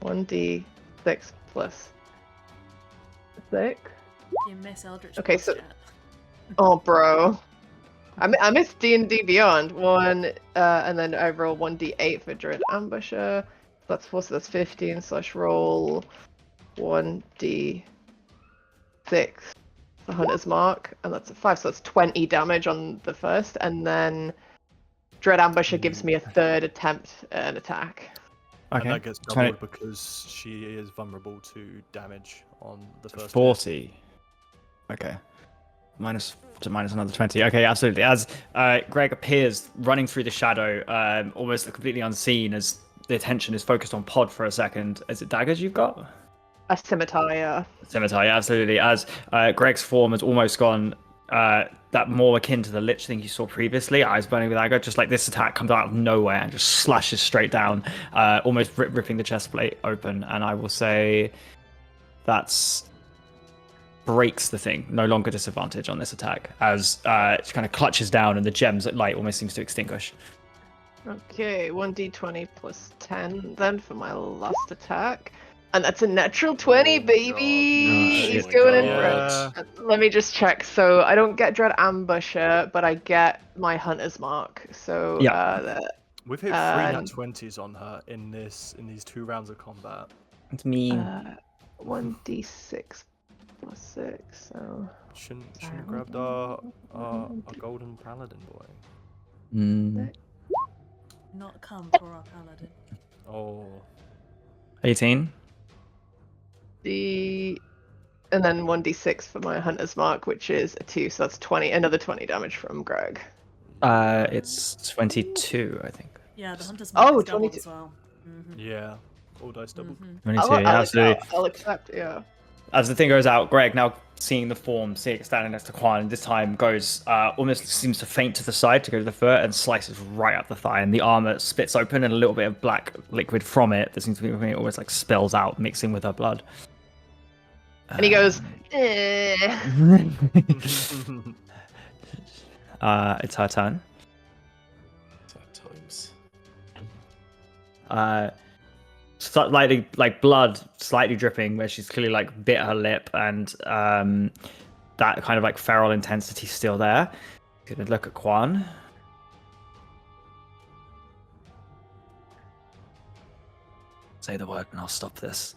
1d6 plus 6. You miss Eldritch Okay, Blast so- yet. Oh, bro. I missed D&D Beyond 1, and then I roll 1d8 for Dread Ambusher. That's 4, so that's 15, slash roll 1d6 for Hunter's Mark, and that's a 5, so that's 20 damage on the first, and then Dread Ambusher gives me a third attempt at an attack. And Okay. that gets 20 doubled because she is vulnerable to damage on the first hit. 40. Okay. Minus another 20. Okay, absolutely. As Greg appears running through the shadow, almost completely unseen, as the attention is focused on Pod for a second. Is it daggers you've got? A scimitar, yeah. Scimitar, yeah, absolutely. As Greg's form has almost gone that more akin to the lich thing you saw previously, eyes burning with anger, just like this attack comes out of nowhere and just slashes straight down, almost ripping the chest plate open. And I will say that's breaks the thing, no longer disadvantage on this attack, as it kind of clutches down and the gems at light almost seems to extinguish. Okay, 1d20 plus 10 then for my last attack. And that's a natural 20, Oh, baby! God. He's Oh, going in God. for it. Let me just check. So I don't get Dread Ambusher, but I get my Hunter's Mark. So We've hit 3 And- nat 20s on her in these 2 rounds of combat. It's mean. 1d6 plus 6, so... Shouldn't have grabbed our golden paladin boy. Not come for our paladin. Oh, 18. And then 1d6 for my Hunter's Mark, which is a 2, so that's 20. Another 20 damage from Greg. It's 22, I think. Yeah, the hunter's Oh, mark is doubled 22. as well. Mm-hmm. yeah. All dice doubled. 22, yeah, absolutely. I'll accept, yeah. As the thing goes out, Greg, now seeing the form, seeing it standing next to Quan, this time goes, almost seems to feint to the side to go to the foot and slices right up the thigh, and the armor splits open, and a little bit of black liquid from it that seems to be almost like spills out, mixing with her blood. And he goes, eh. It's her turn. Sad times. slightly like blood, slightly dripping, where she's clearly like bit her lip, and that kind of like feral intensity still there. Gonna look at Quan. Say the word and I'll stop this.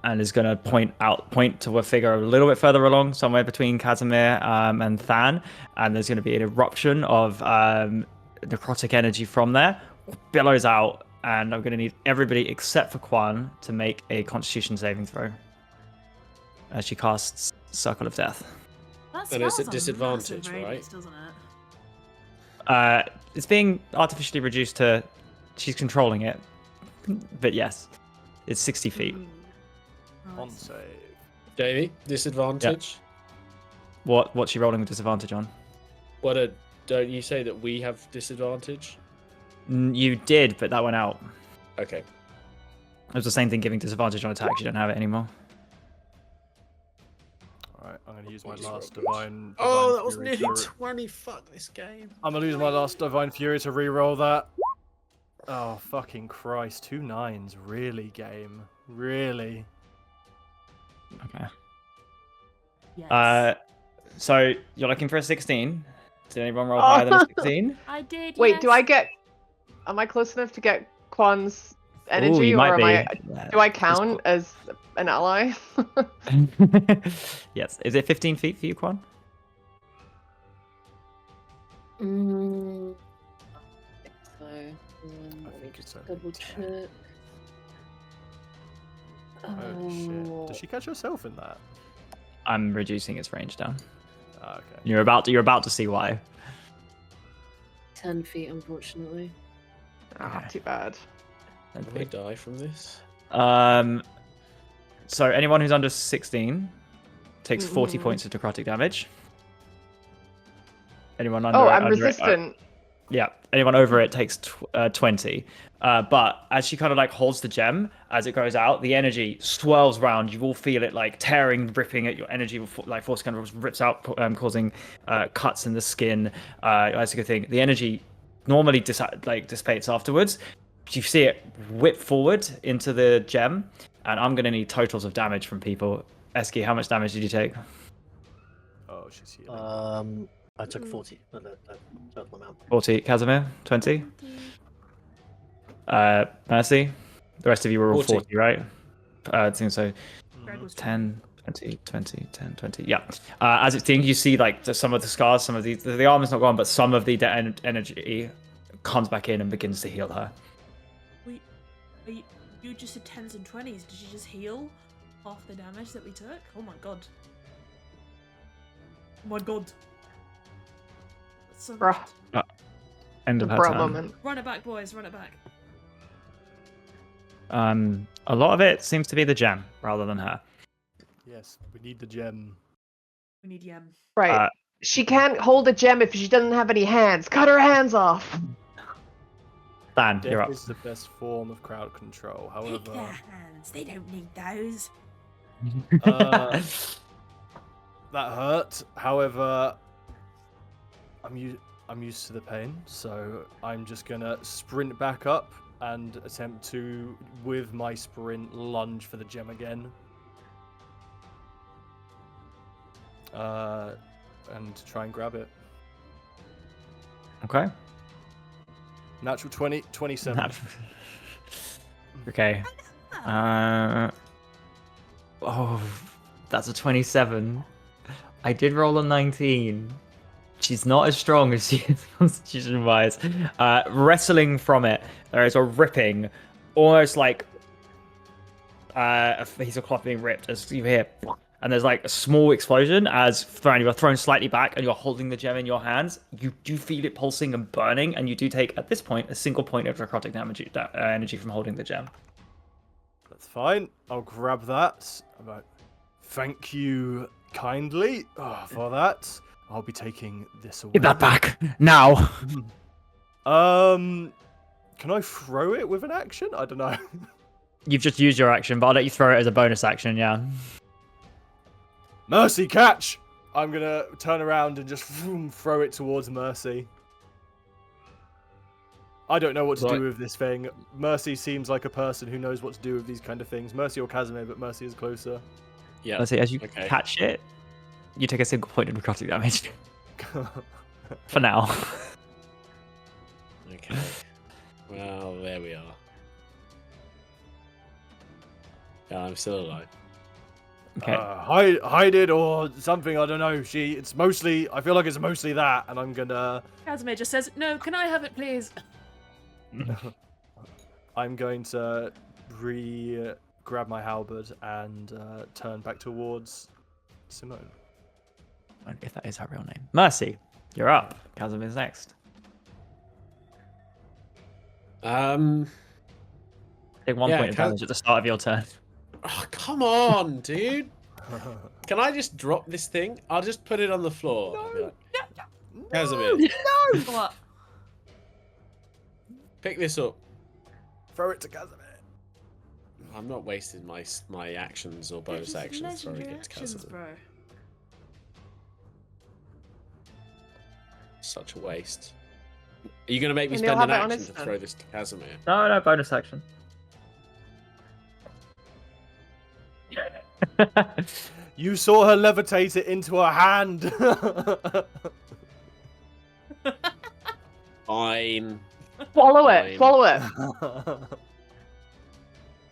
And is going to point to a figure a little bit further along, somewhere between Casimir and Than. And there's going to be an eruption of necrotic energy from there. Billows out. And I'm going to need everybody except for Quan to make a Constitution saving throw. As she casts Circle of Death. That And it's smells at a disadvantage, massive right? radius, doesn't it? It's being artificially reduced to... She's controlling it. But yes, it's 60 feet. Ooh. On Nice. save. Davey, disadvantage. What's she rolling with disadvantage on? Don't you say that we have disadvantage? You did, but that went out. Okay. It was the same thing giving disadvantage on attacks. You don't have it anymore. Alright, I'm gonna use my Just roll last good. divine. Oh, divine that was fury nearly to 20. Fuck this game. I'm gonna use my last divine fury to re-roll that. Oh fucking Christ! 2 9s, really, game, really. Okay. Yes. So you're looking for a 16. Did anyone roll higher than a 16? I did. Wait, do yes. I get? Am I close enough to get Quan's energy, you or might am be. I? Do I count as an ally? Yes. Is it 15 feet for you, Quan? Mm, I think so. I Let me think just it's only double 10. check. Oh shit! Does she catch herself in that? I'm reducing its range down. Ah, okay. You're about to see why. 10 feet, unfortunately. Ah, too bad. Can I die from this? So anyone who's under 16 takes 40 Mhm. points of necrotic damage. Anyone under Oh, it- I'm under it- resistant. yeah, anyone over it takes 20. But as she kind of like holds the gem, as it goes out, the energy swirls around. You all feel it like tearing, ripping at your energy, like force kind of rips out, causing cuts in the skin. That's a good thing. The energy normally dissipates afterwards. You see it whip forward into the gem, and I'm gonna need totals of damage from people. Eski, how much damage did you take? Oh, she's healing. I took 40, the total amount. 40. Casimir, 20. Mercy, the rest of you were all 40. 40, right? I think so. Greg was 10, 20, 20, 10, 20. Yeah. As it's doing, you see like some of the scars, some of the armor's not gone, but some of the energy comes back in and begins to heal her. Wait, you just said 10s and 20s. Did you just heal half the damage that we took? Oh my god. Oh my god. That's so Bruh. much. End of her For a turn. moment. Run it back, boys. Run it back. A lot of it seems to be the gem rather than her. Yes, we need the gem. We need Yem. Right. Uh, She can't hold a gem if she doesn't have any hands. Cut her hands off. Dan, you're Death up. is the best form of crowd control. Pick However, their hands. They don't need those. that hurt. However, I'm used to the pain, so I'm just gonna sprint back up and attempt to, with my sprint, lunge for the gem again. And try and grab it. Okay. Natural 20, 27. Okay. Oh, that's a 27. I did roll a 19. She's not as strong as she is constitution-wise. Wrestling from it, there is a ripping, almost like a piece of cloth being ripped as you hear, and there's like a small explosion as you are thrown slightly back and you're holding the gem in your hands. You do feel it pulsing and burning, and you do take, at this point, a single point of necrotic damage, energy from holding the gem. That's fine. I'll grab that. I'm like, thank you kindly for that. I'll be taking this away. Give that back now. Can I throw it with an action? I don't know. You've just used your action, but I'll let you throw it as a bonus action. Yeah. Mercy, catch! I'm gonna turn around and just throw it towards Mercy. I don't know what to Right. do with this thing. Mercy seems like a person who knows what to do with these kind of things. Mercy or Casimir, but Mercy is closer. Yeah. Let's see, as you Okay. catch it, you take a single point of necrotic damage. For now. Okay. Well, there we are. Yeah, I'm still alive. Okay. Hide it or something. I don't know. It's mostly. I feel like it's mostly that, and I'm gonna. Casimir just says, "No, can I have it, please?" I'm going to grab my halberd and turn back towards Simone. I wonder if that is her real name. Mercy, you're up. Casimir's next. Take 1 Yeah, point of damage at the start of your turn. Oh, come on, dude. Can I just drop this thing? I'll just put it on the floor. No. Casimir, What? pick this up. Throw it to Casimir. I'm not wasting my actions or bonus They're just actions throwing legendary it to actions, Casimir. bro. Such a waste. Are you going to make me And they'll spend an have it on action his to turn. throw this to Casimir? No, bonus action. You saw her levitate it into her hand. Fine. Swallow Fine. it. Swallow it.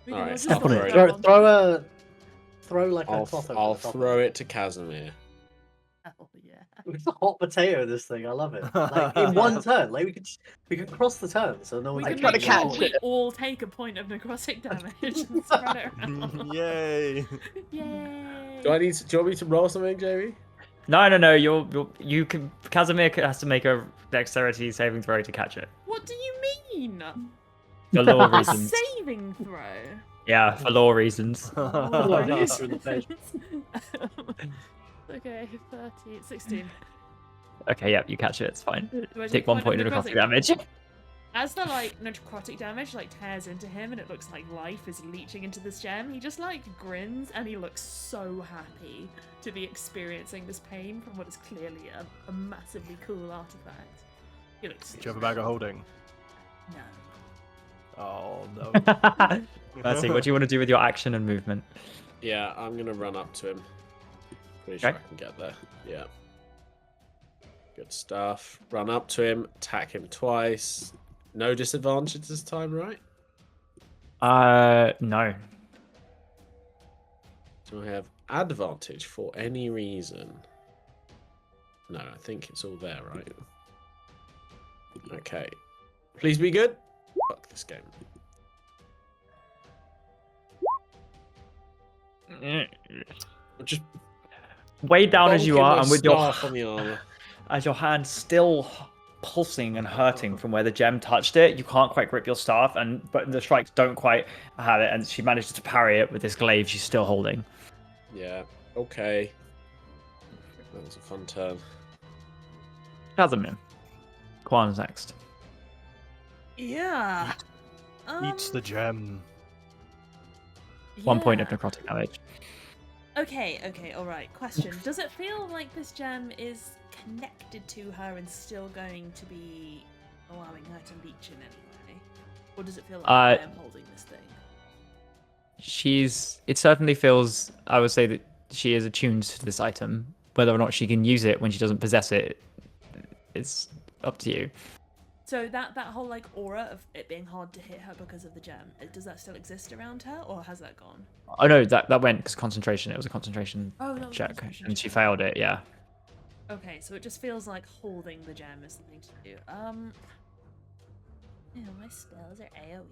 We Alright, can all just I'll throw throw it it. down. Throw like a I'll, cloth over I'll the top throw of it to Casimir. Oh, yeah. It's a hot potato. This thing, I love it. Like in one turn, like we could cross the turn, so no We one can try make to sure catch we it. all take a point of necrotic damage and spread it around. Yay. Yay! Do you want me to roll something, Jamie? No. You can. Casimir has to make a dexterity saving throw to catch it. What do you mean? For law A reasons. saving throw. Yeah, for law reasons. Like it is through the page. Okay, 30, 16. Okay, yep, you catch it. It's fine. Do I Take 1 point of necrotic damage. As the necrotic damage tears into him and it looks like life is leeching into this gem, he just grins and he looks so happy to be experiencing this pain from what is clearly a massively cool artifact. He looks. Do you have a bag of holding? No. Oh no. Mercy, what do you want to do with your action and movement? Yeah, I'm going to run up to him. Pretty sure Okay. I can get there. Yeah. Good stuff. Run up to him, attack him twice. No disadvantage this time, right? No. Do I have advantage for any reason? No, I think it's all there, right? Okay. Please be good. Fuck this game. Just Weighed down as you bonking are, my and with your staff on the armor. as your hand still pulsing and hurting from where the gem touched it, you can't quite grip your staff, but the strikes don't quite have it, and she manages to parry it with this glaive she's still holding. Yeah. Okay. That was a fun turn. Casimir. Quan's next. Yeah. Eats the gem. 1 point of yeah. necrotic damage. Okay, alright. Question. Does it feel like this gem is connected to her and still going to be allowing her to leech in any way? Or does it feel like I am holding this thing? It certainly feels, I would say that she is attuned to this item. Whether or not she can use it when she doesn't possess it, it's up to you. So that whole aura of it being hard to hit her because of the gem, does that still exist around her, or has that gone? Oh no, that went because concentration. It was a concentration Oh, that was a check, concentration and she check. failed it. Yeah. Okay, so it just feels like holding the gem is the thing to do. My spells are AoE.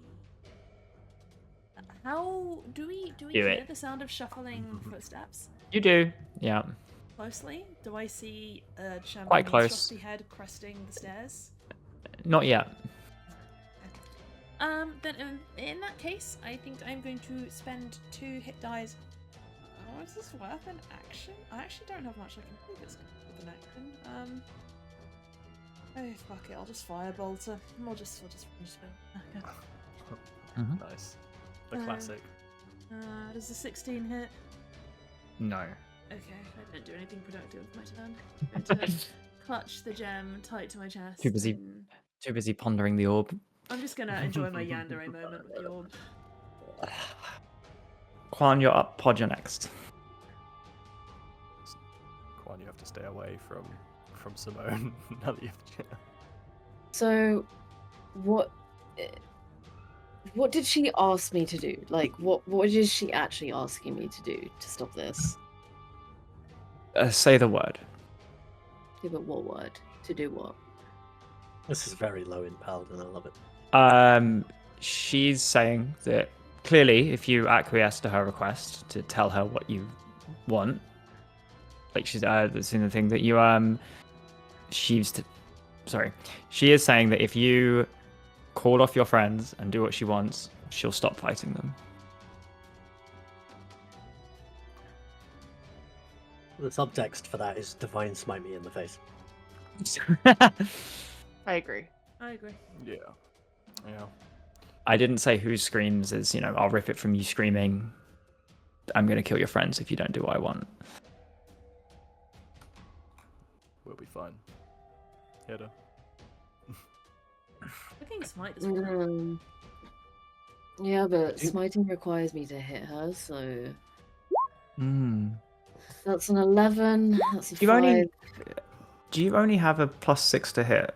How do we Do hear it. the sound of shuffling footsteps You do. Yeah. closely? Do I see a champagne Quite close. frosty head cresting the stairs? Not yet. Then in that case, I think I'm going to spend 2 hit dice. Oh, is this worth an action? I actually don't have much I can do this with an action. Oh fuck it, I'll just firebolt her. We'll just finish it. Okay. Nice. The classic. Does the 16 hit? No. Okay, I didn't do anything productive with my turn. I'm going to clutch the gem tight to my chest. Too busy. and- Too busy pondering the orb. I'm just gonna enjoy my yandere moment with the orb. Quan, you're up. Pod, you're next. Quan, you have to stay away from Simone. Now that you have to... So, what did she ask me to do? Like, what is she actually asking me to do to stop this? Say the word. Yeah, but what word? To do what? This is very low in Paladin. I love it. She's saying that clearly, if you acquiesce to her request to tell her what you want, like she's that's in the thing that you she is saying that if you call off your friends and do what she wants, she'll stop fighting them. The subtext for that is divine smite me in the face. I agree. I agree. Yeah. Yeah. I didn't say who screams is, I'll rip it from you screaming, I'm going to kill your friends if you don't do what I want. We'll be fine. Hit her. I think smite is fine. Yeah, but smiting requires me to hit her, so that's an 11. That's a 5. Do you only have a +6 to hit?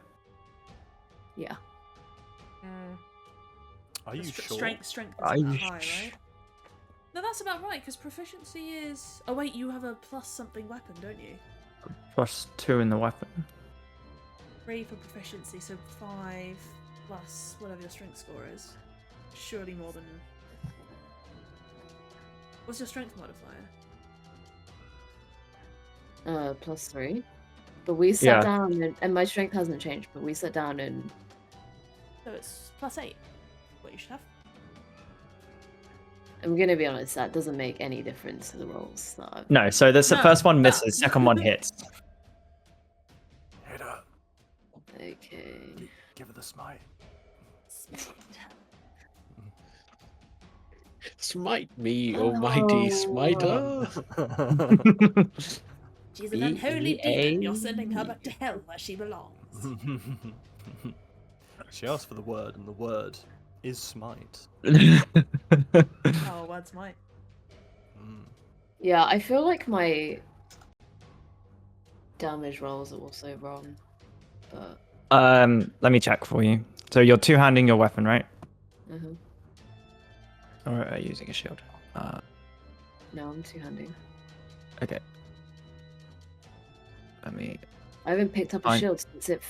Yeah. Are you sure? Strength is Are about you high, right? No, that's about right, because proficiency is... Oh wait, you have a plus something weapon, don't you? +2 in the weapon. 3 for proficiency, so 5 plus whatever your strength score is. Surely more than... What's your strength modifier? +3. But we sat down, and my strength hasn't changed, but we sat down and... So it's +8. What you should have. I'm gonna be honest, that doesn't make any difference to the rolls. No, so the first one misses, second one hits. Hit her. Okay. Give her the smite. Smite me, almighty smiter. She's an unholy demon. You're sending her back to hell where she belongs. She asked for the word, and the word is smite. Oh, word smite. Yeah, I feel like my damage rolls are also wrong. But... let me check for you. So you're two-handing your weapon, right? Mm-hmm. Or are you using a shield? No, I'm two-handing. Okay. Let me... I haven't picked up a shield since it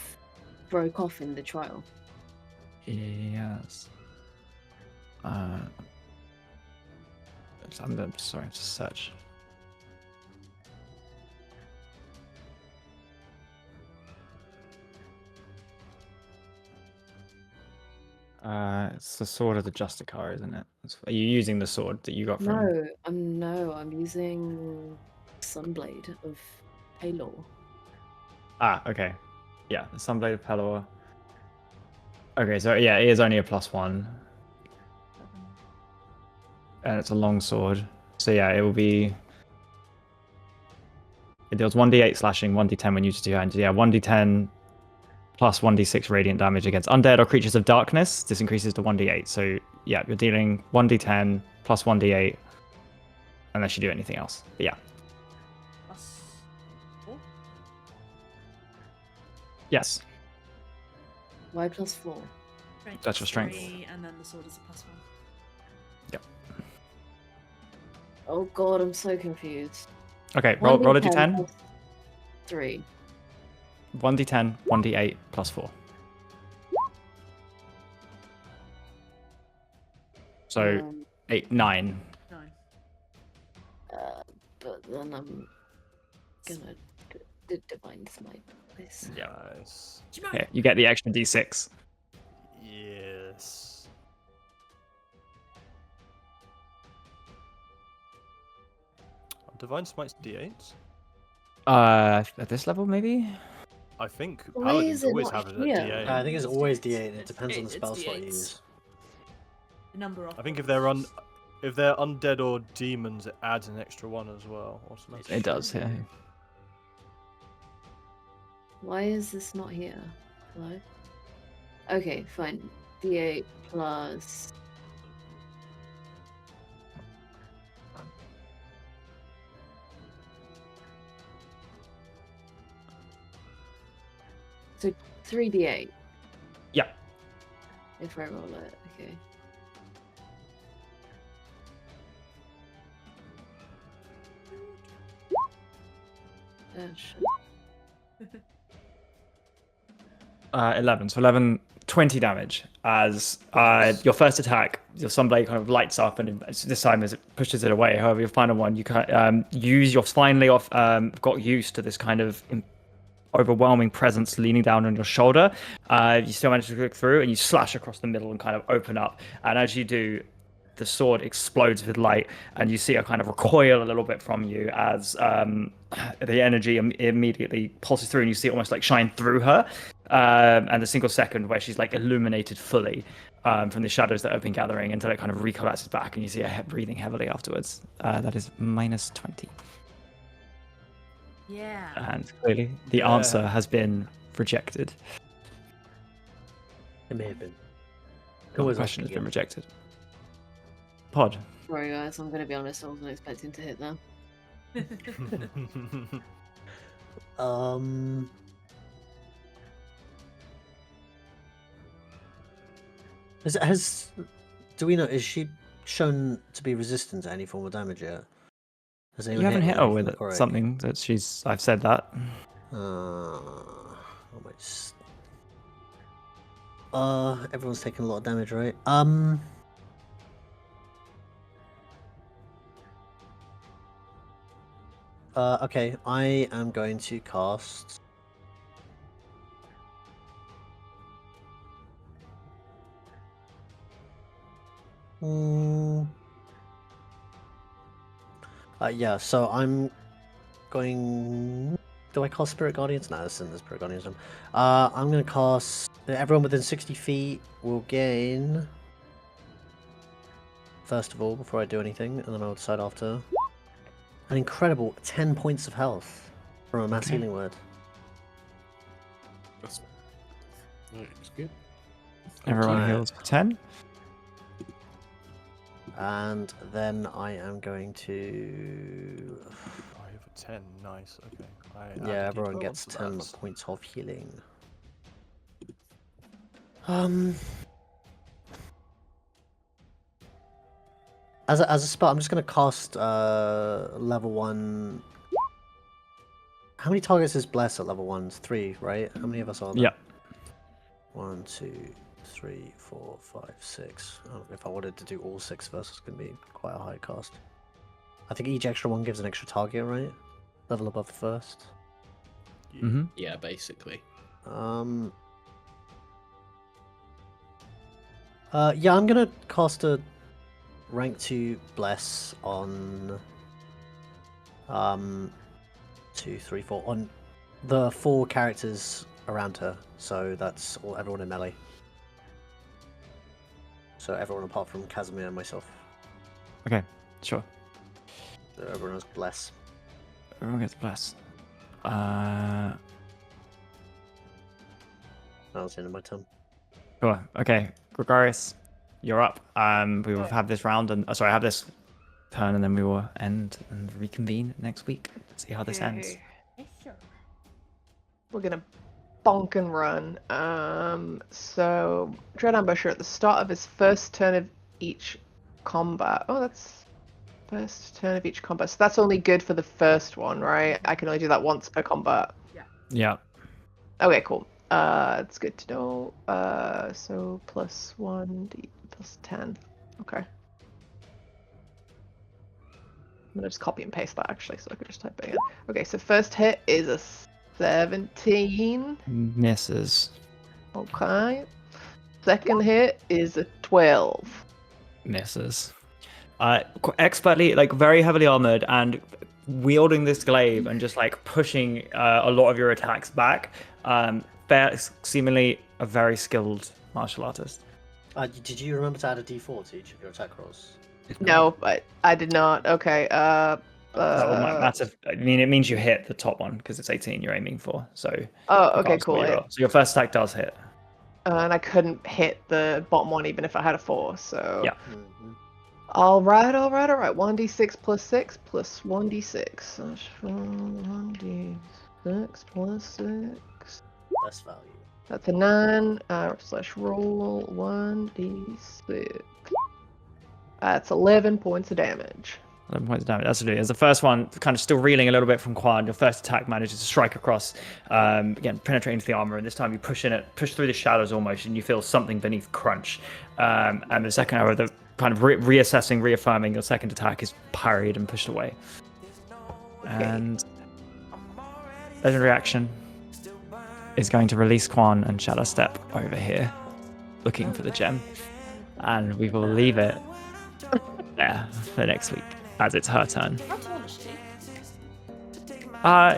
broke off in the trial. Yes. I'm sorry, just search. It's the sword of the Justicar, isn't it? Are you using the sword that you got from? No, I'm using Sunblade of Palor. Ah, okay. Yeah, the Sunblade of Pelor. Okay, so yeah, it is only a +1. And it's a long sword. So yeah, it will be... It deals 1d8 slashing, 1d10 when used to two hands. Yeah, 1d10 plus 1d6 radiant damage against undead or creatures of darkness. This increases to 1d8. So yeah, you're dealing 1d10 plus 1d8 unless you do anything else. But yeah. +4? Yes. Why +4? That's your strength. 3, and then the sword is a +1. Yep. Oh god, I'm so confused. Okay, roll a d10. 3. 1d10, 1d8 plus 4. So 8, 9. 9. But then I'm gonna divine smite this. Nice. Yeah, you get the extra d6. Yes. Divine Smite's D8s? At this level, maybe? I think Why Paladins is it always not have it at here? D8. I think it's always D8. It depends on the It's spell slot you D8s. use. The number of... I think if they're undead or demons, it adds an extra 1 as well. Automatically. It does, yeah. Why is this not here? Hello? Okay, fine. D8 plus. So 3d8 Yeah. if I roll it. Okay. Shit. 11. So 11, 20 damage as your first attack, your sunblade kind of lights up, and this time as it pushes it away. However, your final one, you can use your finally got used to this kind of overwhelming presence leaning down on your shoulder. You still manage to look through, and you slash across the middle and kind of open up. And as you do, the sword explodes with light, and you see it kind of recoil a little bit from you as the energy immediately pulses through, and you see it almost like shine through her. And a single second where she's like illuminated fully from the shadows that have been gathering until it kind of recollapses back, and you see her breathing heavily afterwards. That is minus 20. Yeah. And clearly, the answer has been rejected. It may have been. The question has been rejected. Pod. Sorry guys, I'm gonna be honest, I wasn't expecting to hit that. Do we know, is she shown to be resistant to any form of damage yet? Has You anyone haven't hit her with anything necrotic? something that she's. I've said that. Everyone's taking a lot of damage, right? Okay, I am going to cast. Yeah, so I'm going. Do I cast Spirit Guardians? No, this isn't the Spirit Guardians. I'm going to cast. Everyone within 60 feet will gain. First of all, before I do anything, and then I'll decide after. An incredible 10 points of health from a mass healing word. That's good. Everyone Right. heals for 10. And then I am going to. I have a 10. Nice. Okay. Yeah, everyone D12 gets for 10 that. points of healing. As a spell, I'm just going to cast level 1. How many targets is Bless at level 1? 3, right? How many of us are there? Yeah. 1, 2, 3, 4, 5, 6. Oh, if I wanted to do all 6 of us, it's going to be quite a high cost. I think each extra one gives an extra target, right? Level above the first. Mm-hmm. Yeah, basically. Yeah, I'm gonna cast a rank 2 Bless on 2, 3, 4 on the 4 characters around her. So that's everyone in melee. So everyone apart from Casimir and myself. Okay, sure. So everyone has Bless. Everyone gets blessed. That was the end of my turn. Sure. Okay, Gregarious, you're up. We will have this round and have this turn, and then we will end and reconvene next week. See how this ends. We're gonna bonk and run. So Dread Ambusher at the start of his first turn of each combat. Oh, that's first turn of each combat. So that's only good for the first one, right? I can only do that once per combat. Yeah. Okay, cool. It's good to know. So plus 1d plus 10. Okay. I'm gonna just copy and paste that actually, so I could just type it in. Okay, so first hit is a 17. Misses. Okay. Second hit is a 12. Misses. Expertly, like very heavily armored and wielding this glaive and just like pushing a lot of your attacks back. Seemingly a very skilled martial artist. Did you remember to add a d4 to each of your attack rolls? No, but I did not. Okay. That would matter. I mean, it means you hit the top one because it's 18 you're aiming for. So. Oh, okay, regardless of what cool. you roll. So your first attack does hit. and I couldn't hit the bottom one even if I had a 4. So Yeah. Mhm. All right. 1d6 plus 6 plus 1d6. That's 1d6 plus 6. Best value. That's a 9. Slash roll 1d6. That's 11 points of damage. 11 points of damage. Absolutely. As the first one, kind of still reeling a little bit from Quan, your first attack manages to strike across, again, penetrating into the armor, and this time you push through the shadows almost, and you feel something beneath crunch. And the second arrow, the kind of reassessing, reaffirming your second attack is parried and pushed away. And legendary action is going to release Quan and Shadow Step over here, looking for the gem. And we will leave it there for next week, as it's her turn. How tall is she?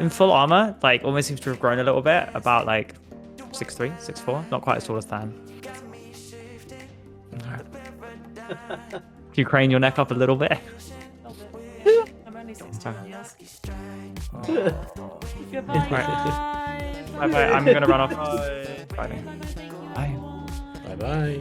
In full armor, like almost seems to have grown a little bit, about like 6'3", 6'4", not quite as tall as Than. Can you crane your neck up a little bit? I'm only 6 Sorry. years. Right. Goodbye, Bye bye. I'm gonna run off. Bye. Bye. Thank you. Bye. Bye bye.